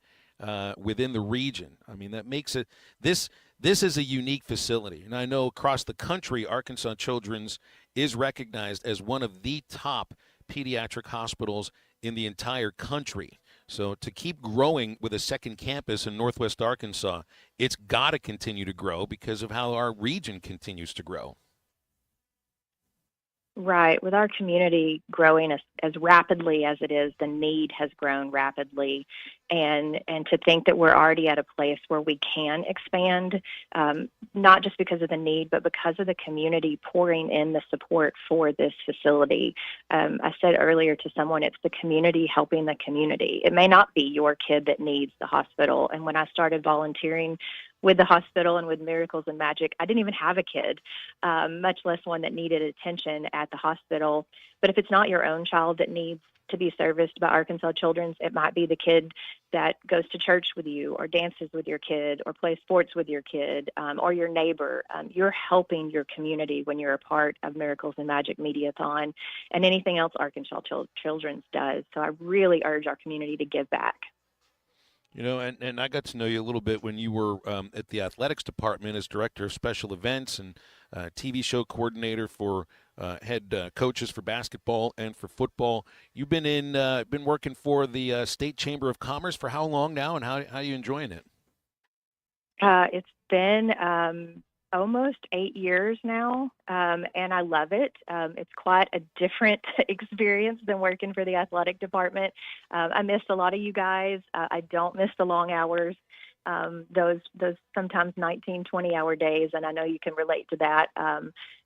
within the region. I mean, that makes it, this is a unique facility. And I know across the country, Arkansas Children's is recognized as one of the top pediatric hospitals in the entire country. So to keep growing with a second campus in Northwest Arkansas, it's got to continue to grow because of how our region continues to grow. Right. With our community growing as rapidly as it is, the need has grown rapidly. And to think that we're already at a place where we can expand, not just because of the need, but because of the community pouring in the support for this facility. I said earlier to someone, it's the community helping the community. It may not be your kid that needs the hospital. And when I started volunteering with the hospital and with Miracles and Magic, I didn't even have a kid, much less one that needed attention at the hospital. But if it's not your own child that needs to be serviced by Arkansas Children's, it might be the kid that goes to church with you or dances with your kid or plays sports with your kid, or your neighbor. You're helping your community when you're a part of Miracles and Magic Mediathon and anything else Arkansas Children's does. So I really urge our community to give back. You know, and I got to know you a little bit when you were at the athletics department as director of special events and TV show coordinator for head coaches for basketball and for football. You've been working for the State Chamber of Commerce for how long now, and how are you enjoying it? It's been almost 8 years now, and I love it. It's quite a different experience than working for the athletic department. I miss a lot of you guys. I don't miss the long hours, those sometimes 19, 20-hour days, and I know you can relate to that.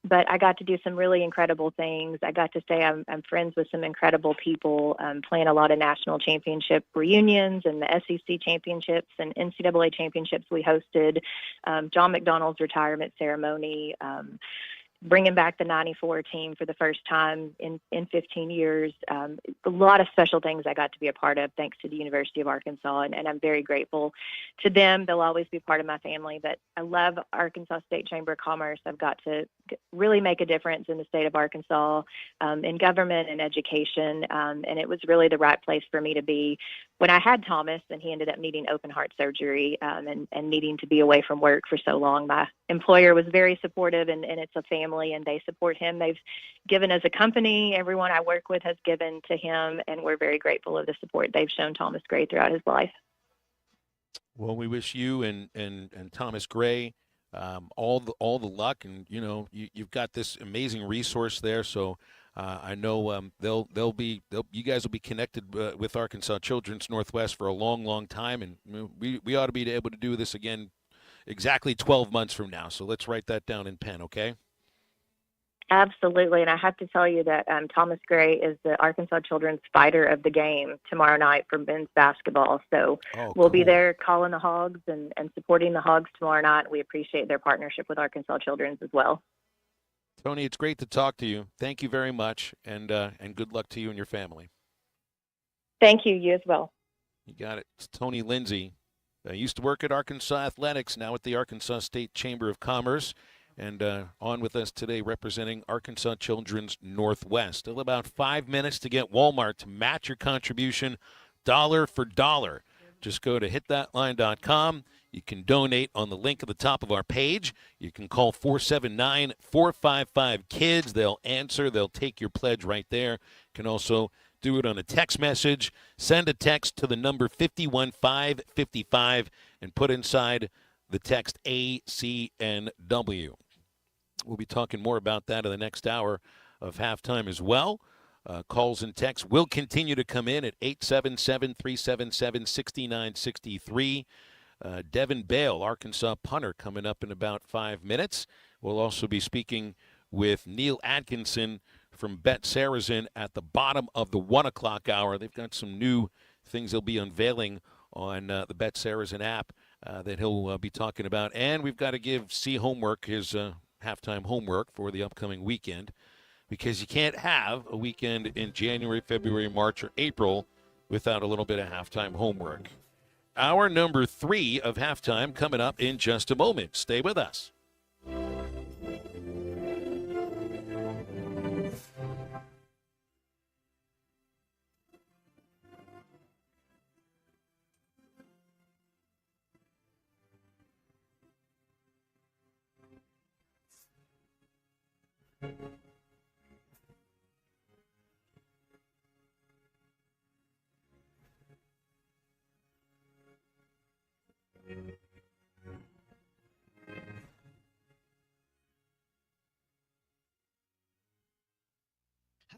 But I got to do some really incredible things. I got to say I'm friends with some incredible people, playing a lot of national championship reunions and the SEC championships and NCAA championships we hosted, John McDonald's retirement ceremony, bringing back the 94 team for the first time in 15 years. A lot of special things I got to be a part of thanks to the University of Arkansas, and I'm very grateful to them. They'll always be part of my family, but I love Arkansas State Chamber of Commerce. I've got to really make a difference in the state of Arkansas, in government and education, and it was really the right place for me to be. When I had Thomas and he ended up needing open heart surgery and needing to be away from work for so long, my employer was very supportive, and it's a family, and they support him. They've given as a company. Everyone I work with has given to him, and we're very grateful of the support they've shown Thomas Gray throughout his life. Well, we wish you and Thomas Gray all the luck, and you know you've got this amazing resource there. So I know you guys will be connected with Arkansas Children's Northwest for a long time, and we ought to be able to do this again exactly 12 months from now. So let's write that down in pen, okay? Absolutely, and I have to tell you that Thomas Gray is the Arkansas Children's Fighter of the Game tomorrow night for men's basketball. So we'll be there calling the Hogs and supporting the Hogs tomorrow night. We appreciate their partnership with Arkansas Children's as well. Tony, it's great to talk to you. Thank you very much, and good luck to you and your family. Thank you. You as well. You got it. It's Tony Lindsay. Used to work at Arkansas Athletics, now at the Arkansas State Chamber of Commerce. And on with us today representing Arkansas Children's Northwest. Still about 5 minutes to get Walmart to match your contribution dollar for dollar. Just go to hitthatline.com. You can donate on the link at the top of our page. You can call 479-455-KIDS. They'll answer. They'll take your pledge right there. You can also do it on a text message. Send a text to the number 51555 and put inside the text ACNW. We'll be talking more about that in the next hour of halftime as well. Calls and texts will continue to come in at 877-377-6963. Devin Bale, Arkansas punter, coming up in about 5 minutes. We'll also be speaking with Neil Atkinson from Bet Saracen at the bottom of the 1 o'clock hour. They've got some new things they'll be unveiling on the Bet Saracen app that he'll be talking about. And we've got to give C Homework his halftime homework for the upcoming weekend, because you can't have a weekend in January, February, March, or April without a little bit of halftime homework. Hour number 3 of halftime coming up in just a moment. Stay with us.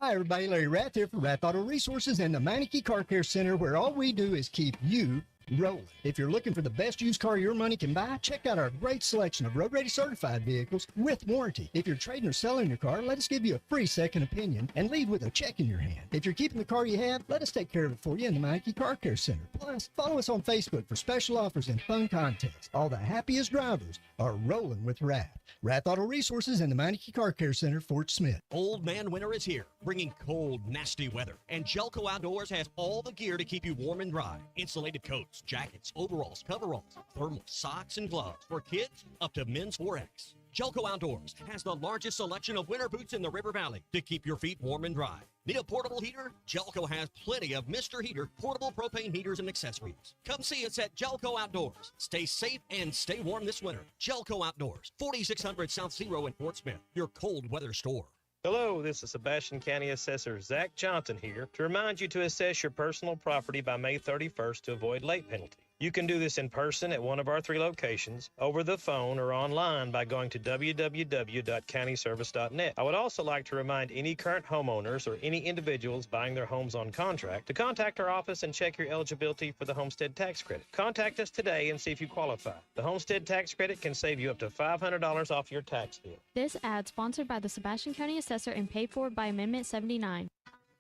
Hi, everybody. Larry Rath here for Rath Auto Resources and the Meineke Car Care Center, where all we do is keep you rolling. If you're looking for the best used car your money can buy, check out our great selection of road-ready certified vehicles with warranty. If you're trading or selling your car, let us give you a free second opinion and leave with a check in your hand. If you're keeping the car you have, let us take care of it for you in the Meineke Car Care Center. Plus, follow us on Facebook for special offers and fun contests. All the happiest drivers are rolling with Rath. Rath Auto Resources and the Meineke Car Care Center, Fort Smith. Old man winter is here, bringing cold, nasty weather. And Jelco Outdoors has all the gear to keep you warm and dry. Insulated coats, jackets, overalls, coveralls, thermal socks, and gloves for kids up to men's 4X. Jelco Outdoors has the largest selection of winter boots in the River Valley to keep your feet warm and dry. Need a portable heater? Jelco has plenty of Mr. Heater portable propane heaters and accessories. Come see us at Jelco Outdoors. Stay safe and stay warm this winter. Jelco Outdoors, 4600 South Zero in Fort Smith, your cold weather store. Hello, this is Sebastian County Assessor Zach Johnson here to remind you to assess your personal property by May 31st to avoid late penalty. You can do this in person at one of our 3 locations, over the phone, or online by going to www.countyservice.net. I would also like to remind any current homeowners or any individuals buying their homes on contract to contact our office and check your eligibility for the homestead tax credit. Contact us today and see if you qualify. The homestead tax credit can save you up to $500 off your tax bill. This ad sponsored by the Sebastian County Assessor and paid for by Amendment 79.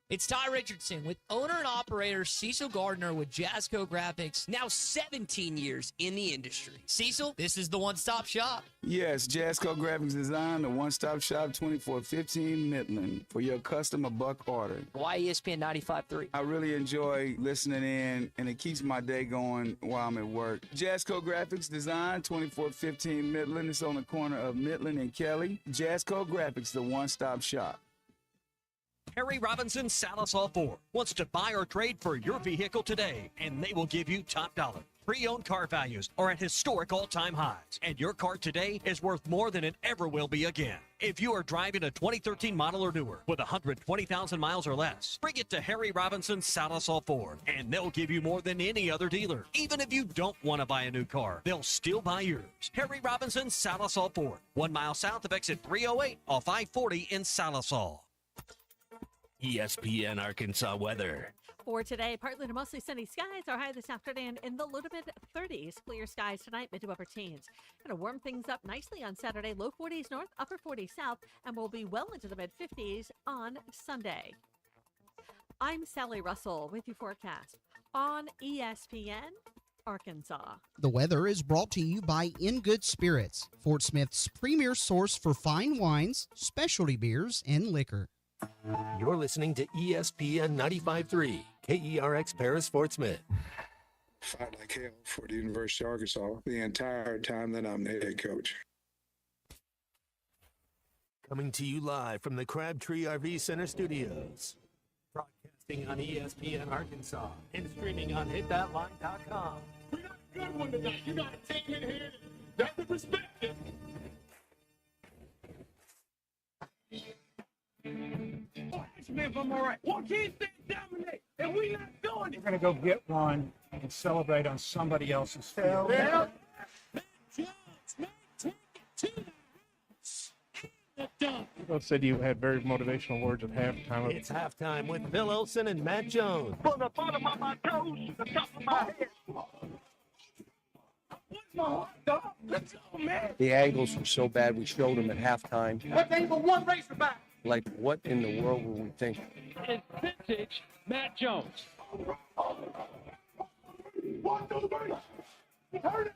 It's Ty Richardson with owner and operator Cecil Gardner with Jasco Graphics, now 17 years in the industry. Cecil, this is the one-stop shop. Yes, Jasco Graphics Design, the one-stop shop, 2415 Midland, for your custom or buck order. Why ESPN 95.3? I really enjoy listening in, and it keeps my day going while I'm at work. Jasco Graphics Design, 2415 Midland. It's on the corner of Midland and Kelly. Jasco Graphics, the one-stop shop. Harry Robinson Salisal Ford wants to buy or trade for your vehicle today, and they will give you top dollar. Pre-owned car values are at historic all-time highs, and your car today is worth more than it ever will be again. If you are driving a 2013 model or newer with 120,000 miles or less, bring it to Harry Robinson Salisal Ford, and they'll give you more than any other dealer. Even if you don't want to buy a new car, they'll still buy yours. Harry Robinson Salisal Ford, 1 mile south of exit 308 off I-40 in Salisal. ESPN Arkansas weather. For today, partly to mostly sunny skies. Our high this afternoon in the low to mid 30s. Clear skies tonight, mid to upper teens. Going to warm things up nicely on Saturday. Low 40s north, upper 40s south, and we'll be well into the mid 50s on Sunday. I'm Sally Russell with your forecast on ESPN Arkansas. The weather is brought to you by In Good Spirits, Fort Smith's premier source for fine wines, specialty beers, and liquor. You're listening to ESPN 95.3, KERX Paris, Fort Smith. Fight like hell for the University of Arkansas the entire time that I'm the head coach. Coming to you live from the Crabtree RV Center studios. Broadcasting on ESPN Arkansas and streaming on hitthatline.com. We got a good one tonight. You got a team in here that's respected. If I'm all right. Why can't they dominate? And we not doing it. We're going to go get one and celebrate on somebody else's field. Yeah. Both said you had very motivational words at halftime. It's halftime with Phil Olsen and Matt Jones. From the bottom of my toes to the top of my head. What's my heart, dog? Let's go, man. The angles were so bad, we showed them at halftime. What they for one Razorback? Like, what in the world were we thinking? It's vintage Matt Jones. 1, 2, 3. Heard it.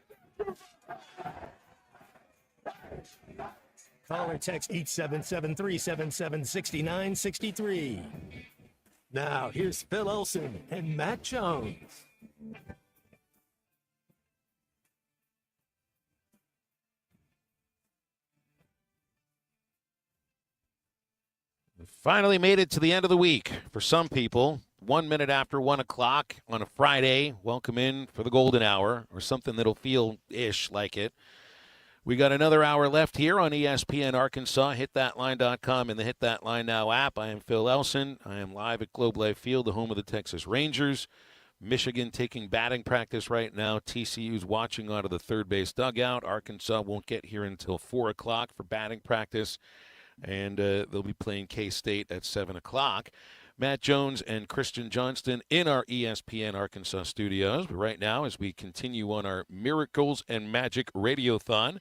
Call or text 877-377-6963. Now, here's Phil Olsen and Matt Jones. Finally made it to the end of the week for some people. 1 minute after 1 o'clock on a Friday. Welcome in for the golden hour, or something that'll feel-ish like it. We got another hour left here on ESPN Arkansas. HitThatLine.com and the Hit That Line Now app. I am Phil Elson. I am live at Globe Life Field, the home of the Texas Rangers. Michigan taking batting practice right now. TCU's watching out of the third base dugout. Arkansas won't get here until 4 o'clock for batting practice. and they'll be playing K-State at 7 o'clock. Matt Jones and Christian Johnston in our ESPN Arkansas studios. But right now, as we continue on our Miracles and Magic Radiothon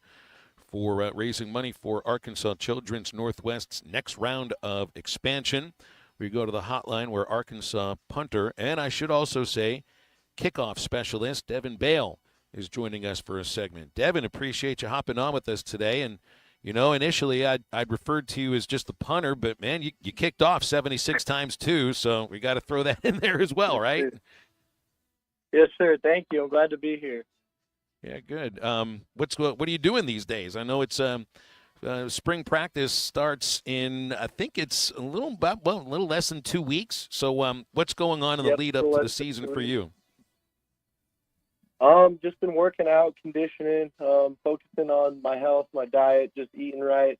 for raising money for Arkansas Children's Northwest's next round of expansion, we go to the hotline where Arkansas punter, and I should also say kickoff specialist, Devin Bale, is joining us for a segment. Devin, appreciate you hopping on with us today. And you know, initially I'd referred to you as just the punter, but, man, you kicked off 76 times too, so we got to throw that in there as well, right? Yes, sir. Thank you. I'm glad to be here. Yeah, good. What are you doing these days? I know it's spring practice starts in, I think it's a little less than 2 weeks. So what's going on in the lead up to the season for you? Just been working out, conditioning, focusing on my health, my diet, just eating right,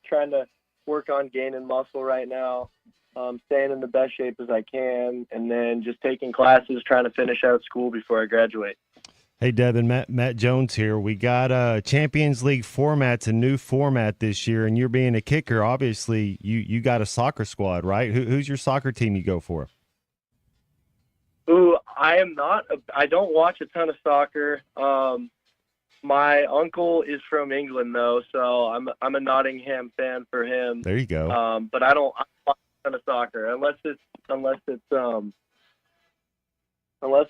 trying to work on gaining muscle right now, staying in the best shape as I can, and then just taking classes, trying to finish out school before I graduate. Hey, Devin, Matt Jones here. We got Champions League format's a new format this year, and you're being a kicker. Obviously, you got a soccer squad, right? Who's your soccer team you go for? Ooh, I am not. I don't watch a ton of soccer. My uncle is from England, though, so I'm a Nottingham fan for him. There you go. But I don't watch a ton of soccer unless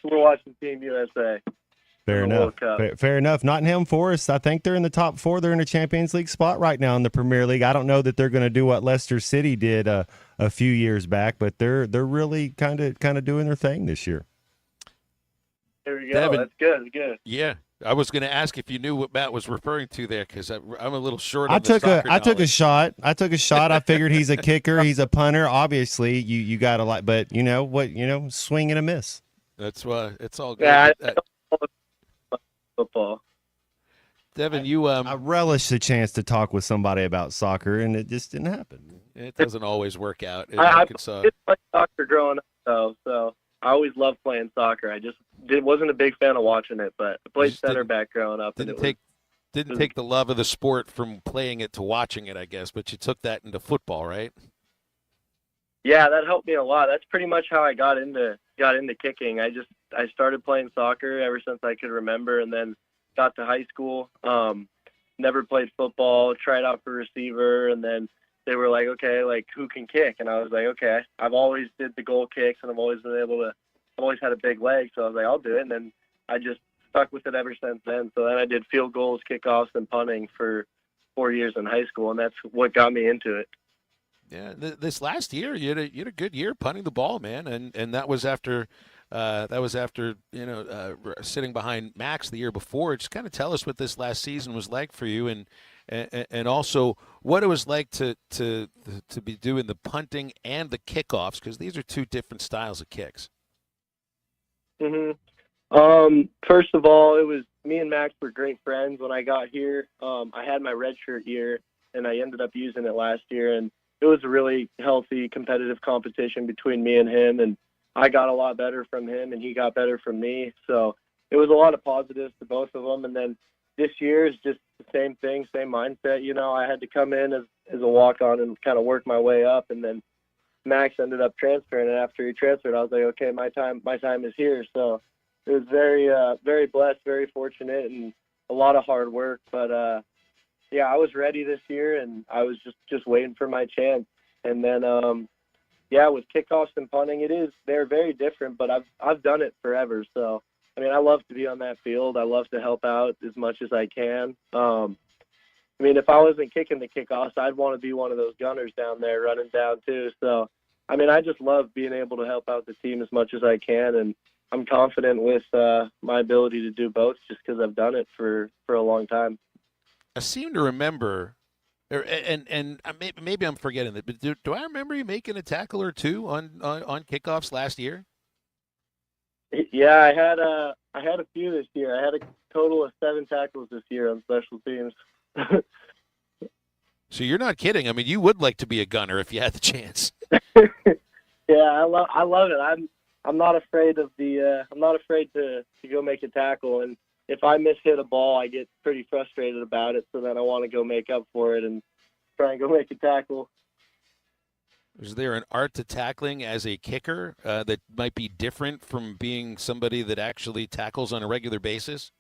we're watching Team USA. Fair enough. Fair enough. Nottingham Forest, I think they're in the top 4. They're in a Champions League spot right now in the Premier League. I don't know that they're going to do what Leicester City did a few years back, but they're really kind of doing their thing this year. There you go. Devin, That's good. Good. Yeah. I was going to ask if you knew what Matt was referring to there because I'm a little short on I took a shot. I figured he's a kicker. He's a punter. Obviously, you got to like, but you know what? Swing and a miss. That's why it's all good. Yeah, I don't football. Devin, I relish the chance to talk with somebody about soccer, and it just didn't happen. It doesn't always work out in I Arkansas. did play soccer growing up, though, so I always loved playing soccer. I just wasn't a big fan of watching it, but I played center back growing up. Didn't take the love of the sport from playing it to watching it, I guess, but you took that into football, right? Yeah, that helped me a lot. That's pretty much how I got into kicking. I started playing soccer ever since I could remember, and then got to high school. Never played football. Tried out for receiver, and then they were like, "Okay, like who can kick?" And I was like, "Okay." I've always did the goal kicks, and I've always had a big leg, so I was like, "I'll do it." And then I just stuck with it ever since then. So then I did field goals, kickoffs, and punting for 4 years in high school, and that's what got me into it. Yeah, this last year you had a good year punting the ball, man, and that was after sitting behind Max the year before. Just kind of tell us what this last season was like for you, and also what it was like to be doing the punting and the kickoffs, because these are two different styles of kicks. First of all, it was me and Max were great friends when I got here. I had my redshirt year, and I ended up using it last year, and it was a really healthy, competitive competition between me and him, and I got a lot better from him, and he got better from me. So it was a lot of positives to both of them. And then this year is just the same thing, same mindset. I had to come in as a walk-on and kind of work my way up, and then Max ended up transferring, and after he transferred, I was like, okay, my time is here. So it was very, very blessed, very fortunate, and a lot of hard work. But yeah, I was ready this year, and I was just waiting for my chance. And then, with kickoffs and punting, they're very different, but I've done it forever. So, I mean, I love to be on that field. I love to help out as much as I can. If I wasn't kicking the kickoffs, I'd want to be one of those gunners down there running down too. So, I mean, I just love being able to help out the team as much as I can, and I'm confident with my ability to do both just because I've done it for a long time. I seem to remember, and maybe I'm forgetting that, but do I remember you making a tackle or two on kickoffs last year? Yeah, I had a few this year. I had a total of 7 tackles this year on special teams. So you're not kidding. I mean, you would like to be a gunner if you had the chance. Yeah, I love it. I'm not afraid of I'm not afraid to go make a tackle, and if I hit a ball, I get pretty frustrated about it, so then I want to go make up for it and try and go make a tackle. Is there an art to tackling as a kicker that might be different from being somebody that actually tackles on a regular basis?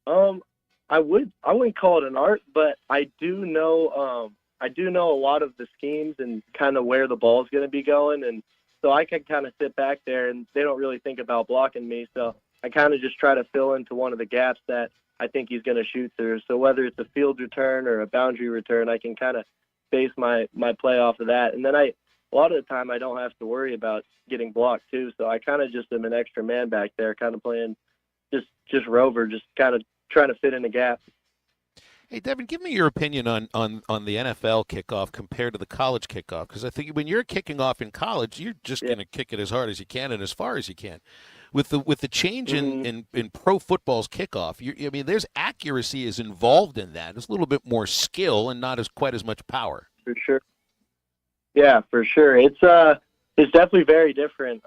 I wouldn't call it an art, but I do know a lot of the schemes and kind of where the ball is going to be going, and so I can kind of sit back there and they don't really think about blocking me, so I kind of just try to fill into one of the gaps that I think he's going to shoot through. So whether it's a field return or a boundary return, I can kind of base my play off of that, and then a lot of the time I don't have to worry about getting blocked too, so I kind of just am an extra man back there, kind of playing just rover, just kind of trying to fit in a gap. Hey, Devin, give me your opinion on the NFL kickoff compared to the college kickoff, because I think when you're kicking off in college, you're just going to kick it as hard as you can and as far as you can. With the change in pro football's kickoff, I mean, there's accuracy is involved in that. There's a little bit more skill and not quite as much power. For sure. Yeah, for sure. It's definitely very different.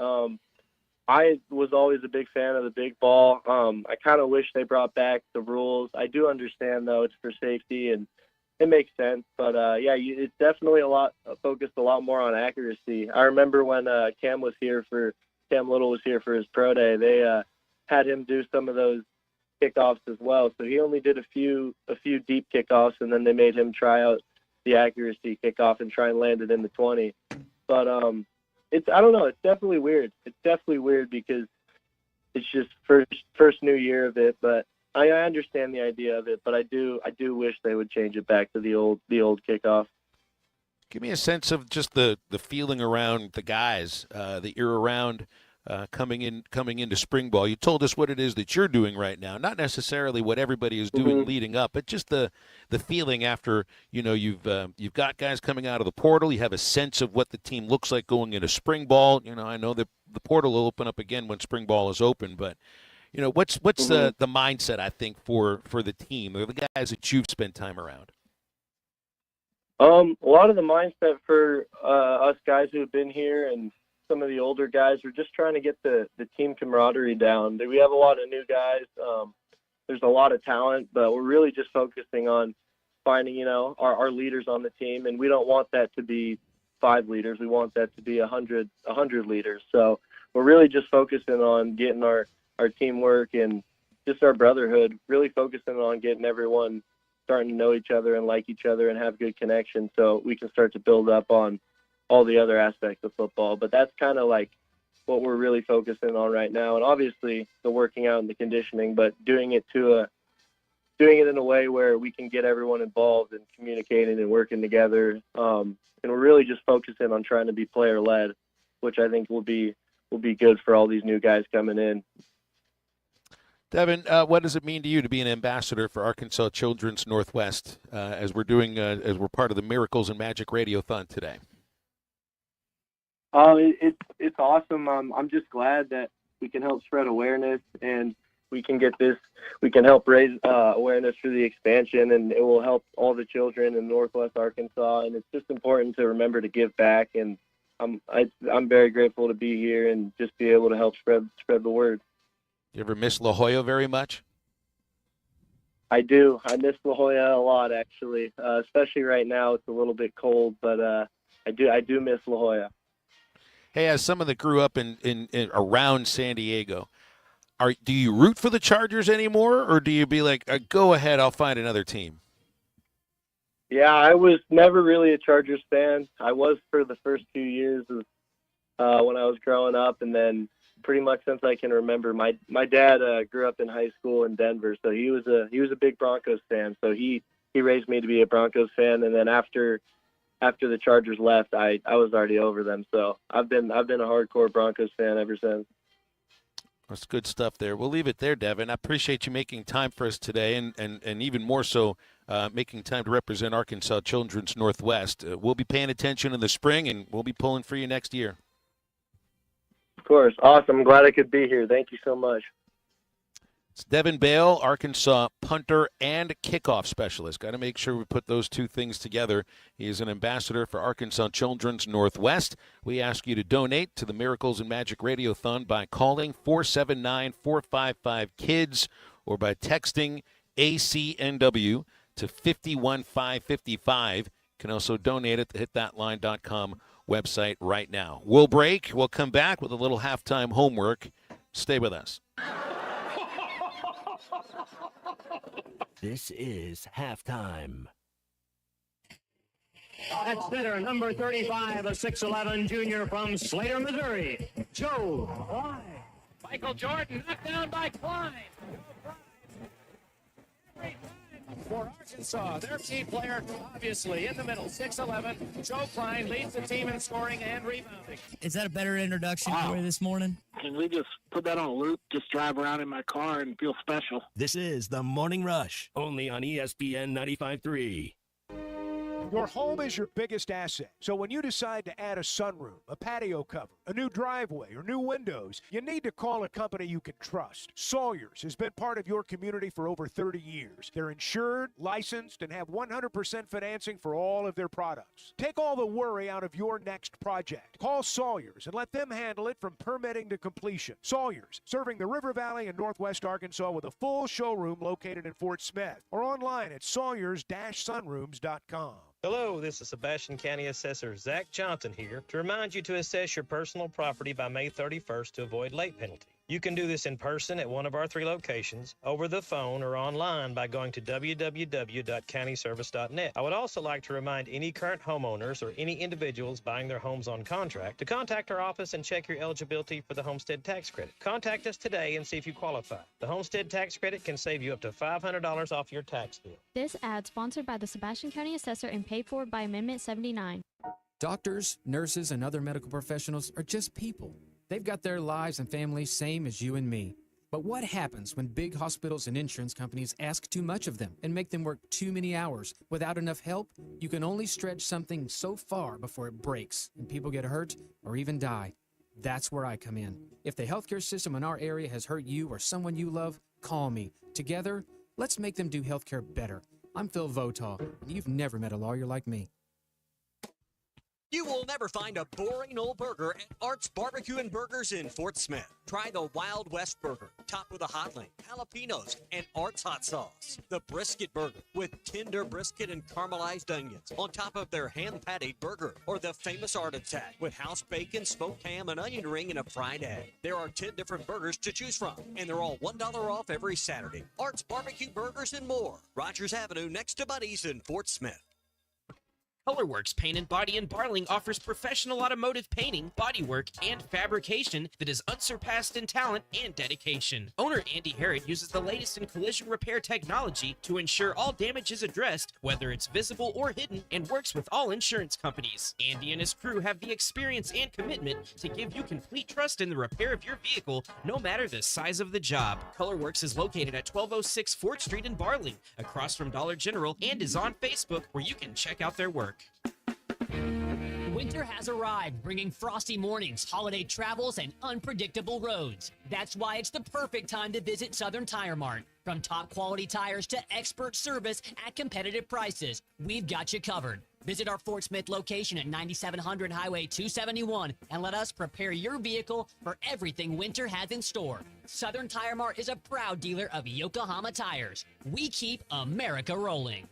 I was always a big fan of the big ball. I kind of wish they brought back the rules. I do understand, though, it's for safety, and it makes sense. But, it's definitely focused a lot more on accuracy. I remember when Cam Little was here for his pro day, they had him do some of those kickoffs as well. So he only did a few deep kickoffs, and then they made him try out the accuracy kickoff and try and land it in the 20. But I don't know. It's definitely weird. It's definitely weird because it's just first new year of it. But I understand the idea of it. But I do wish they would change it back to the old kickoff. Give me a sense of just the feeling around the guys that you're around coming into spring ball. You told us what it is that you're doing right now, not necessarily what everybody is doing leading up, but just the feeling after you've got guys coming out of the portal. You have a sense of what the team looks like going into spring ball. I know that the portal will open up again when spring ball is open, but what's the mindset I think for the team or the guys that you've spent time around? A lot of the mindset for us guys who have been here and some of the older guys are just trying to get the team camaraderie down. We have a lot of new guys. There's a lot of talent, but we're really just focusing on finding, our leaders on the team. And we don't want that to be 5 leaders. We want that to be 100 leaders. So we're really just focusing on getting our teamwork and just our brotherhood, really focusing on getting everyone starting to know each other and like each other and have good connections so we can start to build up on all the other aspects of football. But that's kind of like what we're really focusing on right now. And obviously the working out and the conditioning, but doing it in a way where we can get everyone involved and communicating and working together. And we're really just focusing on trying to be player led, which I think will be good for all these new guys coming in. Devin, what does it mean to you to be an ambassador for Arkansas Children's Northwest as we're part of the Miracles and Magic Radiothon today? It's awesome. I'm just glad that we can help spread awareness and we can help raise awareness through the expansion, and it will help all the children in Northwest Arkansas. And it's just important to remember to give back. And I'm very grateful to be here and just be able to help spread the word. You ever miss La Jolla very much? I do. I miss La Jolla a lot, actually, especially right now. It's a little bit cold, but I do miss La Jolla. Hey, as someone that grew up in around San Diego, do you root for the Chargers anymore, or do you be like, go ahead, I'll find another team? Yeah, I was never really a Chargers fan. I was for the first few years of when I was growing up, and then pretty much since I can remember. My dad grew up in high school in Denver, so he was a big Broncos fan. So he raised me to be a Broncos fan, and then after the Chargers left, I was already over them. So I've been a hardcore Broncos fan ever since. That's good stuff there. We'll leave it there, Devin. I appreciate you making time for us today, and even more so making time to represent Arkansas Children's Northwest. We'll be paying attention in the spring, and we'll be pulling for you next year. Of course. Awesome. I'm glad I could be here. Thank you so much. It's Devin Bale, Arkansas punter and kickoff specialist. Got to make sure we put those two things together. He is an ambassador for Arkansas Children's Northwest. We ask you to donate to the Miracles and Magic Radiothon by calling 479-455-KIDS or by texting ACNW to 51555. You can also donate at the hitthatline.com website right now. We'll break. We'll come back with a little halftime homework. Stay with us. This is halftime. At center, number 35, a 6'11 junior from Slater, Missouri, Joe Klein. Michael Jordan knocked down by Klein. For Arkansas, their key player, obviously, in the middle, 6'11. Joe Klein leads the team in scoring and rebounding. Is that a better introduction for you this morning? Can we just put that on a loop, just drive around in my car and feel special? This is the Morning Rush, only on ESPN 95.3. Your home is your biggest asset. So when you decide to add a sunroom, a patio cover, a new driveway, or new windows, you need to call a company you can trust. Sawyers has been part of your community for over 30 years. They're insured, licensed, and have 100% financing for all of their products. Take all the worry out of your next project. Call Sawyers and let them handle it from permitting to completion. Sawyers, serving the River Valley and Northwest Arkansas with a full showroom located in Fort Smith or online at sawyers-sunrooms.com. Hello, this is Sebastian County Assessor Zach Johnson here to remind you to assess your personal property by May 31st to avoid late penalty. You can do this in person at one of our 3 locations, over the phone, or online by going to www.countyservice.net. I would also like to remind any current homeowners or any individuals buying their homes on contract to contact our office and check your eligibility for the homestead tax credit. Contact us today and see if you qualify. The homestead tax credit can save you up to $500 off your tax bill. This ad sponsored by the Sebastian County Assessor and paid for by Amendment 79. Doctors, nurses, and other medical professionals are just people. They've got their lives and families same as you and me. But what happens when big hospitals and insurance companies ask too much of them and make them work too many hours without enough help? You can only stretch something so far before it breaks and people get hurt or even die. That's where I come in. If the healthcare system in our area has hurt you or someone you love, call me. Together, let's make them do healthcare better. I'm Phil Votaw, and you've never met a lawyer like me. You will never find a boring old burger at Art's Barbecue and Burgers in Fort Smith. Try the Wild West Burger, topped with a hot link, jalapenos, and Art's hot sauce. The Brisket Burger, with tender brisket and caramelized onions on top of their hand-patted burger. Or the famous Art Attack, with house bacon, smoked ham, an onion ring, and a fried egg. There are 10 different burgers to choose from, and they're all $1 off every Saturday. Art's Barbecue Burgers and more. Rogers Avenue, next to Buddy's in Fort Smith. Colorworks Paint and Body in Barling offers professional automotive painting, bodywork, and fabrication that is unsurpassed in talent and dedication. Owner Andy Harrod uses the latest in collision repair technology to ensure all damage is addressed, whether it's visible or hidden, and works with all insurance companies. Andy and his crew have the experience and commitment to give you complete trust in the repair of your vehicle, no matter the size of the job. Colorworks is located at 1206 Fort Street in Barling, across from Dollar General, and is on Facebook, where you can check out their work. Winter has arrived, bringing frosty mornings, holiday travels, and unpredictable roads. That's why it's the perfect time to visit Southern Tire Mart. From top quality tires to expert service at competitive prices, we've got you covered. Visit our Fort Smith location at 9700 Highway 271 and let us prepare your vehicle for everything winter has in store. Southern Tire Mart is a proud dealer of Yokohama tires. We keep America rolling.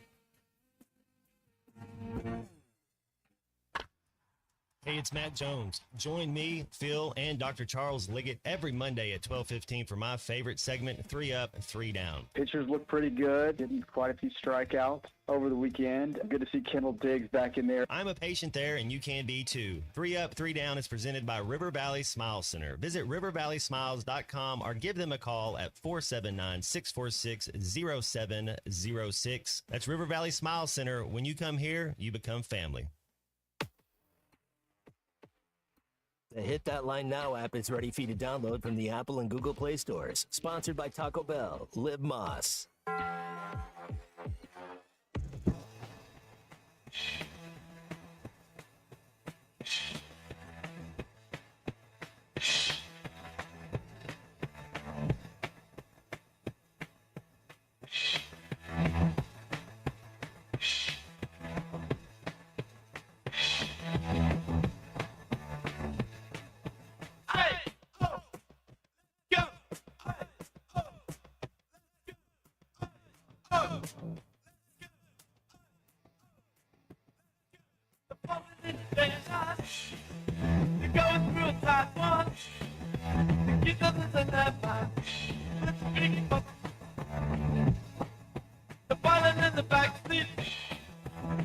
Hey, it's Matt Jones. Join me, Phil, and Dr. Charles Liggett every Monday at 12:15 for my favorite segment, 3 Up, 3 Down. Pitchers look pretty good. Getting quite a few strikeouts over the weekend. Good to see Kendall Diggs back in there. I'm a patient there, and you can be too. 3 Up, 3 Down is presented by River Valley Smile Center. Visit rivervalleysmiles.com or give them a call at 479-646-0706. That's River Valley Smile Center. When you come here, you become family. The Hit That Line Now app is ready for you to download from the Apple and Google Play stores. Sponsored by Taco Bell. Live Moss. staying hot. You're going through a tight one. You know this and that fine. Let's big up. The violin in the backseat.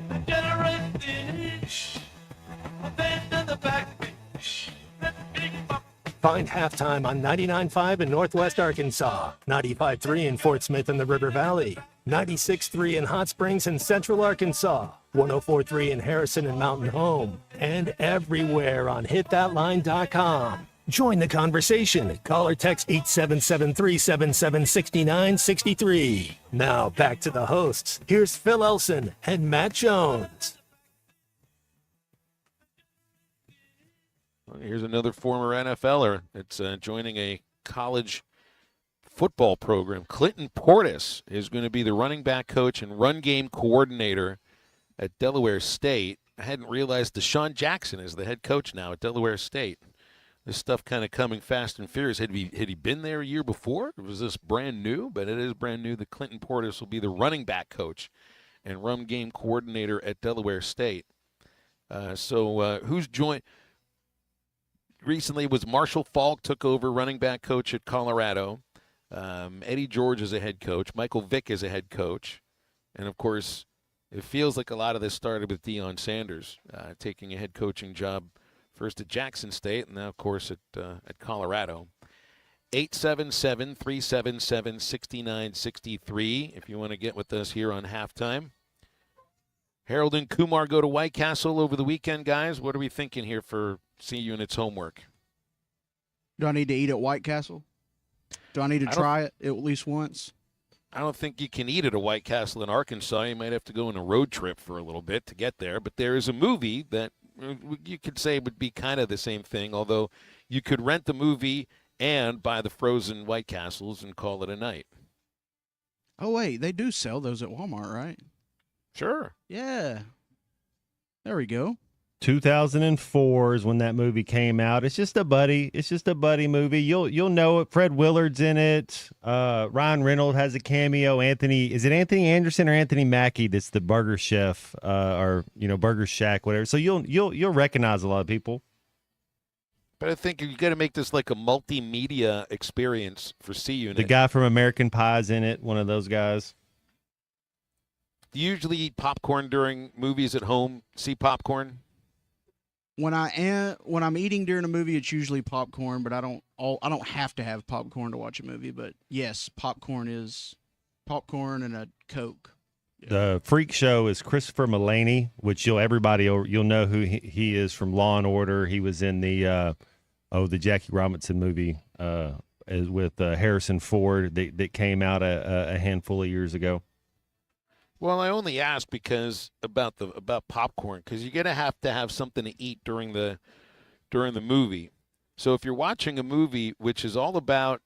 The generous the band in the backseat. Let's big up. Find Halftime on 99.5 in Northwest Arkansas, 95.3 in Fort Smith and the River Valley, 96.3 in Hot Springs and Central Arkansas, 104.3 in Harrison and Mountain Home, and everywhere on hitthatline.com. Join the conversation. Call or text 877-377-6963. Now back to the hosts. Here's Phil Elson and Matt Jones. Here's another former NFLer that's joining a college football program. Clinton Portis is going to be the running back coach and run game coordinator at Delaware State. I hadn't realized Deshaun Jackson is the head coach now at Delaware State. This stuff kind of coming fast and furious. Had he been there a year before? Or was this brand new? But it is brand new. The Clinton Portis will be the running back coach and run game coordinator at Delaware State. So who's joined? Recently was Marshall Falk, took over running back coach at Colorado. Eddie George is a head coach. Michael Vick is a head coach. And, of course, it feels like a lot of this started with Deion Sanders taking a head coaching job first at Jackson State and now, of course, at Colorado. 877-377-6963 if you want to get with us here on Halftime. Harold and Kumar go to White Castle over the weekend, guys. What are we thinking here for C Unit's homework? Do I need to eat at White Castle? Do I need to try it at least once? I don't think you can eat at a White Castle in Arkansas. You might have to go on a road trip for a little bit to get there. But there is a movie that you could say would be kind of the same thing, although you could rent the movie and buy the frozen White Castles and call it a night. Oh, wait, they do sell those at Walmart, right? Sure. Yeah. There we go. 2004 is when that movie came out. It's just a buddy movie. You'll know it. Fred Willard's in it. Ryan Reynolds has a cameo. Is it Anthony Anderson or Anthony Mackie that's the burger chef or Burger Shack, whatever. So you'll recognize a lot of people. But I think you got to make this like a multimedia experience for C Unit. The guy from American Pie's in it, one of those guys. Do you usually eat popcorn during movies at home? See popcorn? When I'm eating during a movie, it's usually popcorn, but I don't have to have popcorn to watch a movie. But yes, popcorn and a Coke. The freak show is Christopher Mullaney, which you'll know who he is from Law and Order. He was in the Jackie Robinson movie with Harrison Ford that came out a handful of years ago. Well, I only ask because about popcorn, because you're gonna have to have something to eat during the movie. So if you're watching a movie which is all about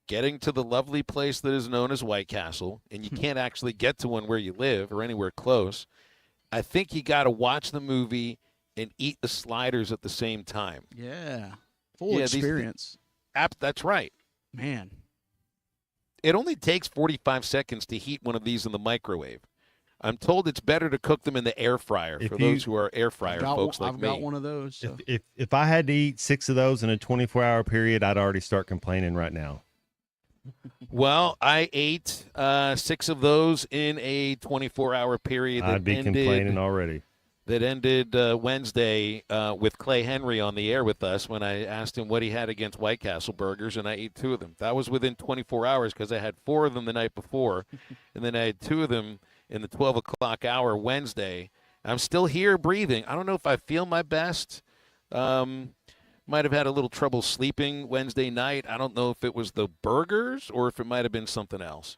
getting to the lovely place that is known as White Castle, and you can't actually get to one where you live or anywhere close, I think you got to watch the movie and eat the sliders at the same time. Yeah, full experience. That's right, man. It only takes 45 seconds to heat one of these in the microwave. I'm told it's better to cook them in the air fryer for those who are air fryer folks like me. I've got one of those. So. If I had to eat 6 of those in a 24-hour period, I'd already start complaining right now. Well, I ate 6 of those in a 24-hour period. I'd be complaining already. That ended Wednesday with Clay Henry on the air with us when I asked him what he had against White Castle burgers, and I ate 2 of them. That was within 24 hours because I had 4 of them the night before, and then I had 2 of them in the 12 o'clock hour Wednesday. I'm still here breathing. I don't know if I feel my best. Might have had a little trouble sleeping Wednesday night. I don't know if it was the burgers or if it might have been something else.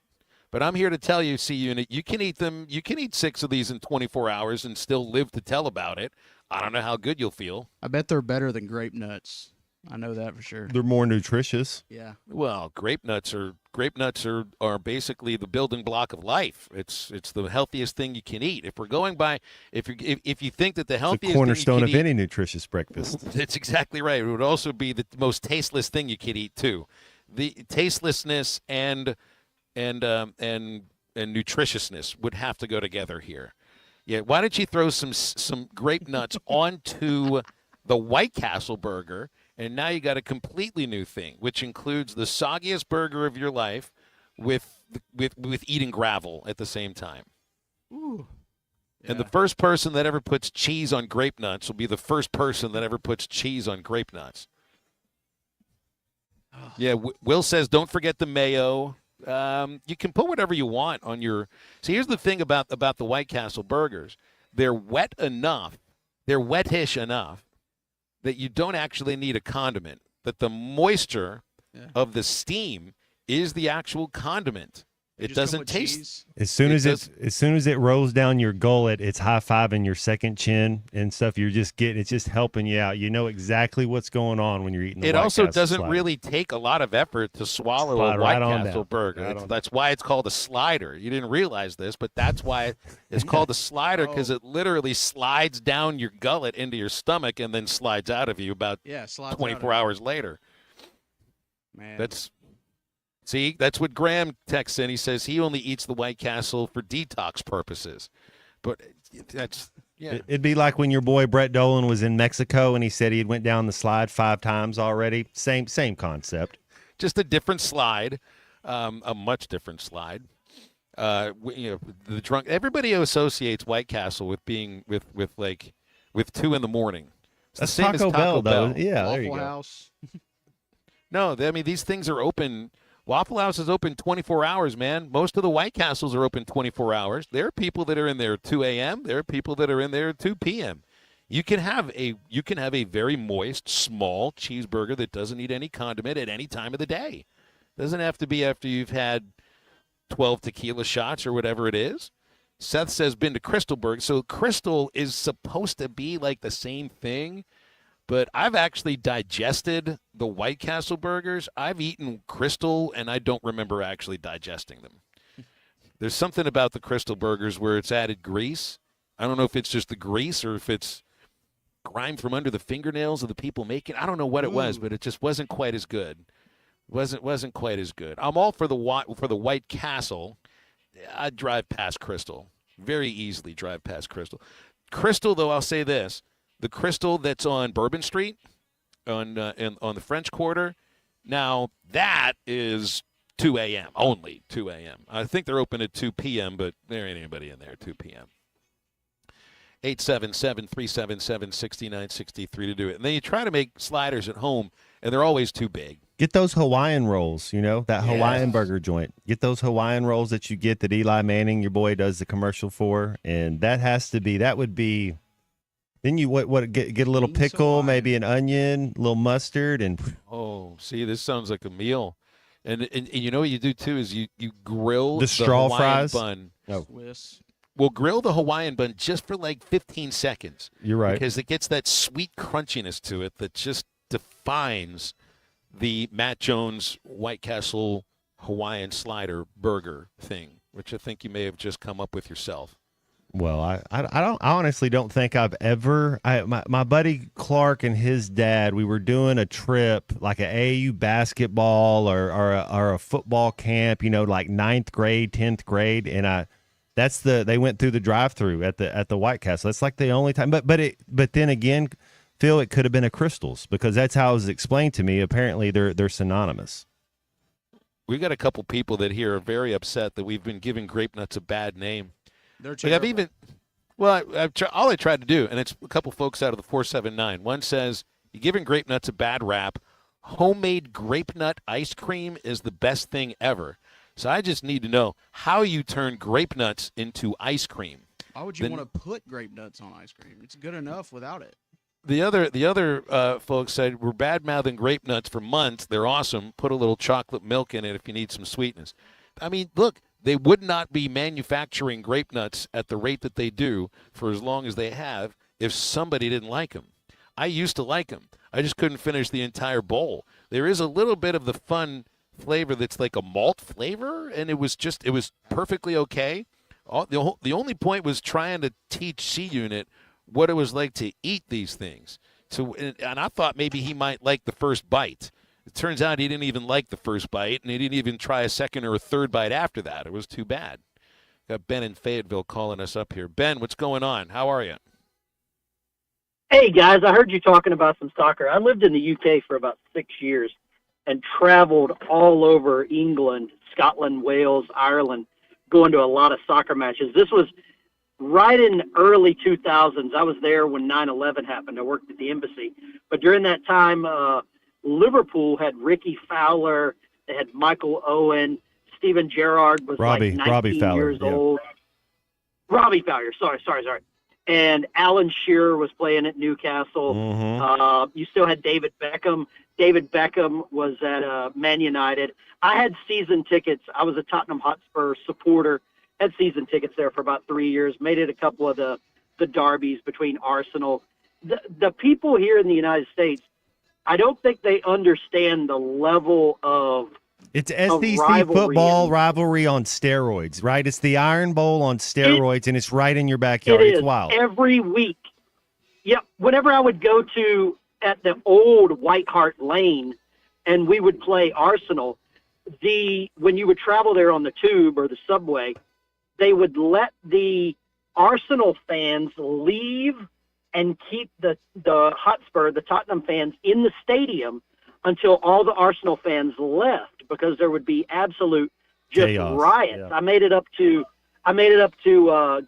But I'm here to tell you, C Unit, you can eat them. You can eat 6 of these in 24 hours and still live to tell about it. I don't know how good you'll feel. I bet they're better than grape nuts. I know that for sure. They're more nutritious. Yeah. Well, grape nuts are basically the building block of life. It's the healthiest thing you can eat. If we're going by, if you think that the healthiest it's the cornerstone thing you of any nutritious breakfast. That's exactly right. It would also be the most tasteless thing you could eat too. The tastelessness and nutritiousness would have to go together here. Yeah, why don't you throw some grape nuts onto the White Castle burger, and now you got a completely new thing, which includes the soggiest burger of your life with eating gravel at the same time. Ooh. Yeah. And the first person that ever puts cheese on grape nuts will be the first person that ever puts cheese on grape nuts. Oh. Yeah, Will says don't forget the mayo. You can put whatever you want on your. See, here's the thing about the White Castle burgers. They're wet enough. They're wet-ish enough that you don't actually need a condiment. That the moisture of the steam is the actual condiment. It doesn't taste. As soon as it rolls down your gullet, it's high-fiving your second chin and stuff. It's just helping you out. You know exactly what's going on when you're eating the It White also Castle doesn't slider. really take a lot of effort to swallow Slide a White right on Castle down. burger. Right on That's why it's called a slider. You didn't realize this, but that's why it's called a slider, because it literally slides down your gullet into your stomach and then slides out of you about slides out 24 of hours later. Man. See, that's what Graham texts in. He says he only eats the White Castle for detox purposes. But that's, yeah. It'd be like when your boy Brett Dolan was in Mexico and he said he had went down the slide 5 times already. Same concept. Just a different slide, a much different slide. The drunk. Everybody associates White Castle with being with 2 in the morning. It's That's the same as Taco Bell, though. Yeah, Waffle there you go. House. No, I mean these things are open. Waffle House is open 24 hours, man. Most of the White Castles are open 24 hours. There are people that are in there at 2 a.m. There are people that are in there at 2 p.m. You can have a very moist, small cheeseburger that doesn't need any condiment at any time of the day. Doesn't have to be after you've had 12 tequila shots or whatever it is. Seth says been to Crystal Burger. So Crystal is supposed to be like the same thing. But I've actually digested the White Castle burgers. I've eaten Crystal, and I don't remember actually digesting them. There's something about the Crystal burgers where it's added grease. I don't know if it's just the grease or if it's grime from under the fingernails of the people making it. I don't know what it was, but it just wasn't quite as good. Wasn't quite as good. I'm all for the White Castle. I'd drive past Crystal. Very easily drive past Crystal. Crystal, though, I'll say this. The Crystal that's on Bourbon Street, on the French Quarter, now that is 2 a.m. only 2 a.m. I think they're open at 2 p.m., but there ain't anybody in there at 2 p.m. 877-377-6963 to do it. And then you try to make sliders at home, and they're always too big. Get those Hawaiian rolls, that Hawaiian burger joint. Get those Hawaiian rolls that you get that Eli Manning, your boy, does the commercial for, and that would be. Then you get a little pickle, maybe an onion, a little mustard, and oh, see, this sounds like a meal. And you know what you do too is you grill the straw Hawaiian fries. Bun. Oh. We'll grill the Hawaiian bun just for like 15 seconds. You're right, because it gets that sweet crunchiness to it that just defines the Matt Jones White Castle Hawaiian slider burger thing, which I think you may have just come up with yourself. Well, I honestly don't think I've ever. My buddy Clark and his dad, we were doing a trip like an AAU basketball or a football camp, like 9th grade, 10th grade, and they went through the drive-through at the White Castle. That's like the only time. But then again, Phil, it could have been a Crystal's because that's how it was explained to me. Apparently, they're synonymous. We've got a couple people that here are very upset that we've been giving grape nuts a bad name. They're all I tried to do, and it's a couple folks out of the 479. One says, you're giving grape nuts a bad rap. Homemade grape nut ice cream is the best thing ever. So I just need to know how you turn grape nuts into ice cream. Why would you want to put grape nuts on ice cream? It's good enough without it. The other folks said, we're bad-mouthing grape nuts for months. They're awesome. Put a little chocolate milk in it if you need some sweetness. I mean, look. They would not be manufacturing grape nuts at the rate that they do for as long as they have if somebody didn't like them. I used to like them. I just couldn't finish the entire bowl. There is a little bit of the fun flavor that's like a malt flavor, and it was perfectly okay. The only point was trying to teach C-Unit what it was like to eat these things. So, and I thought maybe he might like the first bite. It turns out he didn't even like the first bite, and he didn't even try a second or a third bite after that. It was too bad Got Ben in Fayetteville calling us up here. Ben, what's going on? How are you? Hey, guys, I heard you talking about some soccer. I lived in the UK for about 6 years and traveled all over England, Scotland, Wales, Ireland, going to a lot of soccer matches. This was right in early 2000s. I was there when 9/11 happened. I worked at the embassy. But during that time, Liverpool had Ricky Fowler. They had Michael Owen. Steven Gerrard was like 19 years old. Robbie Fowler, sorry. And Alan Shearer was playing at Newcastle. You still had David Beckham. David Beckham was at Man United. I had season tickets. I was a Tottenham Hotspur supporter. Had season tickets there for about 3 years. Made it a couple of the derbies between Arsenal. The people here in the United States, I don't think they understand the level of It's SEC football rivalry on steroids, right? It's the Iron Bowl on steroids, and it's right in your backyard. It's wild. Every week. Yep. Whenever I would go to at the old White Hart Lane, and we would play Arsenal, when you would travel there on the tube or the subway, they would let the Arsenal fans leave and keep the Hotspur, the Tottenham fans, in the stadium until all the Arsenal fans left, because there would be absolute chaos. Riots. Yeah. I made it up to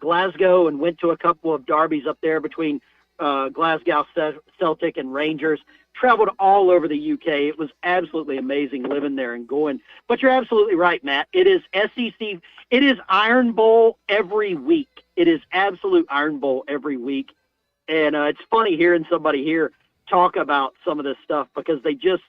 Glasgow and went to a couple of derbies up there between Glasgow Celtic and Rangers. Traveled all over the UK. It was absolutely amazing living there and going. But you're absolutely right, Matt. It is SEC. It is Iron Bowl every week. It is absolute Iron Bowl every week. And it's funny hearing somebody here talk about some of this stuff, because they just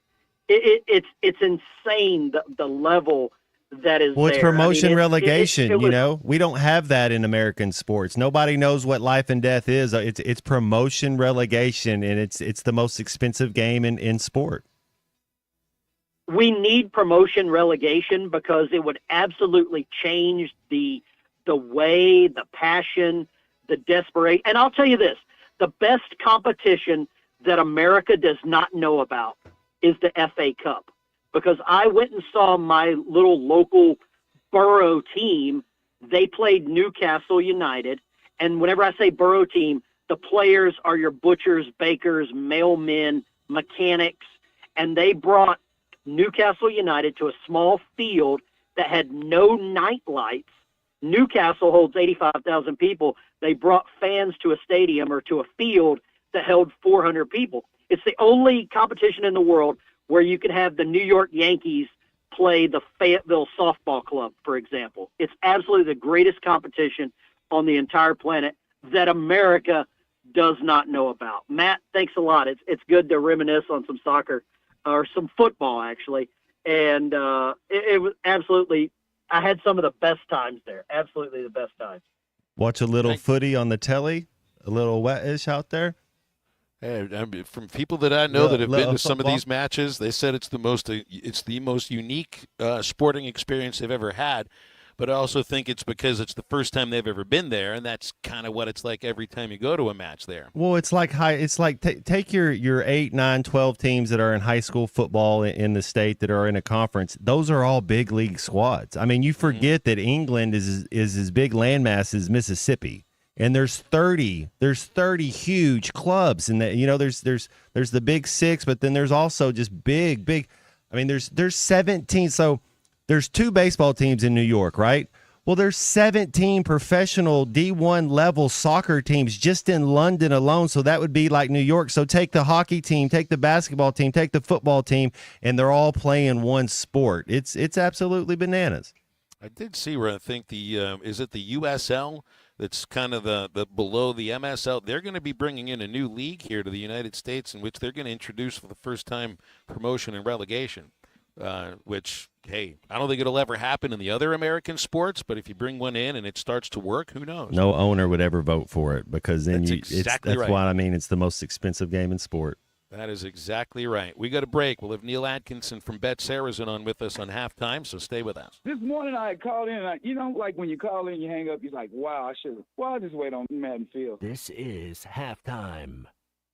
it's insane the level that is well, it's there. promotion relegation. We don't have that in American sports. Nobody knows what life and death is. It's promotion relegation, and it's the most expensive game in sport. We need promotion relegation because it would absolutely change the way, the passion, the desperation. And I'll tell you this, the best competition that America does not know about is the FA Cup. Because I went and saw my little local borough team. They played Newcastle United. And whenever I say borough team, the players are your butchers, bakers, mailmen, mechanics. And they brought Newcastle United to a small field that had no night lights. Newcastle holds 85,000 people. They brought fans to a stadium or to a field that held 400 people. It's the only competition in the world where you could have the New York Yankees play the Fayetteville Softball Club, for example. It's absolutely the greatest competition on the entire planet that America does not know about. Matt, thanks a lot. It's good to reminisce on some soccer, or some football, actually. And it was absolutely, I had some of the best times there. Absolutely the best times. Watch a little footy on the telly, a little wet-ish out there. Hey, from people that I know that have been to some of these matches, they said it's the most unique sporting experience they've ever had. But I also think it's because it's the first time they've ever been there, and that's kind of what it's like every time you go to a match there. Well, it's like take your 8, 9, 12 teams that are in high school football in the state that are in a conference. Those are all big league squads. I mean, you forget that England is as big landmass as Mississippi. And there's 30 huge clubs, and there's the Big Six, but then there's also just big. I mean, there's 17. So there's 2 baseball teams in New York, right? Well, there's 17 professional D1 level soccer teams just in London alone. So that would be like New York. So take the hockey team, take the basketball team, take the football team, and they're all playing one sport. It's absolutely bananas. I did see where I think is it the USL? That's kind of the below the MSL. They're going to be bringing in a new league here to the United States, in which they're going to introduce for the first time promotion and relegation, which, hey, I don't think it'll ever happen in the other American sports, but if you bring one in and it starts to work, who knows? No owner would ever vote for it, because then that's right. Why I mean it's the most expensive game in sport. That is exactly right. We got a break. We'll have Neil Atkinson from Bet Saracen on with us on halftime, so stay with us. This morning I called in, and like when you call in, you hang up, you're like, wow, I'll just wait on Madden Field. This is halftime.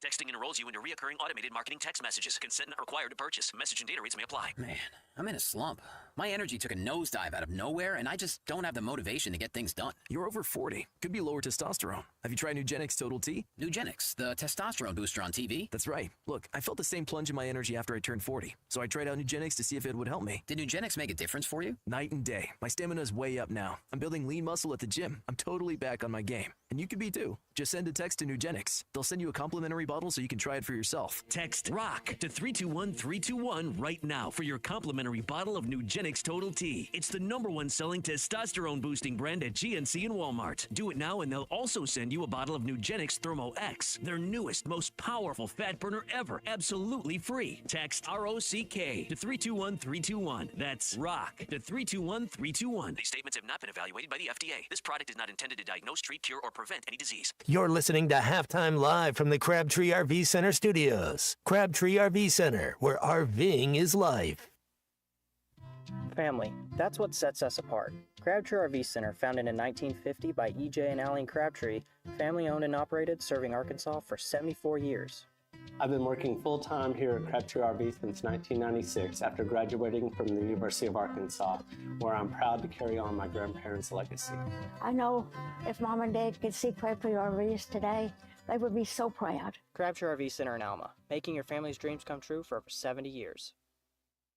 Texting enrolls you into recurring automated marketing text messages. Consent not required to purchase. Message and data rates may apply. Man, I'm in a slump. My energy took a nosedive out of nowhere, and I just don't have the motivation to get things done. You're over 40. Could be lower testosterone. Have you tried Nugenix Total T? Nugenix, the testosterone booster on TV? That's right. Look, I felt the same plunge in my energy after I turned 40, so I tried out Nugenix to see if it would help me. Did Nugenix make a difference for you? Night and day. My stamina is way up now. I'm building lean muscle at the gym. I'm totally back on my game. And you could be too. Just send a text to Nugenix. They'll send you a complimentary bottle so you can try it for yourself. Text ROCK to 321-321 right now for your complimentary bottle of Nugenix Total T. It's the #1 selling testosterone boosting brand at GNC and Walmart. Do it now and they'll also send you a bottle of Nugenix Thermo X, their newest, most powerful fat burner ever, absolutely free. Text ROCK to 321-321. That's ROCK to 321-321. These statements have not been evaluated by the FDA. This product is not intended to diagnose, treat, cure, or prevent any disease. You're listening to Halftime Live from the Crabtree RV Center studios. Crabtree RV Center, where RVing is life. Family, that's what sets us apart. Crabtree RV Center, founded in 1950 by E.J. and Aline Crabtree, family owned and operated, serving Arkansas for 74 years. I've been working full-time here at Crabtree RV since 1996 after graduating from the University of Arkansas, where I'm proud to carry on my grandparents' legacy. I know if Mom and Dad could see Crabtree RVs today, they would be so proud. Crabtree RV Center in Alma, making your family's dreams come true for over 70 years.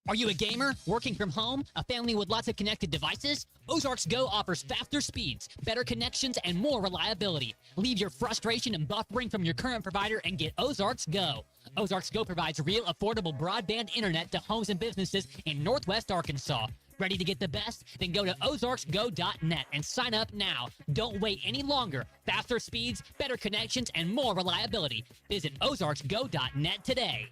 Are you a gamer, working from home, a family with lots of connected devices? Ozarks Go offers faster speeds, better connections, and more reliability. Leave your frustration and buffering from your current provider and get Ozarks Go. Ozarks Go provides real, affordable broadband internet to homes and businesses in Northwest Arkansas. Ready to get the best? Then go to ozarksgo.net and sign up now. Don't wait any longer. Faster speeds, better connections, and more reliability. Visit ozarksgo.net today.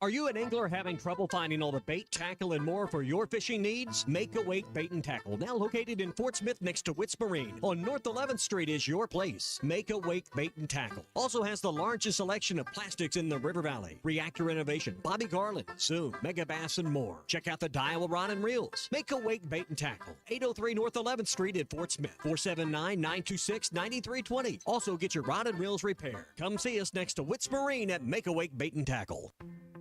Are you an angler having trouble finding all the bait, tackle, and more for your fishing needs? Make a Wake Bait and Tackle, now located in Fort Smith next to Witts Marine on North 11th Street, is your place. Make a Wake Bait and Tackle also has the largest selection of plastics in the River Valley. Reactor Innovation, Bobby Garland, Zoom, Mega Bass, and more. Check out the Daiwa Rod and Reels. Make a Wake Bait and Tackle, 803 North 11th Street in Fort Smith, 479-926-9320. Also get your rod and reels repaired. Come see us next to Witts Marine at Make a Wake Bait and Tackle.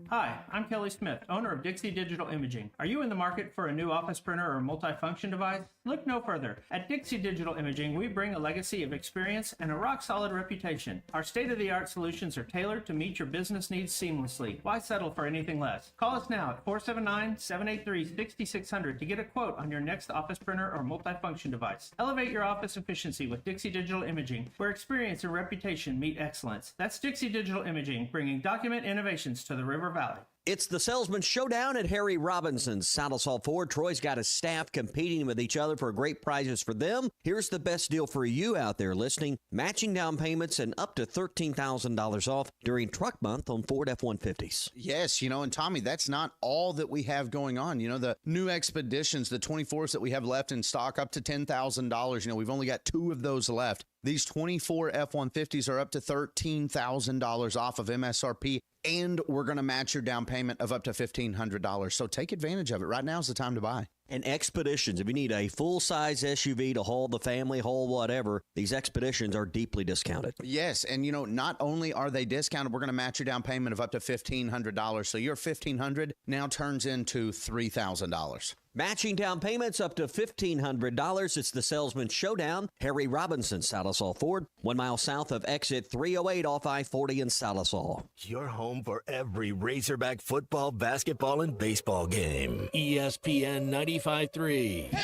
Hi, I'm Kelly Smith, owner of Dixie Digital Imaging. Are you in the market for a new office printer or multifunction device? Look no further. At Dixie Digital Imaging, we bring a legacy of experience and a rock-solid reputation. Our state-of-the-art solutions are tailored to meet your business needs seamlessly. Why settle for anything less? Call us now at 479-783-6600 to get a quote on your next office printer or multifunction device. Elevate your office efficiency with Dixie Digital Imaging, where experience and reputation meet excellence. That's Dixie Digital Imaging, bringing document innovations to the River Valley. It's the Salesman Showdown at Harry Robinson's Saddle-Saw Ford. Troy's got his staff competing with each other for great prizes for them. Here's the best deal for you out there listening. Matching down payments and up to $13,000 off during Truck Month on Ford F-150s. Yes, and Tommy, that's not all that we have going on. The new Expeditions, the 24s that we have left in stock, up to $10,000. We've only got 2 of those left. These 24 F-150s are up to $13,000 off of MSRP, and we're going to match your down payment of up to $1,500. So take advantage of it. Right now is the time to buy. And Expeditions, if you need a full-size SUV to haul the family, haul whatever, these Expeditions are deeply discounted. Yes, and not only are they discounted, we're going to match your down payment of up to $1,500. So your $1,500 now turns into $3,000. Matching down payments up to $1,500. It's the Salesman Showdown. Harry Robinson, Saddle-Saw Ford, 1 mile south of exit 308 off I-40 in Saddle-Saw. Your home for every Razorback football, basketball, and baseball game. ESPN 95.3.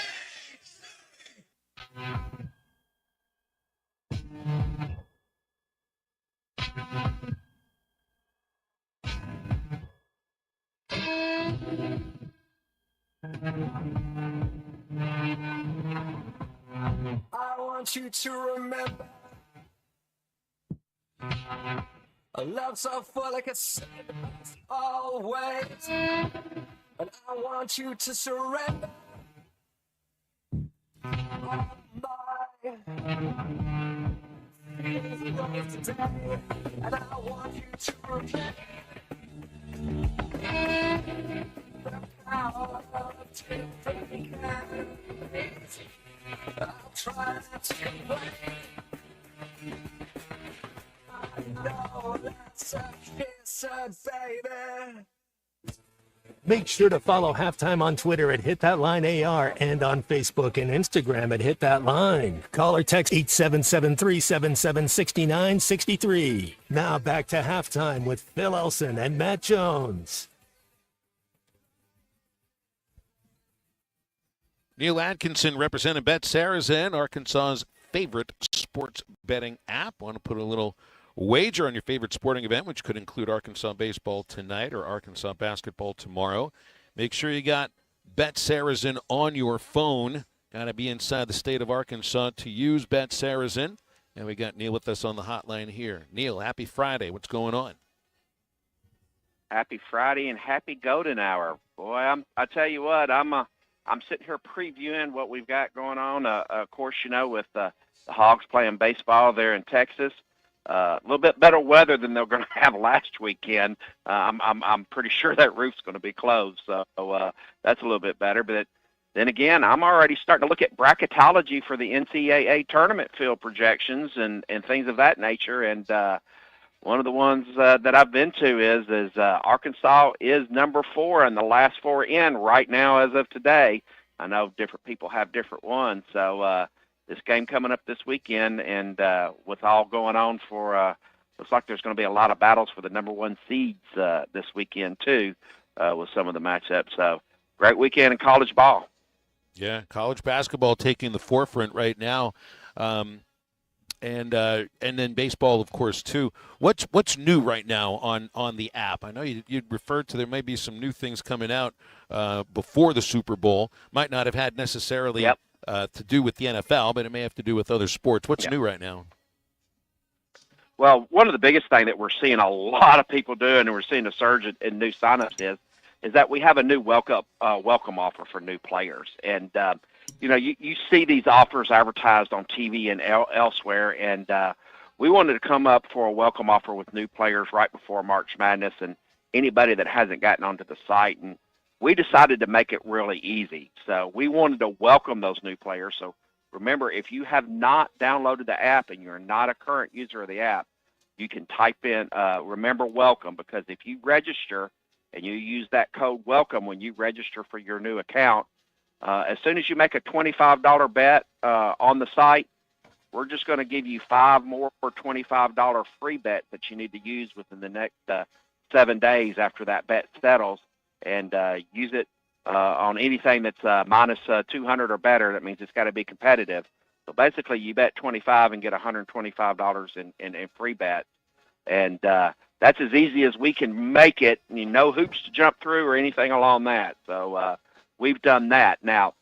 I want you to remember a love so full like a sacrifice always, and I want you to surrender all my feelings today, and I want you to forget the power of taking it. I'll try not to complain. baby. Make sure to follow Halftime on Twitter at HitThatLineAR and on Facebook and Instagram at HitThatLine. Call or text 877-377-6963. Now back to Halftime with Phil Elson and Matt Jones. Neil Atkinson representing Bet Saracen, Arkansas's favorite sports betting app. Want to put a little wager on your favorite sporting event, which could include Arkansas baseball tonight or Arkansas basketball tomorrow. Make sure you got Bet Saracen on your phone. Got to be inside the state of Arkansas to use Bet Saracen. And we got Neil with us on the hotline here. Neil, happy Friday. What's going on? Happy Friday and happy Golden Hour. Boy, I tell you what, I'm sitting here previewing what we've got going on. Of course, you know, with the Hogs playing baseball there in Texas. A little bit better weather than they're going to have last weekend. I'm pretty sure that roof's going to be closed, so that's a little bit better. But then again, I'm already starting to look at bracketology for the NCAA tournament field projections and things of that nature. And one of the ones that I've been to is Arkansas is number 4 and the last 4 in right now as of today. I know different people have different ones, so this game coming up this weekend, and with all going on for, looks like there's going to be a lot of battles for the number 1 seeds this weekend too, with some of the matchups. So great weekend in college ball. Yeah, college basketball taking the forefront right now, and then baseball, of course, too. What's new right now on the app? I know you referred to there may be some new things coming out before the Super Bowl. Might not have had necessarily. Yep. To do with the NFL, but it may have to do with other sports. What's new right now? Well, one of the biggest thing that we're seeing a lot of people doing, and we're seeing a surge in new signups is that we have a new welcome offer for new players. And, you know, you see these offers advertised on TV and elsewhere, and we wanted to come up for a welcome offer with new players right before March Madness and anybody that hasn't gotten onto the site. And we decided to make it really easy. So we wanted to welcome those new players. So remember, if you have not downloaded the app and you're not a current user of the app, you can type in remember welcome, because if you register and you use that code welcome when you register for your new account, as soon as you make a $25 bet on the site, we're just going to give you 5 more $25 free bets that you need to use within the next 7 days after that bet settles. And use it on anything that's minus 200 or better. That means it's got to be competitive. So basically, you bet 25 and get $125 in free bets. And that's as easy as we can make it. No hoops to jump through or anything along that. So we've done that. Now,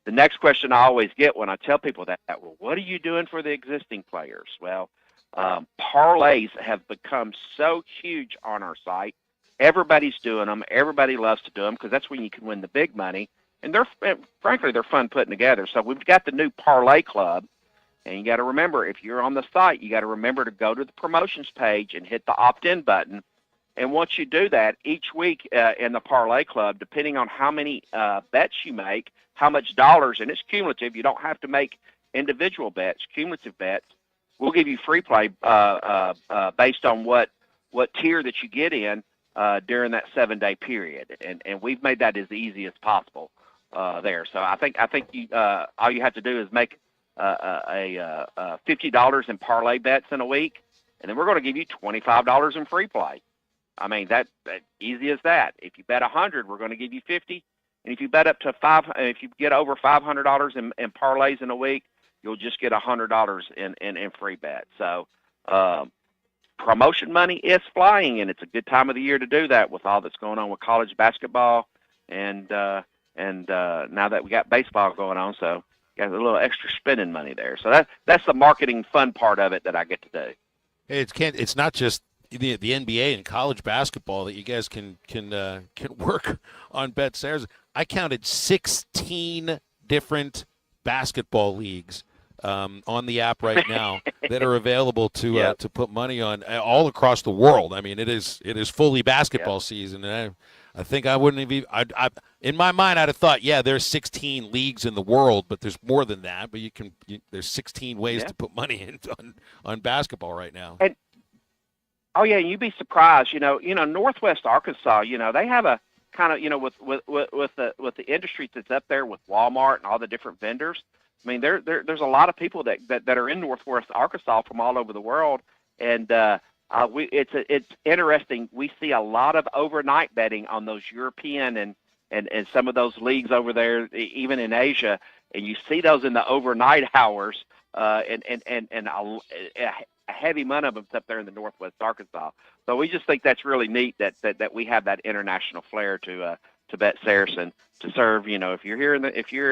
the next question I always get when I tell people that, well, what are you doing for the existing players? Well, parlays have become so huge on our site. Everybody's doing them. Everybody loves to do them because that's when you can win the big money. And frankly, they're fun putting together. So we've got the new Parlay Club. And you got to remember, if you're on the site, you got to remember to go to the promotions page and hit the opt-in button. And once you do that, each week in the Parlay Club, depending on how many bets you make, how much dollars, and it's cumulative. You don't have to make individual bets, cumulative bets. We'll give you free play based on what tier that you get in. During that 7-day period, and we've made that as easy as possible there. So I think you all you have to do is make $50 in parlay bets in a week, and then we're going to give you $25 in free play. I mean that easy as that. If you bet 100, we're going to give you 50, and if you bet up to if you get over $500 in parlays in a week, you'll just get $100 in free bets. So. Promotion money is flying, and it's a good time of the year to do that with all that's going on with college basketball, and now that we got baseball going on, so got a little extra spending money there. So that's the marketing fun part of it that I get to do. It's not just the NBA and college basketball that you guys can work on Bet Saracen. I counted 16 different basketball leagues on the app right now that are available to put money on all across the world. I mean, it is fully basketball season, and I think I wouldn't have even. In my mind, I'd have thought, there's 16 leagues in the world, but there's more than that. But there's 16 ways to put money in on basketball right now. Oh yeah, you'd be surprised. Northwest Arkansas. They have a kind of with the industry that's up there with Walmart and all the different vendors. I mean, there's a lot of people that are in Northwest Arkansas from all over the world, and it's interesting. We see a lot of overnight betting on those European and some of those leagues over there, even in Asia, and you see those in the overnight hours, and a heavy amount of them up there in the Northwest Arkansas. So we just think that's really neat that we have that international flair to bet Saracen to serve. If you're in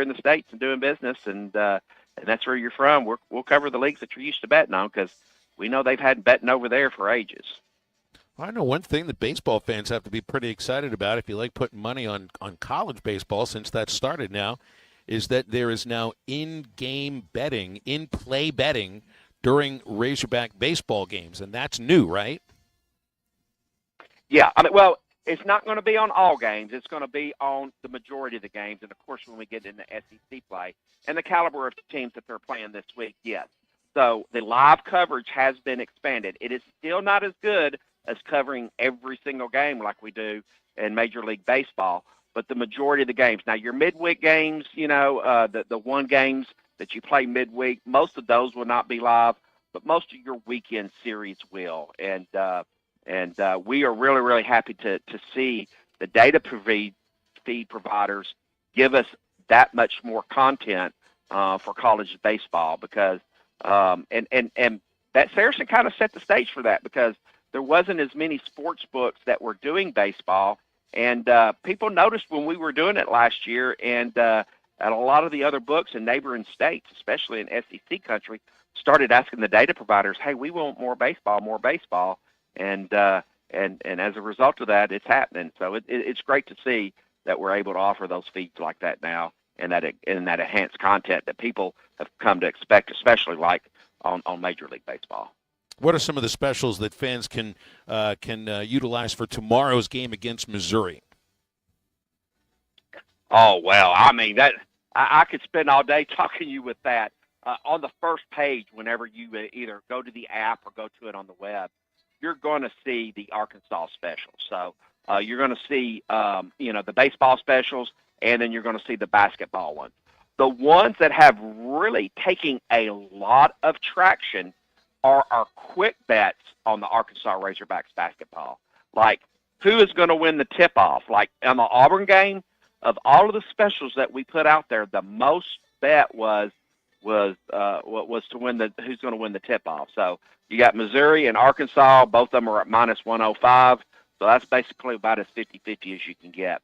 the States and doing business and that's where you're from, we'll cover the leagues that you're used to betting on because we know they've had betting over there for ages. Well, I know one thing that baseball fans have to be pretty excited about if you like putting money on college baseball, since that started now, is that there is now in-game betting, in-play betting during Razorback baseball games, and that's new, right? Yeah, I mean, well, it's not going to be on all games. It's going to be on the majority of the games, and of course, when we get into SEC play and the caliber of teams that they're playing this week, yes. So the live coverage has been expanded. It is still not as good as covering every single game like we do in Major League Baseball, but the majority of the games. Now, your midweek games, the one games that you play midweek, most of those will not be live, but most of your weekend series will. And we are really, really happy to see the data feed providers give us that much more content for college baseball because and that Saracen kind of set the stage for that because there wasn't as many sports books that were doing baseball, and people noticed when we were doing it last year, and a lot of the other books in neighboring states, especially in SEC country, started asking the data providers, "Hey, we want more baseball," and as a result of that, it's happening. So it's great to see that we're able to offer those feeds like that now, and that enhanced content that people have come to expect, especially like on Major League Baseball. What are some of the specials that fans can utilize for tomorrow's game against Missouri? Oh, well, I mean, I could spend all day talking to you with that. On the first page, whenever you either go to the app or go to it on the web, you're going to see the Arkansas specials. So you're going to see, the baseball specials, and then you're going to see the basketball ones. The ones that have really taken a lot of traction are our quick bets on the Arkansas Razorbacks basketball. Like, who is going to win the tip-off? Like, on the Auburn game, of all of the specials that we put out there, the most bet was to win who's going to win the tip-off. So you got Missouri and Arkansas. Both of them are at -105. So that's basically about as 50-50 as you can get.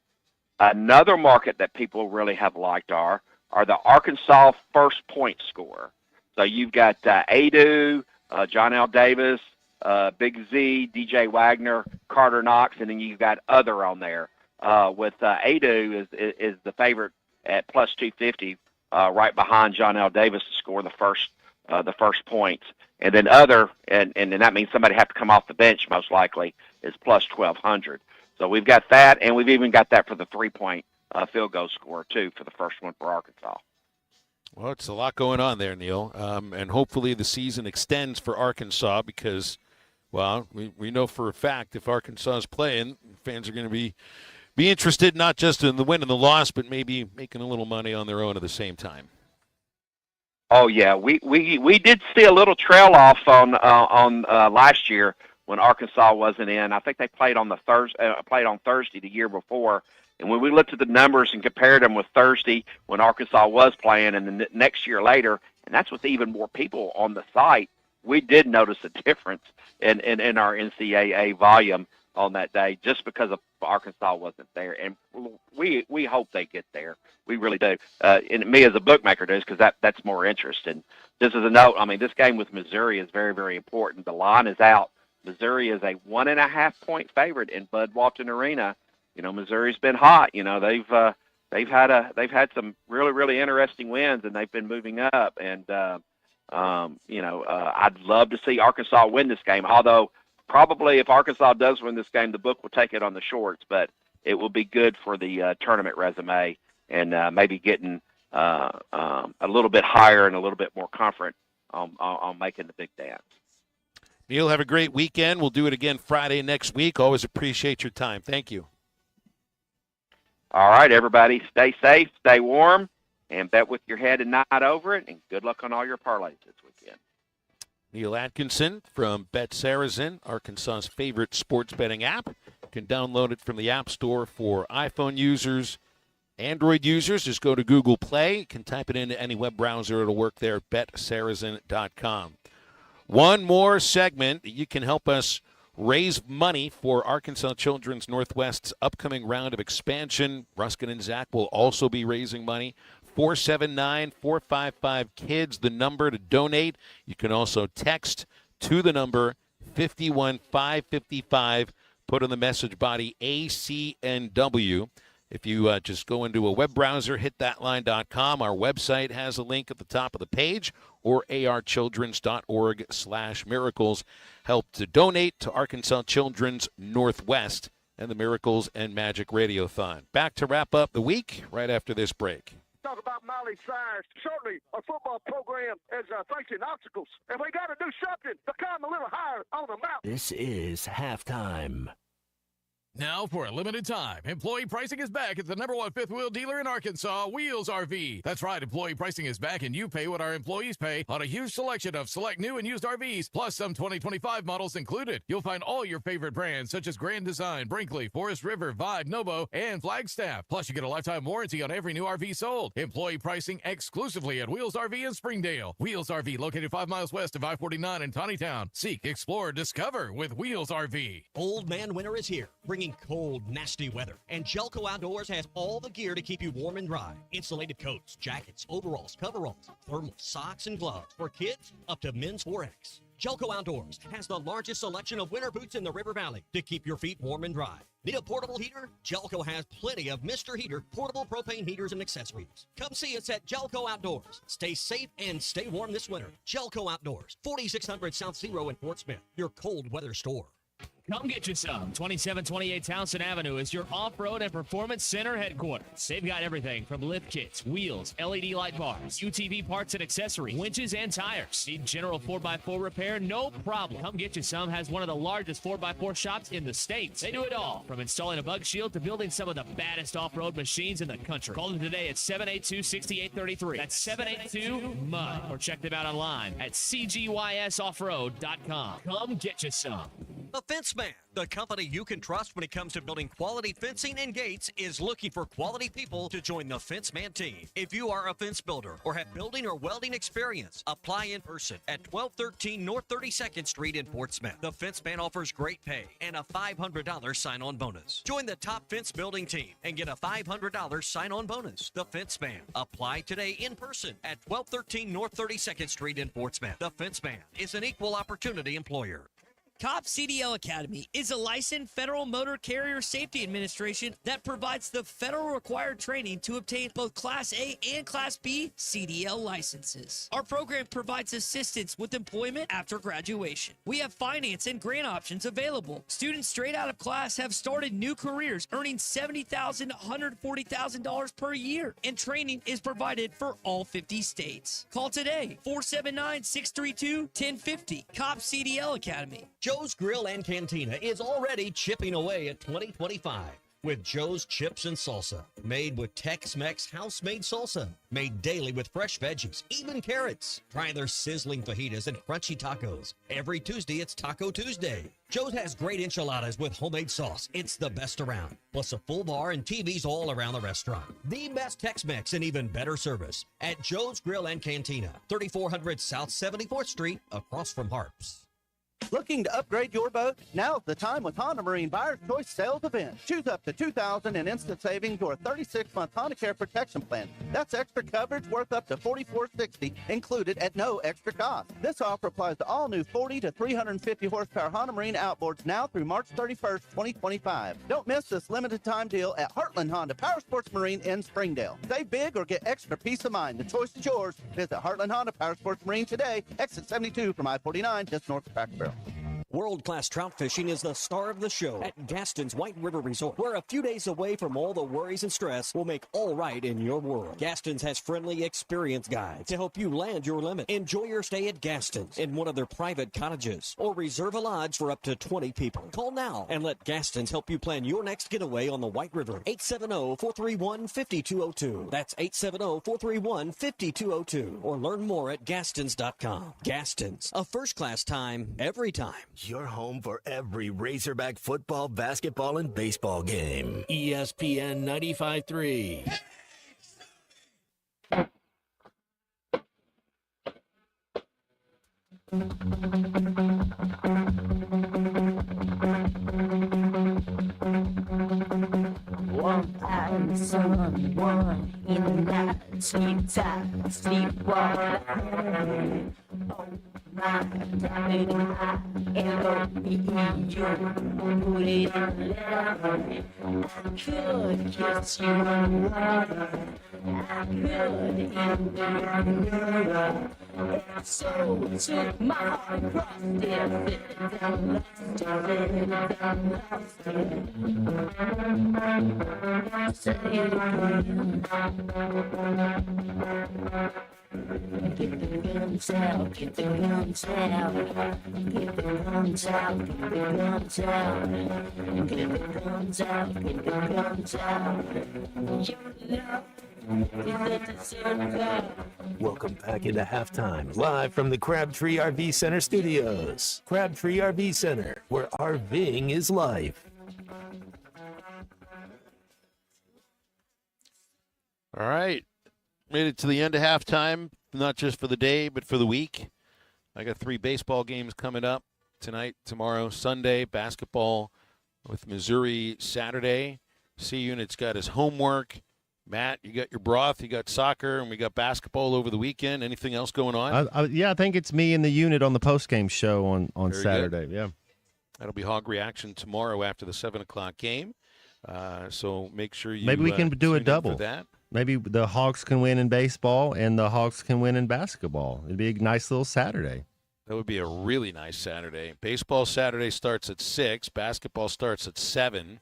Another market that people really have liked are the Arkansas first point scorer. So you've got Adu, John L. Davis, Big Z, DJ Wagner, Carter Knox, and then you've got other on there. With Adu is the favorite at +250, right behind John L. Davis to score the first points. And then other, and that means somebody have to come off the bench most likely, is +1200. So we've got that, and we've even got that for the 3-point field goal scorer too for the first one for Arkansas. Well, it's a lot going on there, Neil, and hopefully the season extends for Arkansas because, well, we know for a fact if Arkansas is playing, fans are going to be interested not just in the win and the loss, but maybe making a little money on their own at the same time. Oh yeah, we did see a little trail off on last year when Arkansas wasn't in. I think they played on Thursday the year before. And when we looked at the numbers and compared them with Thursday when Arkansas was playing and the next year later, and that's with even more people on the site, we did notice a difference in our NCAA volume on that day just because of Arkansas wasn't there. And we hope they get there. We really do. And me as a bookmaker does because that's more interest. And just as a note, I mean, this game with Missouri is very, very important. The line is out. Missouri is a 1.5-point favorite in Bud Walton Arena. You know, Missouri's been hot. You know, they've had some really, really interesting wins, and they've been moving up. And I'd love to see Arkansas win this game. Although probably if Arkansas does win this game, the book will take it on the shorts. But it will be good for the tournament resume and maybe getting a little bit higher and a little bit more confident on making the big dance. Neil, have a great weekend. We'll do it again Friday next week. Always appreciate your time. Thank you. All right, everybody, stay safe, stay warm, and bet with your head and not over it, and good luck on all your parlays this weekend. Neil Atkinson from Bet Saracen, Arkansas's favorite sports betting app. You can download it from the App Store for iPhone users. Android users, just go to Google Play. You can type it into any web browser. It'll work there at betsaracen.com. One more segment. You can help us raise money for Arkansas Children's Northwest's upcoming round of expansion. Ruskin and Zach will also be raising money. 479-455-KIDS, the number to donate. You can also text to the number 51555. Put in the message body ACNW. If you just go into a web browser, hit thatline.com. Our website has a link at the top of the page, or archildrens.org/miracles. Help to donate to Arkansas Children's Northwest and the Miracles and Magic Radiothon. Back to wrap up the week right after this break. Talk about Miley Cyrus. Certainly, our football program is facing obstacles, and we got to do something to climb a little higher on the mountain. This is halftime. Now, for a limited time, employee pricing is back at the #1 fifth wheel dealer in Arkansas, Wheels RV. That's right, employee pricing is back, and you pay what our employees pay on a huge selection of select new and used RVs, plus some 2025 models included. You'll find all your favorite brands, such as Grand Design, Brinkley, Forest River, Vibe, Novo, and Flagstaff. Plus, you get a lifetime warranty on every new RV sold. Employee pricing exclusively at Wheels RV in Springdale. Wheels RV, located 5 miles west of I-49 in Tawnytown. Seek, explore, discover with Wheels RV. Old Man Winter is here, bringing cold, nasty weather. And Jelco Outdoors has all the gear to keep you warm and dry. Insulated coats, jackets, overalls, coveralls, thermal socks, and gloves. For kids, up to men's 4X. Jelco Outdoors has the largest selection of winter boots in the River Valley to keep your feet warm and dry. Need a portable heater? Jelco has plenty of Mr. Heater portable propane heaters and accessories. Come see us at Jelco Outdoors. Stay safe and stay warm this winter. Jelco Outdoors, 4600 South Zero in Fort Smith, your cold weather store. Come get you some. 2728 Townsend Avenue is your off-road and performance center headquarters. They've got everything from lift kits, wheels, LED light bars, UTV parts and accessories, winches and tires. Need general 4x4 repair? No problem. Come get you some has one of the largest 4x4 shops in the States. They do it all, from installing a bug shield to building some of the baddest off-road machines in the country. Call them today at 782-6833. That's 782-MUD. Or check them out online at cgysoffroad.com. Come get you some. The Fence Man, the company you can trust when it comes to building quality fencing and gates, is looking for quality people to join the Fence Man team. If you are a fence builder or have building or welding experience, apply in person at 1213 North 32nd Street in Fort Smith. The Fence Man offers great pay and a $500 sign-on bonus. Join the top fence building team and get a $500 sign-on bonus. The Fence Man. Apply today in person at 1213 North 32nd Street in Fort Smith. The Fence Man is an equal opportunity employer. COP CDL Academy is a licensed Federal Motor Carrier Safety Administration that provides the federal required training to obtain both Class A and Class B CDL licenses. Our program provides assistance with employment after graduation. We have finance and grant options available. Students straight out of class have started new careers earning $70,000 to $140,000 per year, and training is provided for all 50 states. Call today, 479-632-1050. COP CDL Academy. Joe's Grill and Cantina is already chipping away at 2025 with Joe's Chips and Salsa. Made with Tex-Mex house-made salsa. Made daily with fresh veggies, even carrots. Try their sizzling fajitas and crunchy tacos. Every Tuesday, it's Taco Tuesday. Joe's has great enchiladas with homemade sauce. It's the best around. Plus a full bar and TVs all around the restaurant. The best Tex-Mex and even better service at Joe's Grill and Cantina. 3400 South 74th Street, across from Harps. Looking to upgrade your boat? Now's the time with Honda Marine Buyer's Choice Sales Event. Choose up to $2,000 in instant savings or a 36-month Honda Care Protection Plan. That's extra coverage worth up to $44.60 included at no extra cost. This offer applies to all new 40 to 350 horsepower Honda Marine outboards now through March 31st, 2025. Don't miss this limited time deal at Heartland Honda Power Sports Marine in Springdale. Save big or get extra peace of mind. The choice is yours. Visit Heartland Honda Power Sports Marine today, exit 72 from I-49 just north of Cracker Barrel. World-class trout fishing is the star of the show at Gaston's White River Resort, where a few days away from all the worries and stress will make all right in your world. Gaston's has friendly, experienced guides to help you land your limit. Enjoy your stay at Gaston's in one of their private cottages, or reserve a lodge for up to 20 people. Call now and let Gaston's help you plan your next getaway on the White River. 870-431-5202. That's 870-431-5202. Or learn more at Gastons.com. Gaston's, a first-class time, every time. Your home for every Razorback football, basketball, and baseball game. ESPN 95.3. One time, someone in the night, sleep tight, sleep water. Oh my darling, I L-O-V-E, you put it on level. I could kiss you underwater. I could in the mirror. So took my heart across there, down lost it. Say it again. Get the guns out, get the guns out, get the guns out, get the guns out, get the guns out, get the guns out. You know, Welcome back into halftime, live from the Crabtree RV Center studios. Crabtree RV Center, where RVing is life. All right. Made it to the end of halftime, not just for the day, but for the week. I got 3 baseball games coming up tonight, tomorrow, Sunday. Basketball with Missouri Saturday. C-Unit's got his homework. Matt, you got your broth, you got soccer, and we got basketball over the weekend. Anything else going on? I think it's me and the unit on the postgame show on Very Saturday. good. Yeah. That'll be Hog Reaction tomorrow after the 7 o'clock game. So make sure you Maybe we can do tune a in double. for that. Maybe the Hawks can win in baseball and the Hawks can win in basketball. It'd be a nice little Saturday. That would be a really nice Saturday. Baseball Saturday starts at 6. Basketball starts at 7.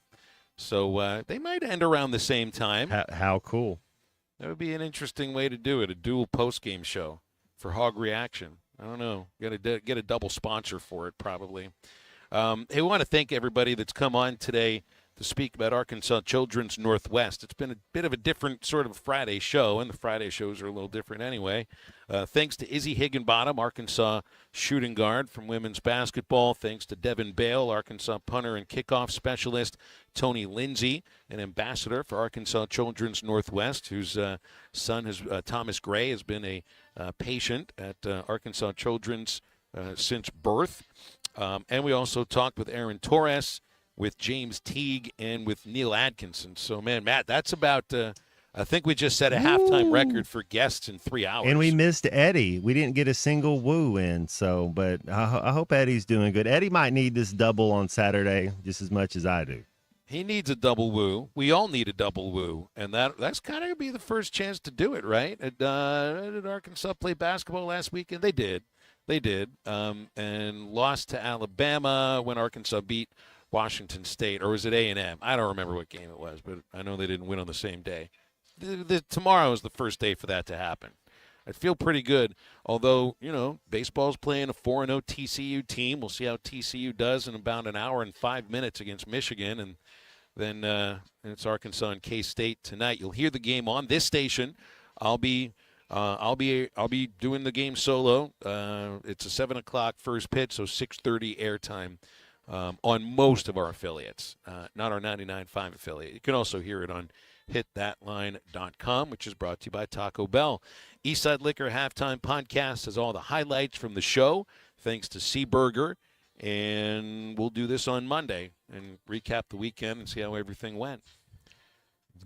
So they might end around the same time. How cool. That would be an interesting way to do it, a dual post-game show for Hog Reaction. I don't know. Got to get a double sponsor for it probably. Hey, we want to thank everybody that's come on today to speak about Arkansas Children's Northwest. It's been a bit of a different sort of Friday show, and the Friday shows are a little different anyway. Thanks to Izzy Higginbottom, Arkansas shooting guard from women's basketball. Thanks to Devin Bale, Arkansas punter and kickoff specialist. Tony Lindsay, an ambassador for Arkansas Children's Northwest, whose son, Thomas Gray, has been a patient at Arkansas Children's since birth. And we also talked with Aaron Torres, with James Teague, and with Neil Atkinson. So, man, Matt, that's about, I think we just set a halftime record for guests in 3 hours. And we missed Eddie. We didn't get a single woo in, but I hope Eddie's doing good. Eddie might need this double on Saturday just as much as I do. He needs a double woo. We all need a double woo. And that's kind of going to be the first chance to do it, right? Did Arkansas play basketball last weekend? They did. And lost to Alabama when Arkansas beat Washington State, or was it A&M? I don't remember what game it was, but I know they didn't win on the same day. Tomorrow is the first day for that to happen. I feel pretty good, although, baseball's playing a 4-0 TCU team. We'll see how TCU does in about an hour and 5 minutes against Michigan, and then it's Arkansas and K-State tonight. You'll hear the game on this station. I'll be doing the game solo. It's a 7 o'clock first pitch, so 6:30 airtime. On most of our affiliates, not our 99.5 affiliate. You can also hear it on hitthatline.com, which is brought to you by Taco Bell. Eastside Liquor Halftime Podcast has all the highlights from the show, thanks to Seaburger. And we'll do this on Monday and recap the weekend and see how everything went.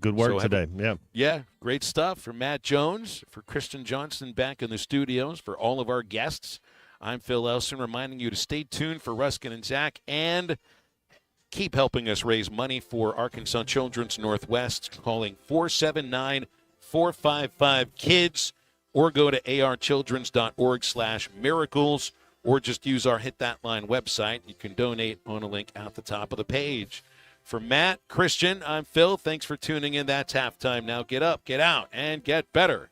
Good work today. Yeah, great stuff for Matt Jones, for Kristen Johnson back in the studios, for all of our guests. I'm Phil Elson, reminding you to stay tuned for Ruskin and Zach and keep helping us raise money for Arkansas Children's Northwest, calling 479-455-KIDS, or go to archildrens.org/miracles, or just use our Hit That Line website. You can donate on a link at the top of the page. For Matt, Christian, I'm Phil. Thanks for tuning in. That's halftime. Now get up, get out, and get better.